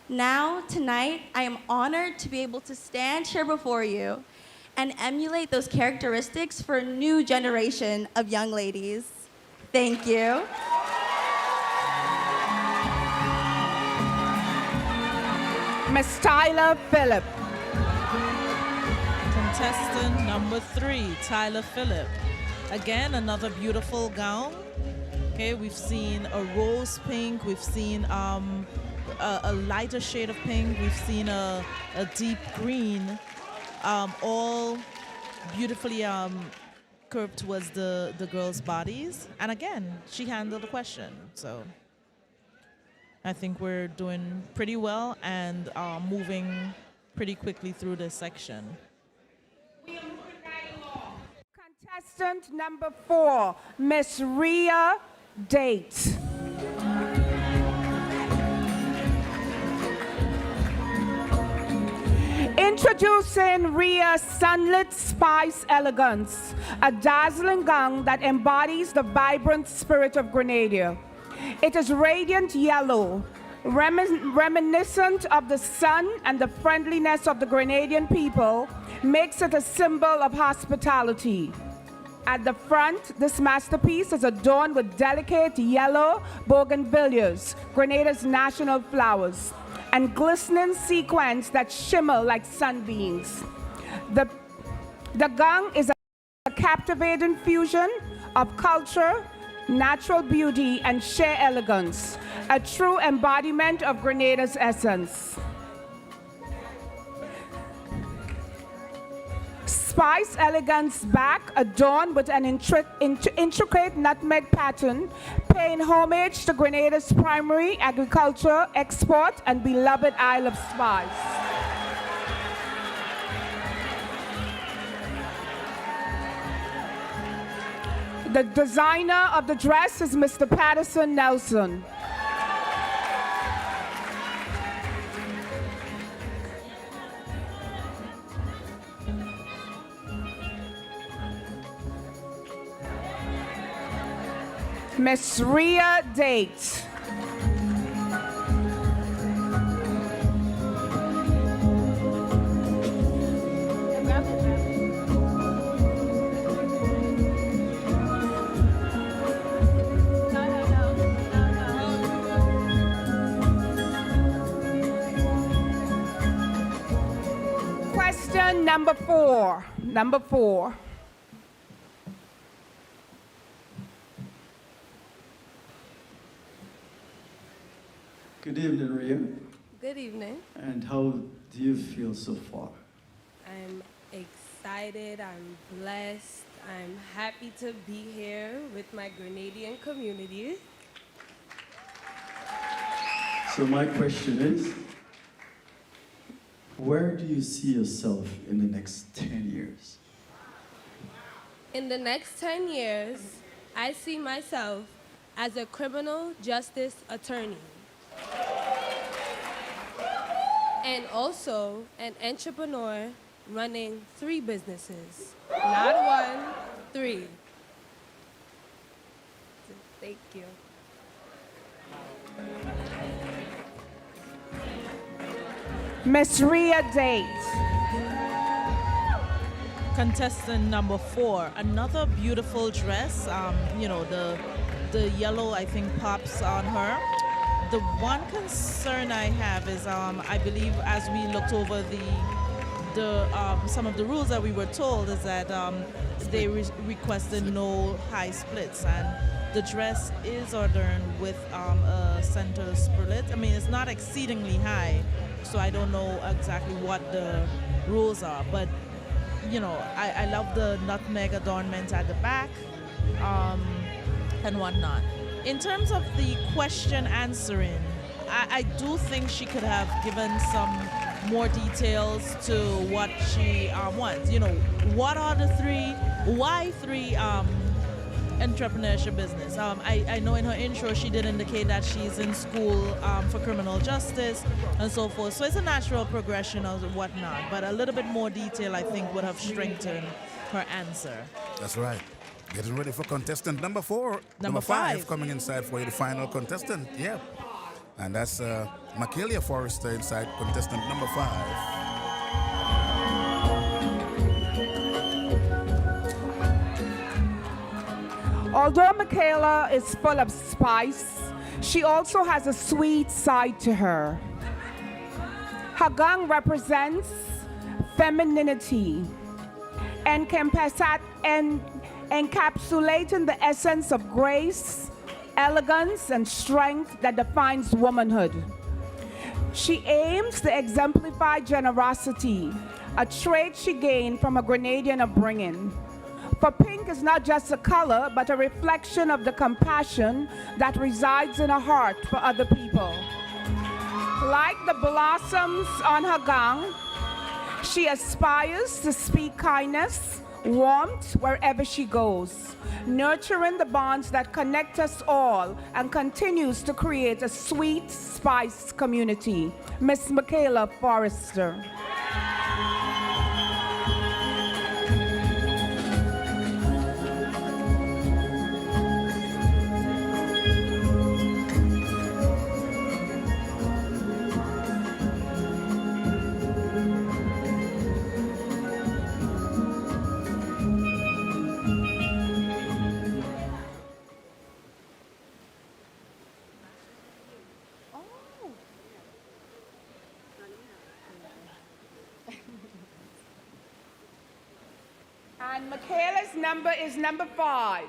Now, tonight, I am honored to be able to stand here before you and emulate those characteristics for a new generation of young ladies. Thank you. Miss Tyler Phillip. Contestant number 3, Tyler Phillip. Again, another beautiful gown. Okay, we've seen a rose pink, we've seen a lighter shade of pink, we've seen a deep green, all beautifully curved towards the girls' bodies. And again, she handled the question. So I think we're doing pretty well and moving pretty quickly through this section. Contestant number 4, Miss Rhea Date. Introducing Rhea Sunlit Spice Elegance, a dazzling gown that embodies the vibrant spirit of Grenada. It is radiant yellow, reminiscent of the sun and the friendliness of the Grenadian people, makes it a symbol of hospitality. At the front, this masterpiece is adorned with delicate yellow bougainvilleas, Grenada's national flowers, and glistening sequins that shimmer like sunbeams. The gown is a captivating fusion of culture, natural beauty, and sheer elegance, a true embodiment of Grenada's essence. Spice Elegance back adorned with an intricate nutmeg pattern, paying homage to Grenada's primary agriculture, export, and beloved Isle of Spice. The designer of the dress is Mr. Patterson Nelson. Miss Rhea Date. Question number 4. Number 4. Good evening, Rhea. Good evening. And how do you feel so far? I'm excited, I'm blessed, I'm happy to be here with my Grenadian community. So my question is, where do you see yourself in the next 10 years? In the next 10 years, I see myself as a criminal justice attorney. And also an entrepreneur running 3 businesses. Not 1, 3. Thank you. Miss Rhea Date. Contestant number 4, another beautiful dress. You know, the yellow, I think, pops on her. The one concern I have is, I believe, as we looked over some of the rules that we were told, is that they requested no high splits, and the dress is adorned with a center split. I mean, it's not exceedingly high, so I don't know exactly what the rules are, but you know, I love the nutmeg adornment at the back and whatnot. In terms of the question answering, I do think she could have given some more details to what she wants. You know, what are the why three entrepreneurship business? I know in her intro she did indicate that she's in school for criminal justice and so forth. So it's a natural progression or whatnot. But a little bit more detail, I think, would have strengthened her answer. That's right. Getting ready for contestant number 4. Number 5 coming inside for you, the final contestant. Yeah. And that's Michaela Forrester inside contestant number 5. Although Michaela is full of spice, she also has a sweet side to her. Her gown represents femininity, encapsulating the essence of grace, elegance, and strength that defines womanhood. She aims to exemplify generosity, a trait she gained from a Grenadian upbringing. For pink is not just a color, but a reflection of the compassion that resides in her heart for other people. Like the blossoms on her gown, she aspires to speak kindness, warmth wherever she goes, nurturing the bonds that connect us all and continues to create a sweet spice community. Miss Michaela Forrester. And Michaela's number is number 5.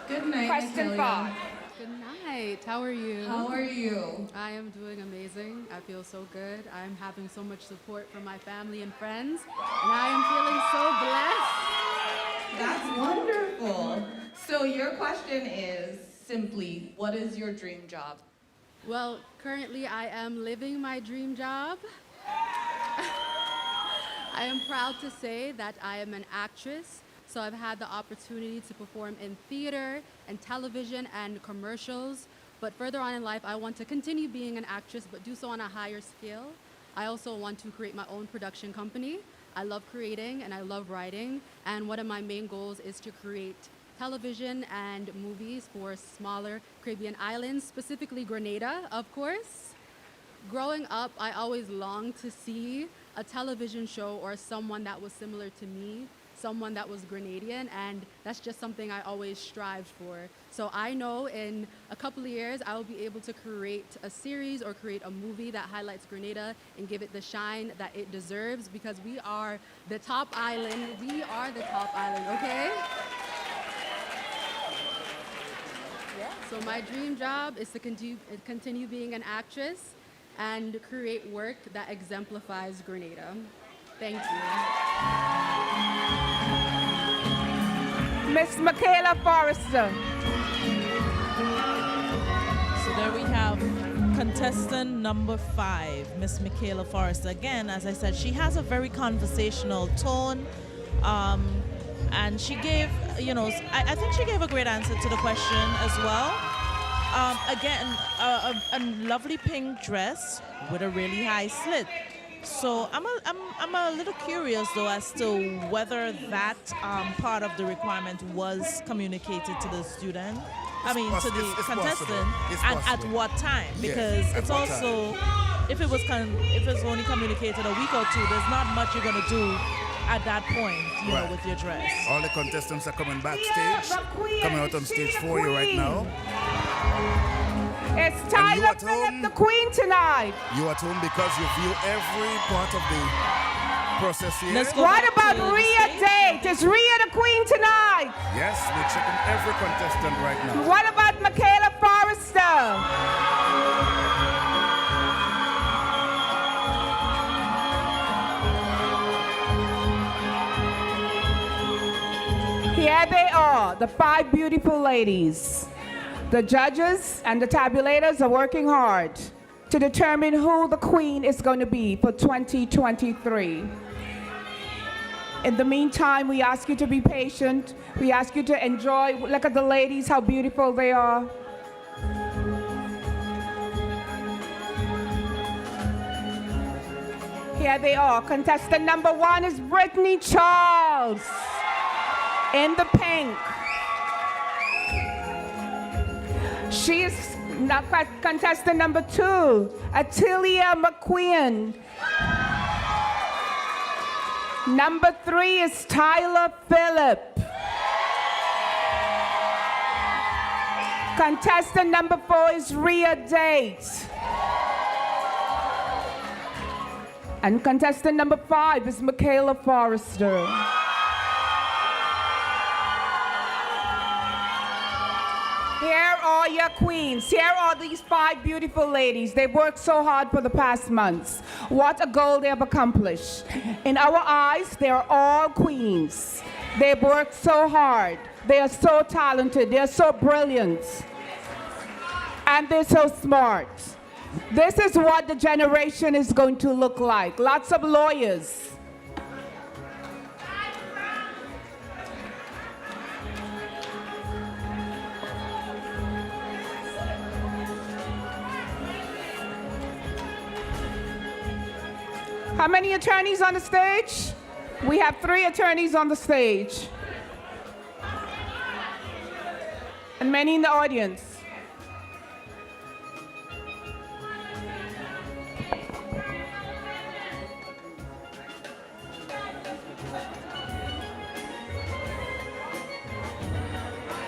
Good night, Question Michaela. 5. Good night. How are you? How are you? I am doing amazing. I feel so good. I'm having so much support from my family and friends, and I am feeling so blessed. That's wonderful. So your question is simply, what is your dream job? Well, currently I am living my dream job. I am proud to say that I am an actress, so I've had the opportunity to perform in theater and television and commercials. But further on in life, I want to continue being an actress, but do so on a higher scale. I also want to create my own production company. I love creating and I love writing. And one of my main goals is to create television and movies for smaller Caribbean islands, specifically Grenada, of course. Growing up, I always longed to see a television show or someone that was similar to me, someone that was Grenadian, and that's just something I always strived for. So I know in a couple of years I will be able to create a series or create a movie that highlights Grenada and give it the shine that it deserves, because we are the top island. We are the top island, okay? So my dream job is to continue being an actress and create work that exemplifies Grenada. Thank you. Miss Michaela Forrester. So there we have contestant number 5, Miss Michaela Forrester. Again, as I said, she has a very conversational tone. And she gave, I think she gave a great answer to the question as well. Again, a lovely pink dress with a really high slit. So I'm a little curious though as to whether that part of the requirement was communicated to the student. To the contestant, and at what time? Because Yes, it's also, if it was only communicated a week or two, there's not much you're gonna do at that point, you know, with your dress. All the contestants are coming backstage, coming out on stage for you right now. It's Tyler Phillip, the Queen tonight. You at home because you view every part of the process here. What about Rhea Date? Is Rhea the Queen tonight? Yes, we're checking every contestant right now. What about Michaela Forrester? Here they are, the 5 beautiful ladies. The judges and the tabulators are working hard to determine who the queen is going to be for 2023. In the meantime, we ask you to be patient. We ask you to enjoy. Look at the ladies, how beautiful they are. Here they are. Contestant number 1 is Brittany Charles in the pink. She is contestant number 2, Atilia McQueen. Number 3 is Tyler Phillip. Contestant number 4 is Rhea Date. And contestant number 5 is Michaela Forrester. Here are your queens. Here are these 5 beautiful ladies. They've worked so hard for the past months. What a goal they have accomplished. In our eyes, they are all queens. They've worked so hard. They are so talented. They are so brilliant. And they're so smart. This is what the generation is going to look like. Lots of lawyers. How many attorneys on the stage? We have 3 attorneys on the stage. And many in the audience.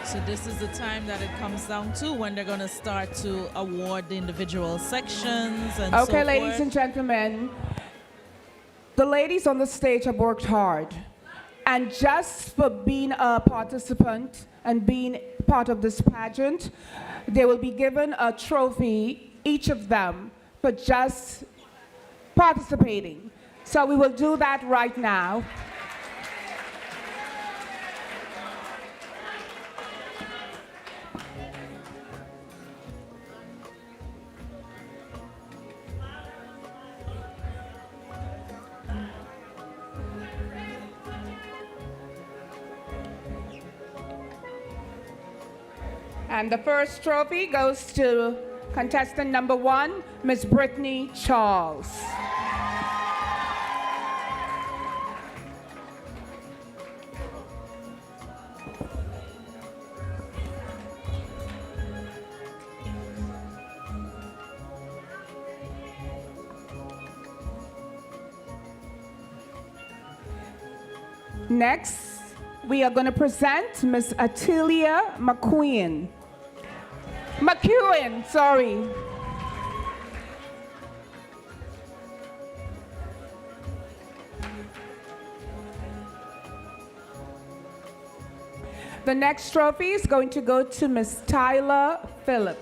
So this is the time that it comes down to when they're going to start to award the individual sections and so forth. Okay, ladies and gentlemen, the ladies on the stage have worked hard. And just for being a participant and being part of this pageant, they will be given a trophy, each of them, for just participating. So we will do that right now. And the first trophy goes to contestant number 1, Miss Brittany Charles. Next, we are going to present Miss Atilia McQueen. McEwen, sorry. The next trophy is going to go to Miss Tyler Phillip.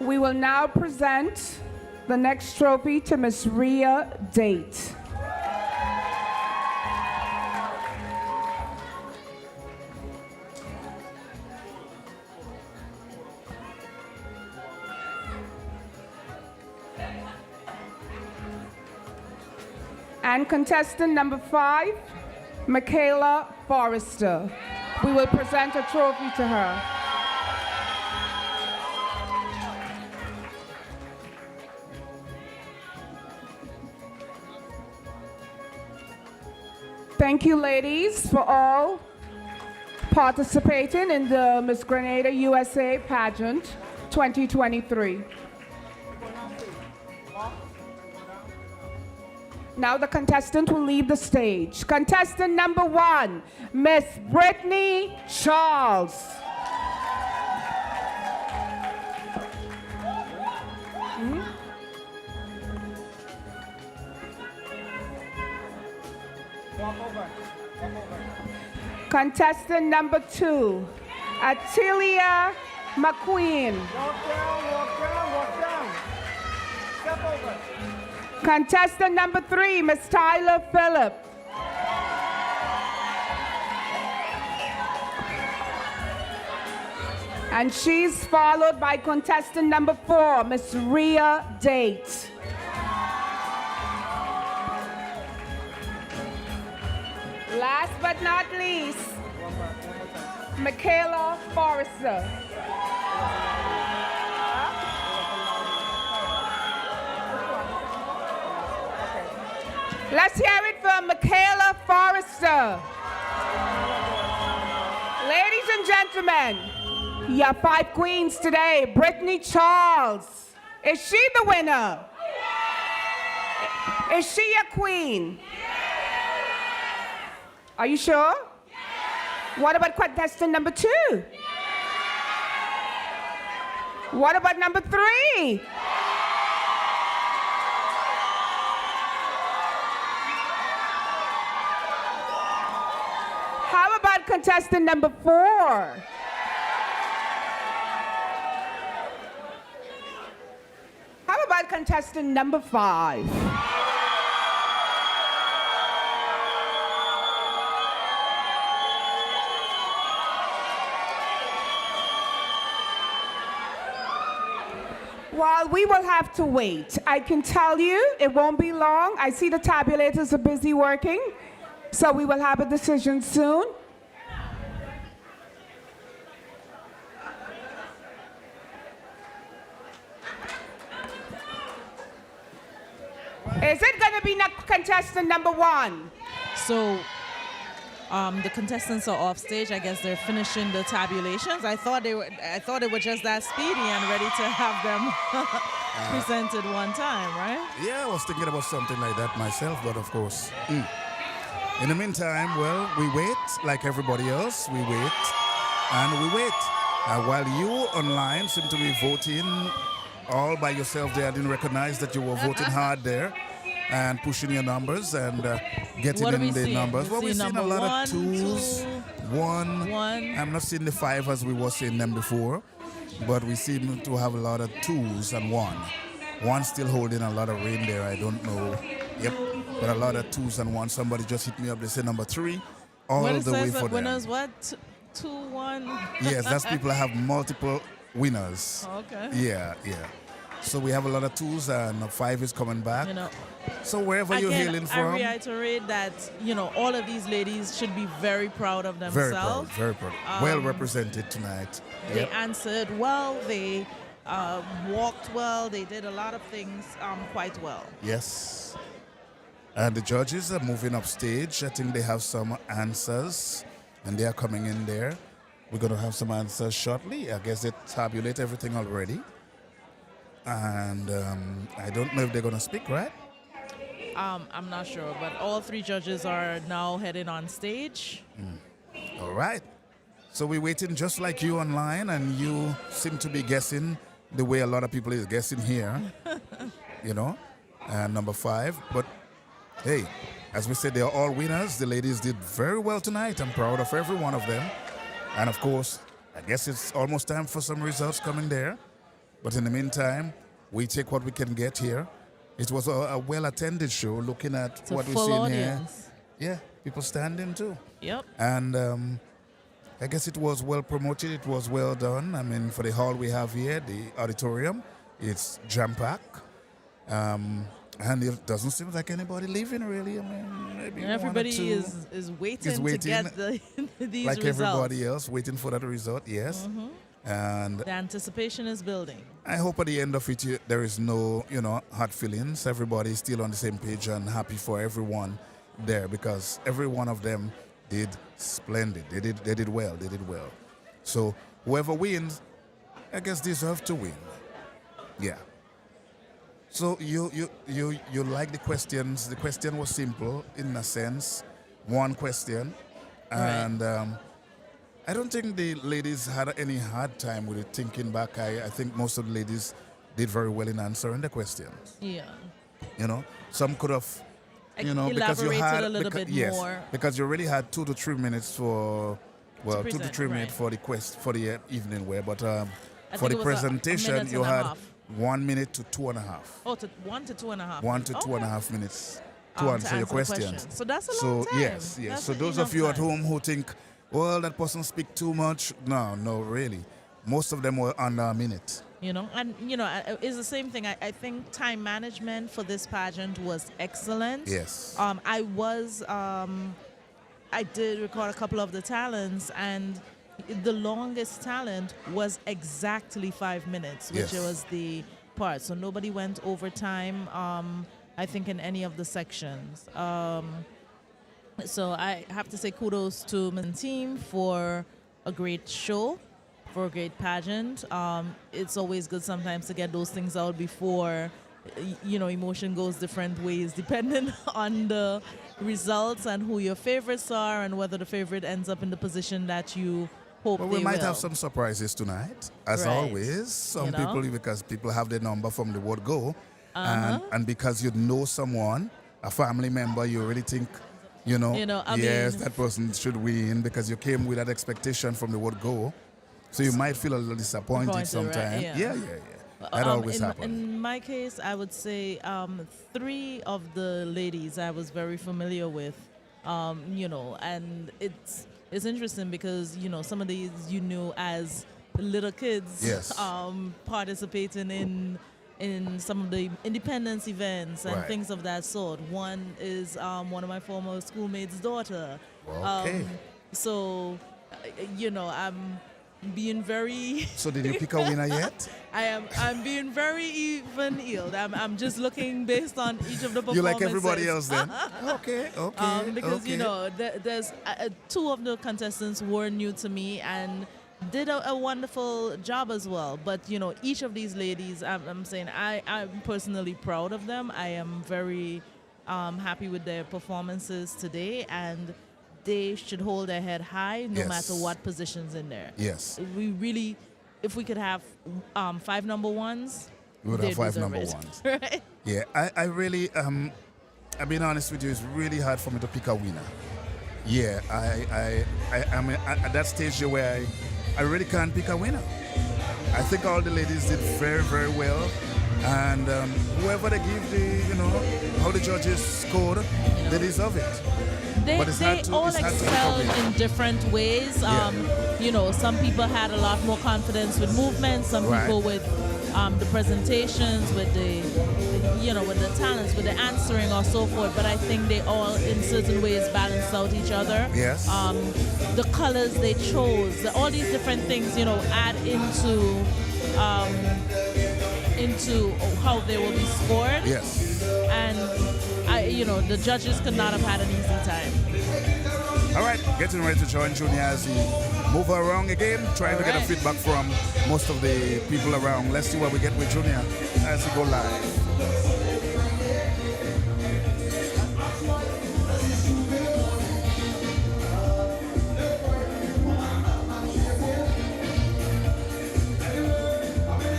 We will now present the next trophy to Miss Rhea Date. And contestant number 5, Michaela Forrester. We will present a trophy to her. Thank you, ladies, for all participating in the Miss Grenada USA pageant 2023. Now the contestant will leave the stage. Contestant number 1, Miss Brittany Charles. Walk over. Contestant number 2, Atilia McQueen. Walk down, walk down, walk down. Step over. Contestant number 3, Miss Tyler Phillip. And she's followed by contestant number 4, Miss Rhea Date. Last but not least, Michaela Forrester. Let's hear it from Michaela Forrester. Ladies and gentlemen, your 5 queens today. Brittany Charles. Is she the winner? Is she a queen? Are you sure? What about contestant number 2? What about number 3? How about contestant number 4? How about contestant number 5? Well, we will have to wait. I can tell you it won't be long. I see the tabulators are busy working, so we will have a decision soon. Is it going to be contestant number 1? So the contestants are off stage. I guess they're finishing the tabulations. I thought they were just that speedy and ready to have them presented one time, right? Yeah, I was thinking about something like that myself, but of course. In the meantime, well, we wait like everybody else. We wait and we wait. While you online seem to be voting all by yourself there, I didn't recognize that you were voting hard there and pushing your numbers and getting in the numbers. Well, we've seen a lot of 2s, 1. I'm not seeing the 5 as we were seeing them before, but we seem to have a lot of 2s and 1. 1 still holding a lot of rain there. I don't know. Yep, but a lot of 2s and 1. Somebody just hit me up. They say number 3 all the way for them. Winners what? 2, 1? Yes, that's people that have multiple winners. Okay. Yeah. So we have a lot of 2s and 5 is coming back. So wherever you're hailing from. I reiterate that, all of these ladies should be very proud of themselves. Very proud. Well represented tonight. They answered well. They walked well. They did a lot of things quite well. Yes. And the judges are moving up stage. I think they have some answers and they are coming in there. We're going to have some answers shortly. I guess they tabulate everything already. And I don't know if they're going to speak, right? I'm not sure, but all 3 judges are now heading on stage. All right. So we're waiting just like you online, and you seem to be guessing the way a lot of people is guessing here, and number 5. But hey, as we said, they're all winners. The ladies did very well tonight. I'm proud of every one of them. And of course, I guess it's almost time for some results coming there. But in the meantime, we take what we can get here. It was a well-attended show, looking at what we're seeing here. Yeah, people standing too. Yep. And I guess it was well promoted. It was well done. I mean, for the hall we have here, the auditorium, it's jam-packed. And it doesn't seem like anybody leaving, really. I mean, maybe everybody is waiting to get these like results. Everybody else, waiting for that result, yes. Mm-hmm. And the anticipation is building. I hope at the end of it, there is no, hard feelings. Everybody is still on the same page and happy for everyone there, because every one of them did splendid. They did well. So whoever wins, I guess deserve to win. Yeah. So you like the questions. The question was simple in a sense, one question, and I don't think the ladies had any hard time with it. Thinking back, I think most of the ladies did very well in answering the questions. Yeah. Some could have, because you had a little bit more. Because you already had 2 to 3 minutes for Well, present, 2 to 3 right. minutes for the evening wear, but I for think the it was a presentation, minute you and a had half. 1 minute to 2.5. Oh, 1 to 2.5. 1 to Okay. 2.5 minutes to To answer your answer the questions. question. So that's a long time. Yes. That's So those of enough you at time. home who think, well, that person speak too much, no, really. Most of them were under a minute. You know, and it's the same thing. I think time management for this pageant was excellent. Yes. I did record a couple of the talents, and the longest talent was exactly 5 minutes, which Yes. was the part. So nobody went over time, I think, in any of the sections. So I have to say kudos to the team for a great show, for a great pageant. It's always good sometimes to get those things out before, emotion goes different ways depending on the results and who your favorites are and whether the favorite ends up in the position that you hope Well, they we might will. have some surprises tonight, as Right. always. Some people, because people have their number from the word go, Uh-huh. and because you know someone, a family member, you really think, I yes, mean- that person should win because you came with that expectation from the word go. So you might feel a little disappointed Right? sometimes. Yeah. That always happens. In my case, I would say 3 of the ladies I was very familiar with, and it's interesting because, some of these you knew as little kids Yes. participating in some of the independence events and Right. things of that sort. One is one of my former schoolmates' daughter. Okay. I'm being very So did you pick a winner yet? I'm being very even-keeled. I'm just looking based on each of the performances. You like everybody else then? Okay. Because okay. there's 2 of the contestants were new to me and did a wonderful job as well. But each of these ladies, I'm saying I'm personally proud of them. I am very happy with their performances today, and they should hold their head high no Yes. matter what positions in there. Yes. If we could have 5 number ones, We would they have 5 deserve number it. ones. Right? Yeah, I really, I've been honest with you, it's really hard for me to pick a winner. Yeah, I'm at that stage where I really can't pick a winner. I think all the ladies did very, very well. And whoever they give how the judges scored, they deserve it. They But it's hard to- all it's hard to excelled pick a winner. in different ways. Some people had a lot more confidence with movement. Some Right. people with the presentations, with with the talents, with the answering, or so forth. But I think they all, in certain ways, balanced out each other. Yes. The colors they chose, all these different things, add into how they will be scored. Yes. And the judges could not have had an easy time. All right, getting ready to join Junior as he move around again, trying to get a feedback from most of the people around. Let's see what we get with Junior as he go live.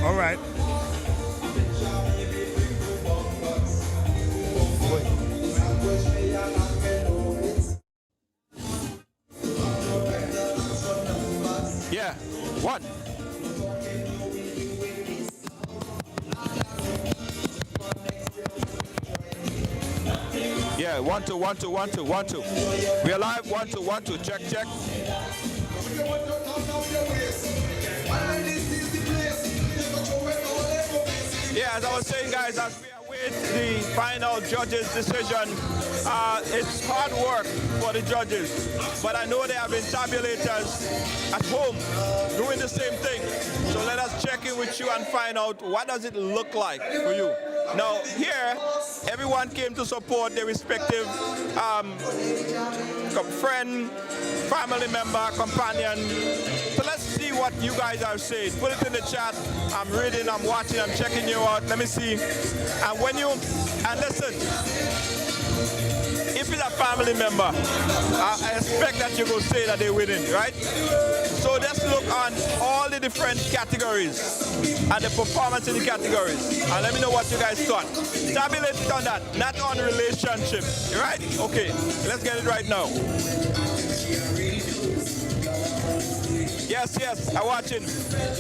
All right. Yeah, 1. Yeah, 1 2 1 2 1 2 1 2. We are live. 1 2 1 2. Check. Yeah, as I was saying, guys, as we await the final judges' decision, it's hard work for the judges. But I know there have been tabulators at home doing the same thing. So let us check in with you and find out what does it look like for you. Now, here, everyone came to support their respective friend, family member, companion. So let's see what you guys are saying. Put it in the chat. I'm reading, I'm watching, I'm checking you out. Let me see. And listen, if it's a family member, I expect that you're going to say that they're winning, right? So let's look on all the different categories and the performance in the categories. And let me know what you guys thought. Tabulate it on that, not on relationship, right? Okay, let's get it right now. Yes, yes, I'm watching.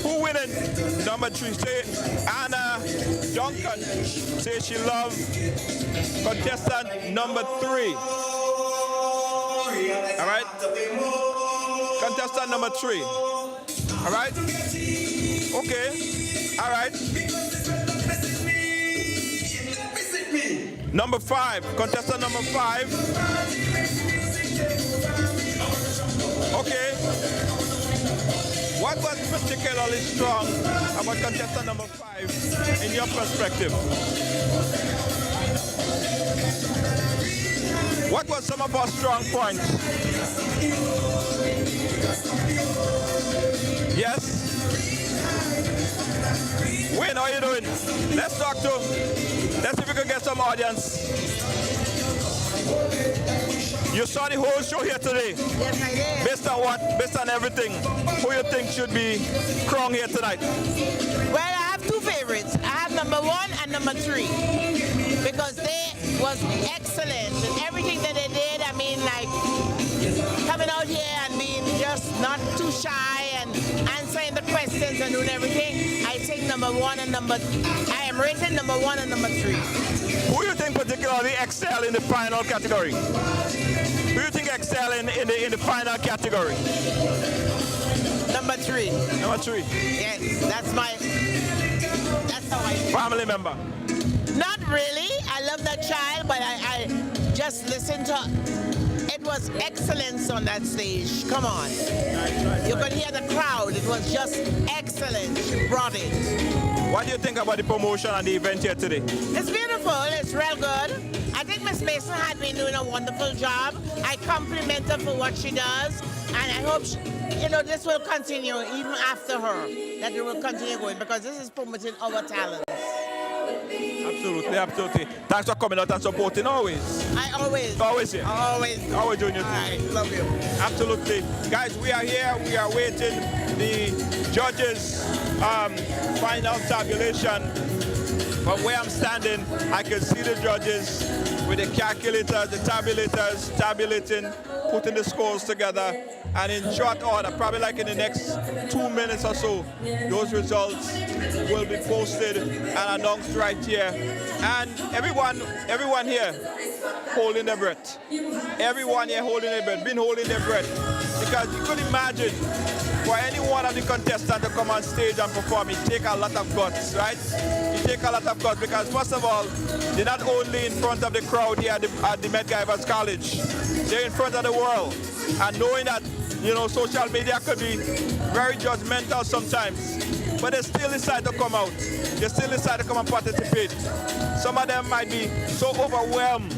Who winning? Number 3. Say Anna Duncan. Say she love contestant number 3. All right? Contestant number 3. All right? Okay. All right. Number 5. Contestant number 5. Okay. What was particularly strong about contestant number 5 in your perspective? What were some of our strong points? Yes? Wayne, how are you doing? Let's see if we can get some audience. You saw the whole show here today. Yes, I did. Based on what? Based on everything. Who you think should be crowned here tonight? Well, I have 2 favorites. I have number 1 and number 3 because they was excellent in everything that they did. I mean, like coming out here and being just not too shy and answering the questions and doing everything. I think number 1 and I am rating number 1 and number 3. Who you think particularly excel in the final category? Who you think excel in the final category? Number 3. Number 3. Yes, that's how I feel. Family member. Not really. I love that child, but I just listened to. It was excellence on that stage. Come on. You could hear the crowd. It was just excellent. She brought it. What do you think about the promotion and the event here today? It's beautiful. It's real good. I think Miss Mason had been doing a wonderful job. I compliment her for what she does, and I hope this will continue even after her. That it will continue going because this is promoting our talents. Absolutely, absolutely. Thanks for coming out and supporting always. Always here. Always doing your thing. I love you. Absolutely. Guys, we are here. We are waiting the judges' final tabulation. From where I'm standing, I can see the judges with the calculators, the tabulators, tabulating, putting the scores together. And in short order, probably like in the next 2 minutes or so, those results will be posted and announced right here. And everyone here holding their breath. Everyone here holding their breath, been holding their breath. Because you could imagine for any one of the contestants to come on stage and perform, it takes a lot of guts, right? It takes a lot of guts because first of all, they're not only in front of the crowd here at the Medgar College, they're in front of the world. And knowing that, social media could be very judgmental sometimes, but they still decide to come out. They still decide to come and participate. Some of them might be so overwhelmed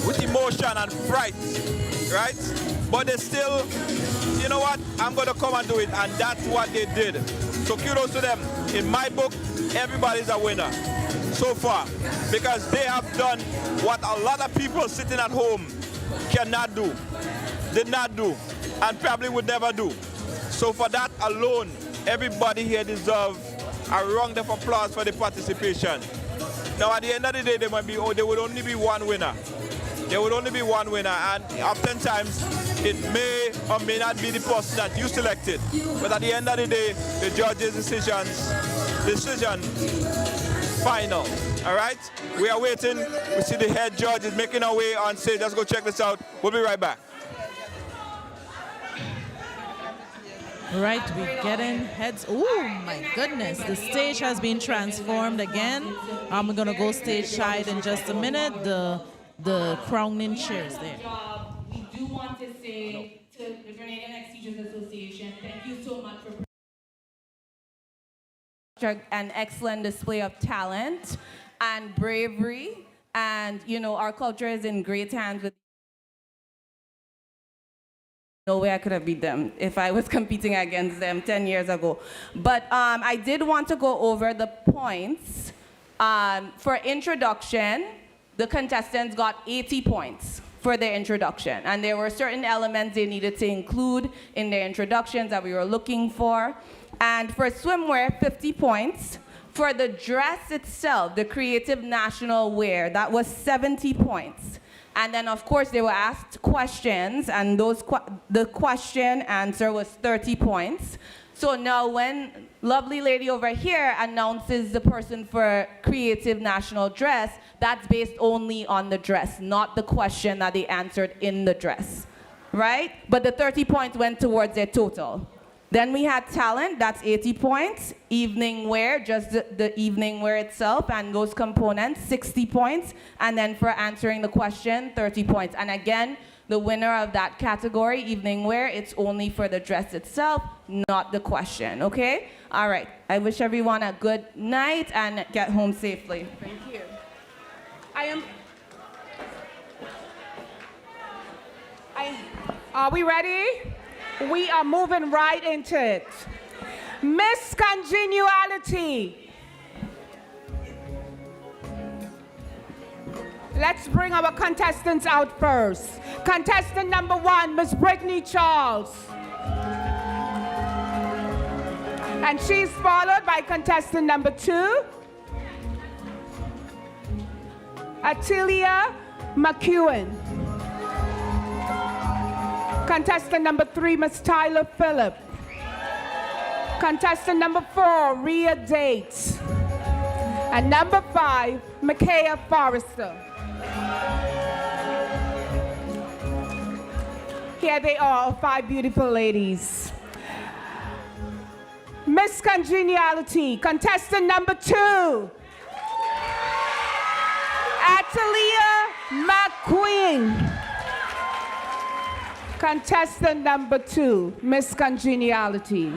with emotion and fright, right? But they still, you know what, I'm going to come and do it, and that's what they did. So kudos to them. In my book, everybody's a winner so far because they have done what a lot of people sitting at home cannot do, did not do, and probably would never do. So for that alone, everybody here deserves a round of applause for the participation. Now at the end of the day, there would only be one winner. There would only be one winner, and oftentimes it may or may not be the person that you selected. But at the end of the day, the judges' decision final. All right? We are waiting. We see the head judge is making our way on stage. Let's go check this out. We'll be right back. Right, we're getting heads. Oh my goodness, the stage has been transformed again. We're gonna go stage side in just a minute. The crowning chairs there. We do want to say to the Grenada Ex-Teachers Association, thank you so much for an excellent display of talent and bravery. And, our culture is in great hands with. No way I could have beat them if I was competing against them 10 years ago. But I did want to go over the points. For introduction, the contestants got 80 points for their introduction. And there were certain elements they needed to include in their introductions that we were looking for. And for swimwear, 50 points. For the dress itself, the creative national wear, that was 70 points. And then, of course, they were asked questions, and the question answer was 30 points. So now when lovely lady over here announces the person for creative national dress, that's based only on the dress, not the question that they answered in the dress, right? But the 30 points went towards their total. Then we had talent, that's 80 points. Evening wear, just the evening wear itself and those components, 60 points. And then for answering the question, 30 points. And again, the winner of that category, evening wear, it's only for the dress itself, not the question, okay? All right, I wish everyone a good night and get home safely. Thank you. Are we ready? We are moving right into it. Miss Congeniality. Let's bring our contestants out first. Contestant number 1, Miss Brittany Charles. And she's followed by contestant number 2, Atilia McEwen. Contestant number 3, Miss Tyler Phillip. Contestant number 4, Rhea Dates. And number 5, Micaiah Forrester. Here they are, 5 beautiful ladies. Miss Congeniality, contestant number 2, Atilia McQueen. Contestant number 2, Miss Congeniality.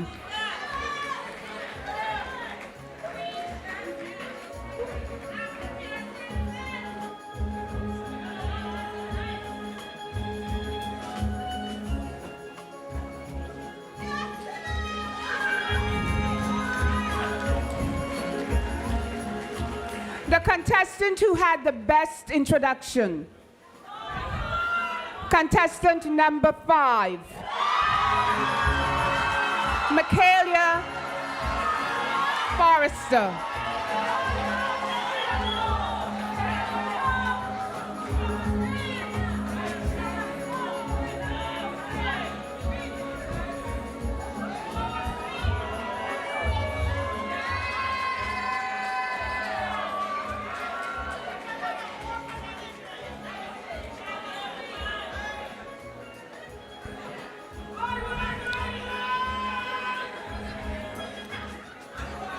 The contestant who had the best introduction. Contestant number 5, Micaiah Forrester.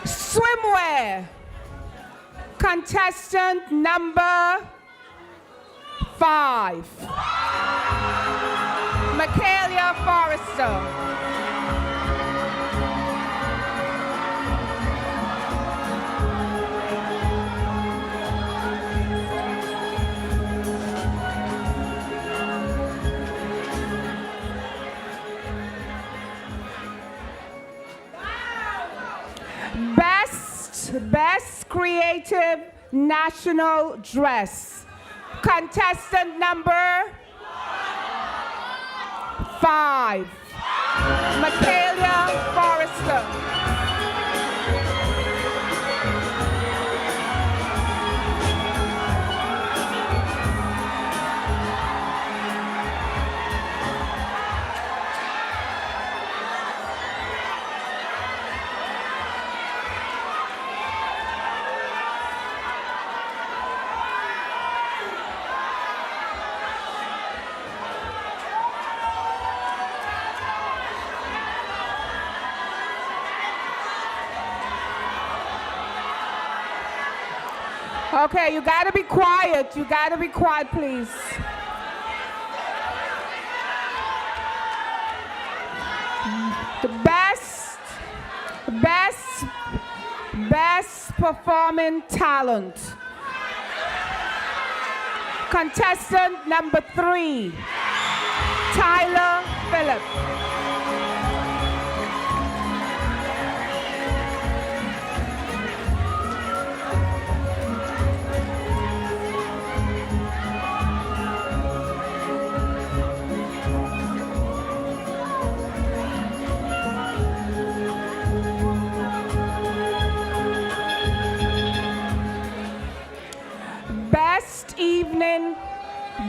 Swimwear, contestant number 5, Micaiah Forrester. Best Creative National Dress. Contestant number 5, Micaiah Forrester. Okay, you gotta be quiet. You gotta be quiet, please. The best performing talent. Contestant number 3, Tyler Phillip.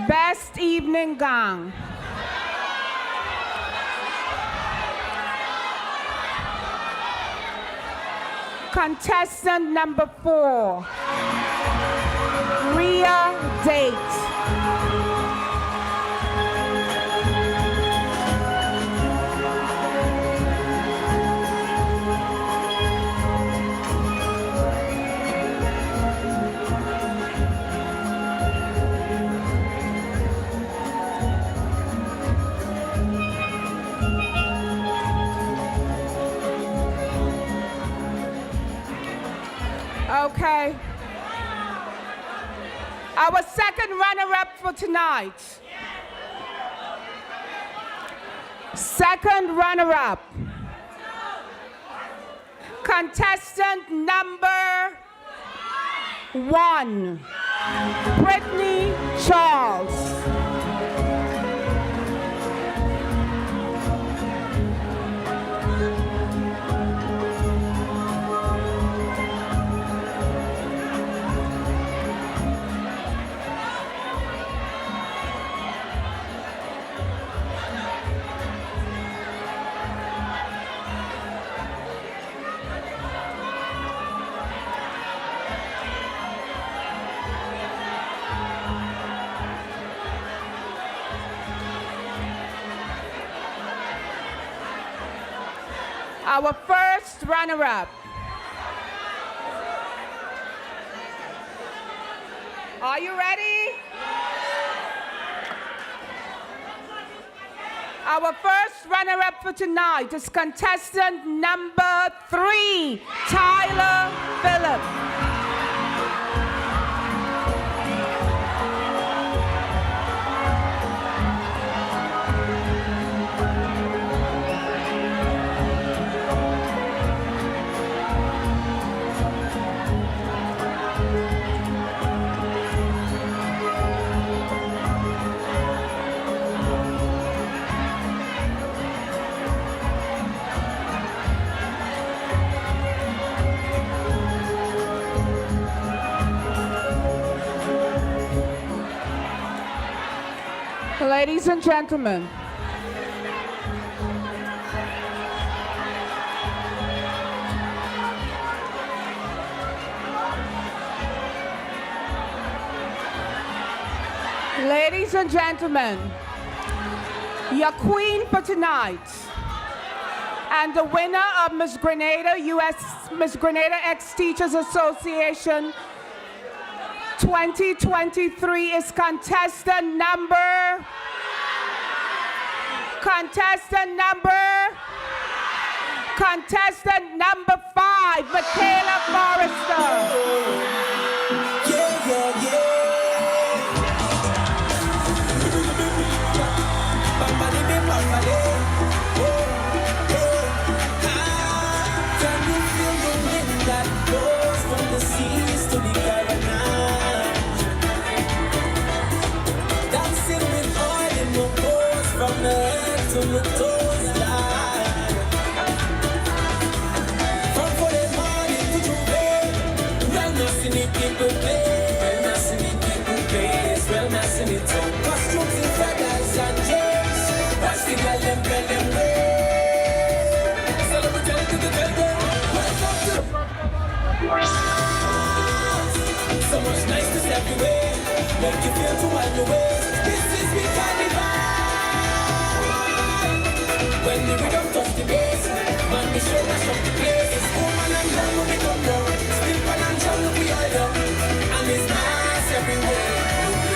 Best Evening Gown. Contestant number 4, Rhea Date. Okay. Our second runner-up for tonight. Second runner-up. Contestant number 1, Brittany Charles. Our first runner-up. Are you ready? Our first runner-up for tonight is contestant number 3, Tyler Phillips. Ladies and gentlemen, ladies and gentlemen, your queen for tonight and the winner of Miss Grenada, Miss Grenada Ex-Teachers Association 2023 is contestant number 5, Michaela Forrester. So much niceness everywhere, make you feel to wind away. This is we carnival. When the rhythm touch the bass, man, we show us up the place. It's woman and man when we come down. Still financial, we all down. And it's nice everywhere.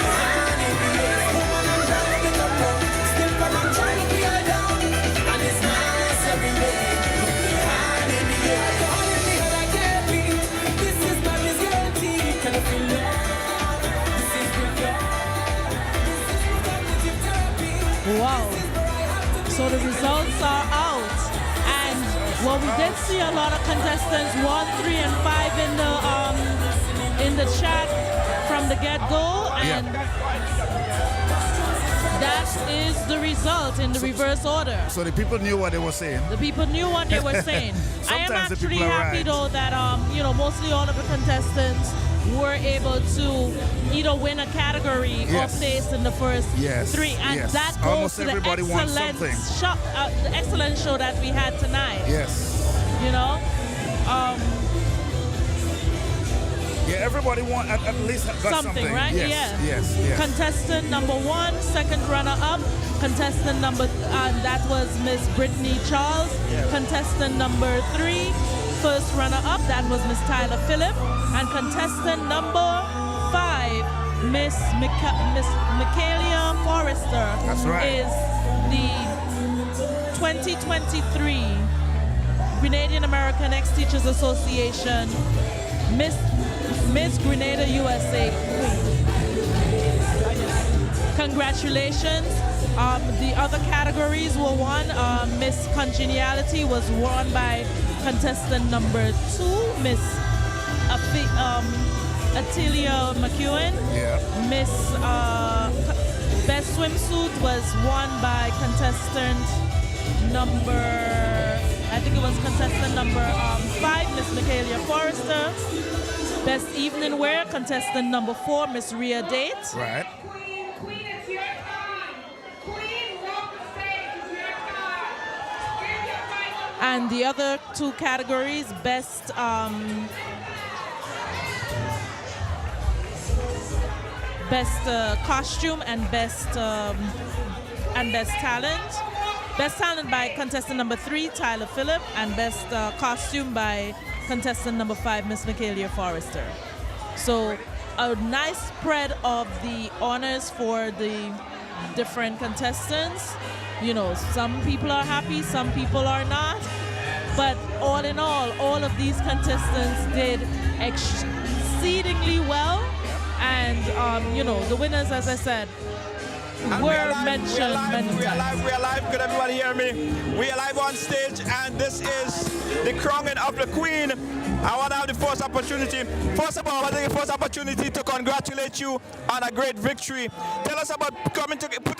And everywhere. Woman and man when we come down. Still financial, we all down. And it's nice everywhere. And everywhere. Calling me how I can't be. This is my guarantee. Can I feel love? This is good love. This is cognitive therapy. Wow. So the results are out, and well, we did see a lot of contestants 1, 3, and 5 in the chat from the get-go, and that is the result in the reverse order. So the people knew what they were saying. The people knew what they were saying. I am Sometimes the actually people are happy right. though that mostly all of the contestants were able to either win a category or place in the first three. And that goes Almost to the everybody wants excellent something. the excellent show that we had tonight. Yes. You know? Yeah, everybody want at least got something. Right? Yes, Yeah. yes. Contestant number 1, second runner-up. Contestant number, that was Miss Brittany Charles. Contestant number 3, first runner-up, that was Miss Tyler Phillip. And contestant number 5, Miss Michaelia Forrester. That's right. Is the 2023 Grenadian American Ex-Teachers Association Miss Grenada USA Queen. Congratulations. The other categories were won. Miss Congeniality was won by contestant number 2, Miss Atilia McEwen. Miss Best Swimsuit was won by contestant number, I think it was contestant number 5, Miss Michaelia Forrester. Best Evening Wear, contestant number 4, Miss Rhea Date. Right. Queen, it's your time. Queen, walk the stage. It's your time. And the other 2 categories, best costume and best talent. Best talent by contestant number 3, Tyler Phillip, and best costume by contestant number 5, Miss Michaelia Forrester. So a nice spread of the honors for the different contestants. You know, some people are happy, some people are not. But all in all of these contestants did exceedingly well. And, you know, the winners, as I said, were mentioned many times. We are live. Could everybody hear me? We are live on stage, and this is the crowning of the Queen. I want to have the first opportunity. First of all, I want to take the first opportunity to congratulate you on a great victory. Tell us about putting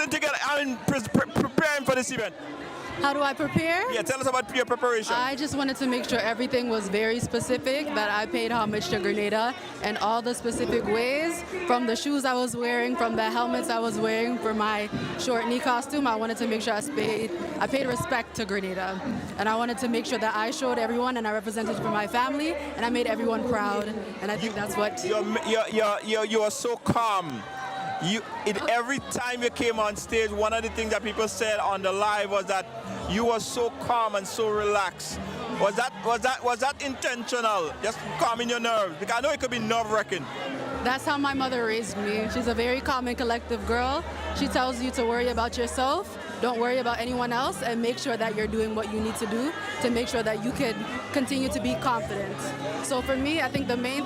together and preparing for this event. How do I prepare? Yeah, tell us about your preparation. I just wanted to make sure everything was very specific, that I paid homage to Grenada in all the specific ways, from the shoes I was wearing, from the helmets I was wearing, for my short knee costume. I wanted to make sure I paid respect to Grenada. And I wanted to make sure that I showed everyone and I represented for my family and I made everyone proud. And I think that's what... You are so calm. Every time you came on stage, one of the things that people said on the live was that you were so calm and so relaxed. Was that intentional? Just calming your nerves? Because I know it could be nerve-wracking. That's how my mother raised me. She's a very calm and collective girl. She tells you to worry about yourself, don't worry about anyone else, and make sure that you're doing what you need to do to make sure that you can continue to be confident. So for me, I think the main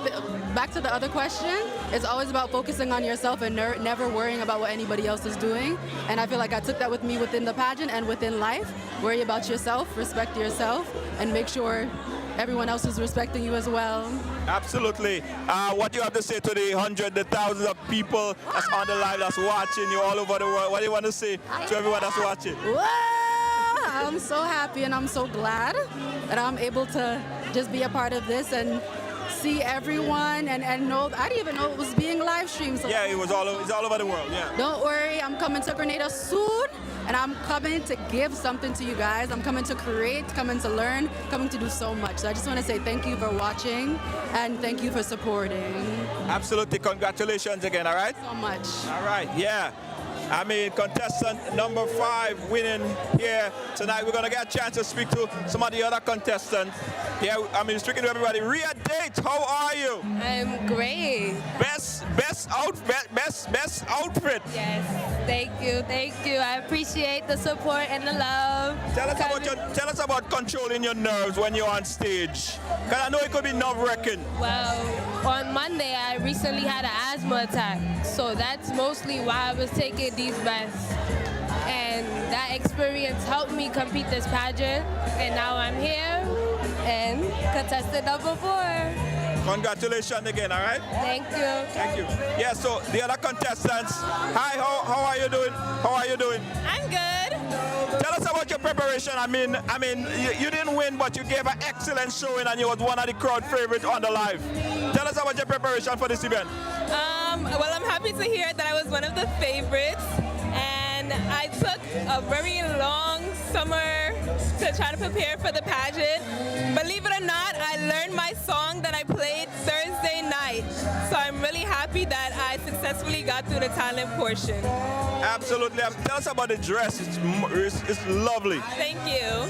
back to the other question, it's always about focusing on yourself and never worrying about what anybody else is doing. And I feel like I took that with me within the pageant and within life. Worry about yourself, respect yourself, and make sure everyone else is respecting you as well. Absolutely. What do you have to say to the hundreds, the thousands of people that's on the live, that's watching you all over the world? What do you want to say to everyone that's watching? Whoa! I'm so happy and I'm so glad that I'm able to just be a part of this and see everyone and know. I didn't even know it was being live streamed. So yeah, it's all over the world. Yeah. Don't worry, I'm coming to Grenada soon, and I'm coming to give something to you guys. I'm coming to create, coming to learn, coming to do so much. So I just want to say thank you for watching and thank you for supporting. Absolutely, congratulations again. All right. So much. All right. Yeah. I mean, contestant number 5 winning here tonight. We're going to get a chance to speak to some of the other contestants. Yeah, I mean, speaking to everybody. Rhea Date, how are you? I'm great. Best outfit. Yes, thank you. I appreciate the support and the love. Tell us about controlling your nerves when you're on stage. Because I know it could be nerve-wracking. Well, on Monday, I recently had an asthma attack. So that's mostly why I was taking these baths. And that experience helped me compete this pageant. And now I'm here and contestant number 4. Congratulations again, all right? Thank you. Thank you. Yeah, so the other contestants. Hi, how are you doing? How are you doing? I'm good. Tell us about about your preparation? I mean, you didn't win, but you gave an excellent showing, and you was one of the crowd favorites on the live. Tell us about your preparation for this event. Well, I'm happy to hear that I was one of the favorites, and I took a very long summer to try to prepare for the pageant. Believe it or not, I learned my song that I played Thursday night, so I'm really happy that I successfully got through the talent portion. Absolutely. Tell us about the dress. It's lovely. Thank you.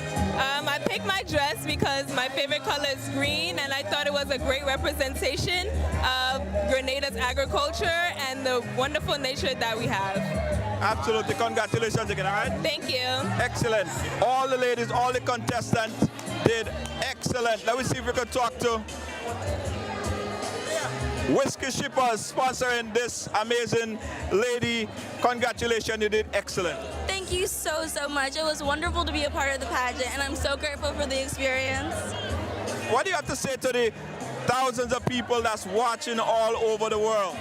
I picked my dress because my favorite color is green, and I thought it was a great representation of Grenada's agriculture and the wonderful nature that we have. Absolutely. Congratulations again, all right? Thank you. Excellent. All the ladies, all the contestants did excellent. Let me see if we can talk to Whiskey Shippers sponsoring this amazing lady. Congratulations, you did excellent. Thank you so much. It was wonderful to be a part of the pageant, and I'm so grateful for the experience. What do you have to say to the thousands of people that's watching all over the world?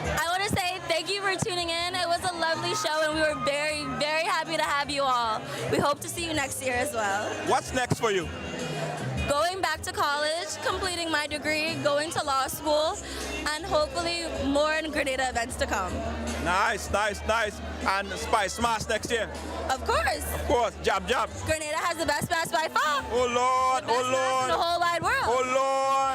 I want to say thank you for tuning in. It was a lovely show, and we were very, very happy to have you all. We hope to see you next year as well. What's next for you? Going back to college, completing my degree, going to law school, and hopefully more in Grenada events to come. Nice. And Spice Mass next year? Of course. Of course. Jab. Grenada has the best mass by far. Oh, Lord. The best mass in the whole wide world. Oh,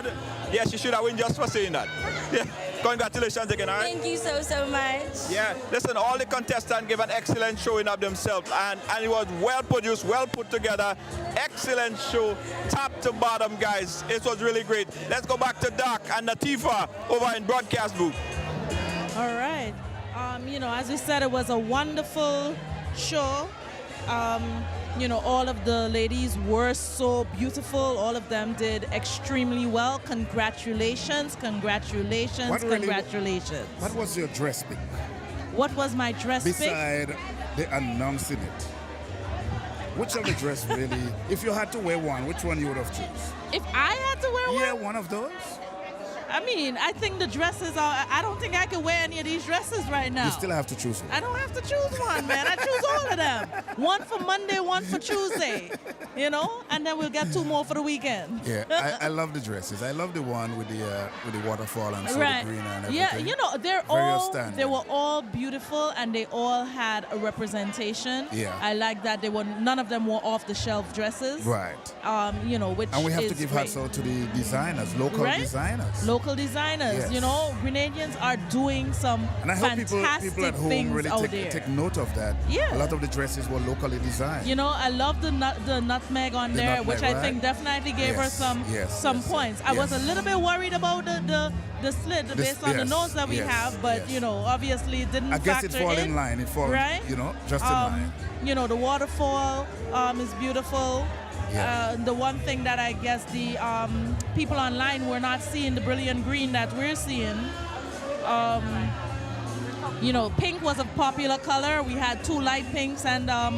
Lord. Yes, you should have won just for saying that. Yeah. Congratulations again, all right? Thank you so much. Yeah, listen, all the contestants gave an excellent showing of themselves, and it was well produced, well put together, excellent show, top to bottom, guys. It was really great. Let's go back to Doc and Natifa over in broadcast booth. All right. As we said, it was a wonderful show. All of the ladies were so beautiful. All of them did extremely well. Congratulations. What was your dress pick? What was my dress pick? Beside the announcing it. Which of the dress really, if you had to wear one, which one you would have chosen? If I had to wear one? Yeah, one of those. I think the dresses are, I don't think I can wear any of these dresses right now. You still have to choose one. I don't have to choose one, man. I choose all of them. One for Monday, one for Tuesday, and then we'll get two more for the weekend. Yeah, I love the dresses. I love the one with the waterfall and so the green and everything. Yeah, they were all beautiful, and they all had a representation. Yeah. I like that none of them were off the shelf dresses. Right. Which and we have is to give great. hats out to the designers, local designers. Local designers, Yes. Grenadians are doing some and I hope fantastic people at home things really out there. take note of that. Yeah. A lot of the dresses were locally designed. I love the nutmeg on there, nutmeg, which I right? think definitely gave her some points. I was a little bit worried about the slit based on the nose that we have, but obviously it didn't I guess it factor fall in line. It fall, right? Just in line. The waterfall is beautiful. Yeah. The one thing that I guess the people online were not seeing the brilliant green that we're seeing. Pink was a popular color. We had two light pinks and a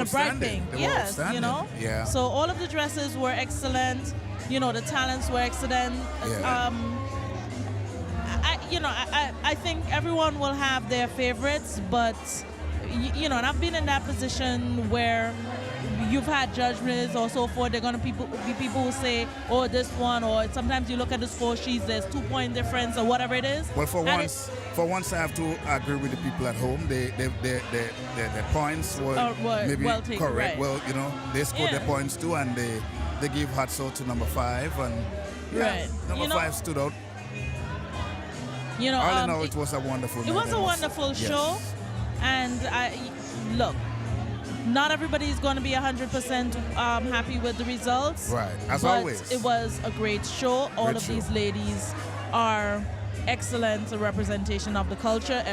bright pink. Yes, Yeah. So all of the dresses were excellent. The talents were excellent. Yeah. I think everyone will have their favorites, but and I've been in that position where you've had judgments or so forth. They're going to be people who say, oh, this one, or sometimes you look at the score sheets, there's 2-point difference or whatever it is. Well, for once, I have to agree with the people at home. The points were maybe well taken, correct. right. Well, they scored their points too, and they gave hats out to number 5, and number 5 stood out. All in all, it was a wonderful night. It was a wonderful show, and look. Not everybody is going to be 100% happy with the results. Right, as but always. It was a great show. All of these ladies are excellent representation of the culture,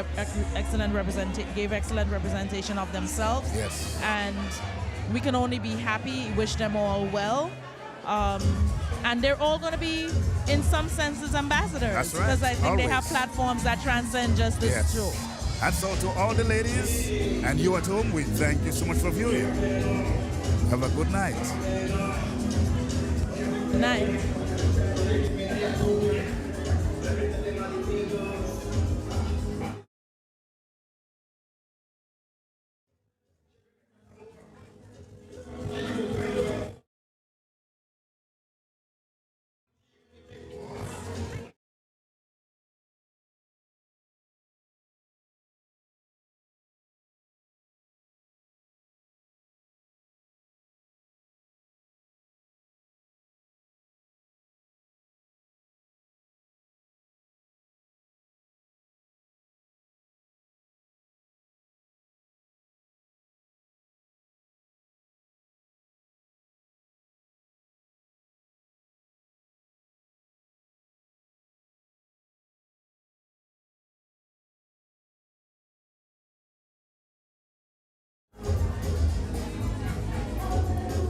gave excellent representation of themselves. Yes. And we can only be happy, wish them all well. And they're all going to be, in some senses, ambassadors. That's right. Because I think they Always. have platforms that transcend just this show. And so to all the ladies and you at home, we thank you so much for viewing. Have a good night. Good night.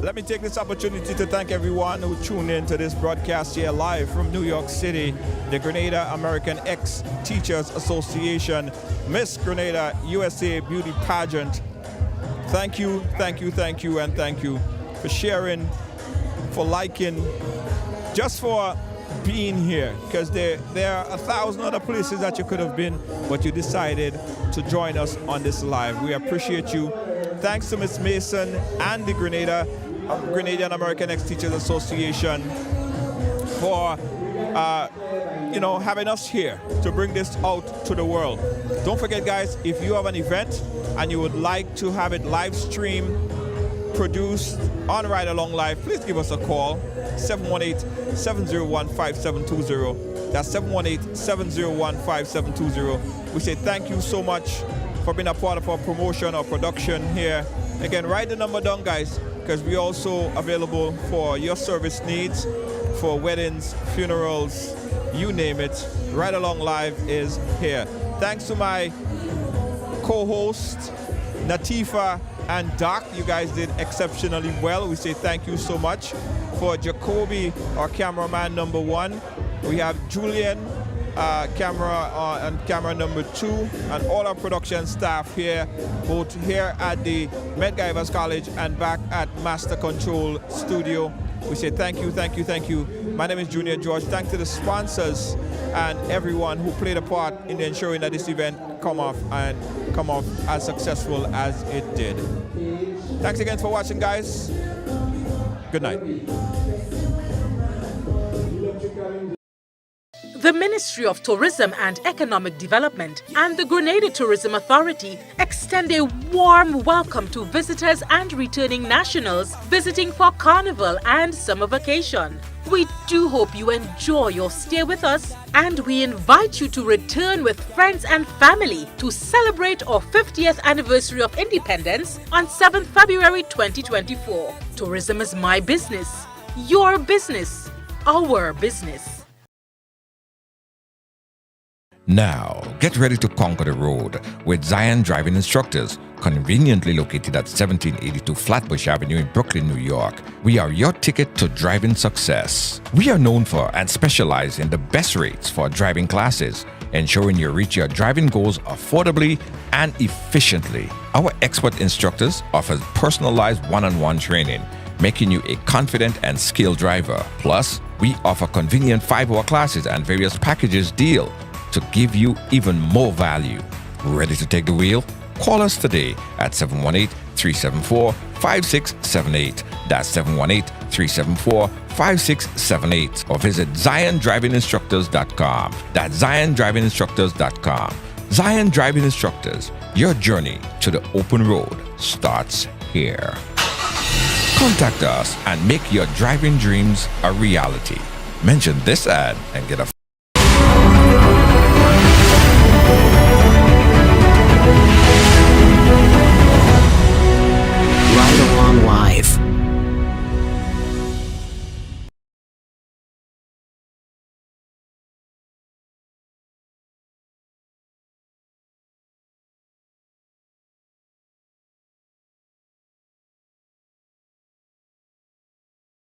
Let me take this opportunity to thank everyone who tuned in to this broadcast here live from New York City, the Grenada American Ex-Teachers Association, Miss Grenada USA Beauty Pageant. Thank you, thank you, thank you, and thank you for sharing, for liking, just for being here, because there are 1,000 other places that you could have been, but you decided to join us on this live. We appreciate you. Thanks to Miss Mason and the Grenadian American Ex-Teachers Association for having us here to bring this out to the world. Don't forget, guys, if you have an event and you would like to have it live streamed, produced on Ride Along Live, please give us a call, 718-701-5720. That's 718-701-5720. We say thank you so much for being a part of our promotion or production here. Again, write the number down, guys, because we're also available for your service needs, for weddings, funerals, you name it. Ride Along Live is here. Thanks to my co-hosts, Natifa and Doc. You guys did exceptionally well. We say thank you so much. For Jacoby, our cameraman number 1, we have Julian, camera number 2, and all our production staff here, both here at the Medgar College and back at Master Control Studio. We say thank you, thank you, thank you. My name is Junior George. Thanks to the sponsors and everyone who played a part in ensuring that this event come off as successful as it did. Thanks again for watching, guys. Good night. The Ministry of Tourism and Economic Development and the Grenada Tourism Authority extend a warm welcome to visitors and returning nationals visiting for Carnival and summer vacation. We do hope you enjoy your stay with us, and we invite you to return with friends and family to celebrate our 50th anniversary of independence on 7th February 2024. Tourism is my business, your business, our business. Now, get ready to conquer the road with Zion Driving Instructors, conveniently located at 1782 Flatbush Avenue in Brooklyn, New York. We are your ticket to driving success. We are known for and specialize in the best rates for driving classes, ensuring you reach your driving goals affordably and efficiently. Our expert instructors offer personalized one-on-one training, making you a confident and skilled driver. Plus, we offer convenient 5-hour classes and various packages deal to give you even more value. Ready to take the wheel? Call us today at 718-374-5678. That's 718-374-5678. Or visit ZionDrivingInstructors.com. That's ZionDrivingInstructors.com. Zion Driving Instructors, your journey to the open road starts here. Contact us and make your driving dreams a reality. Mention this ad and get a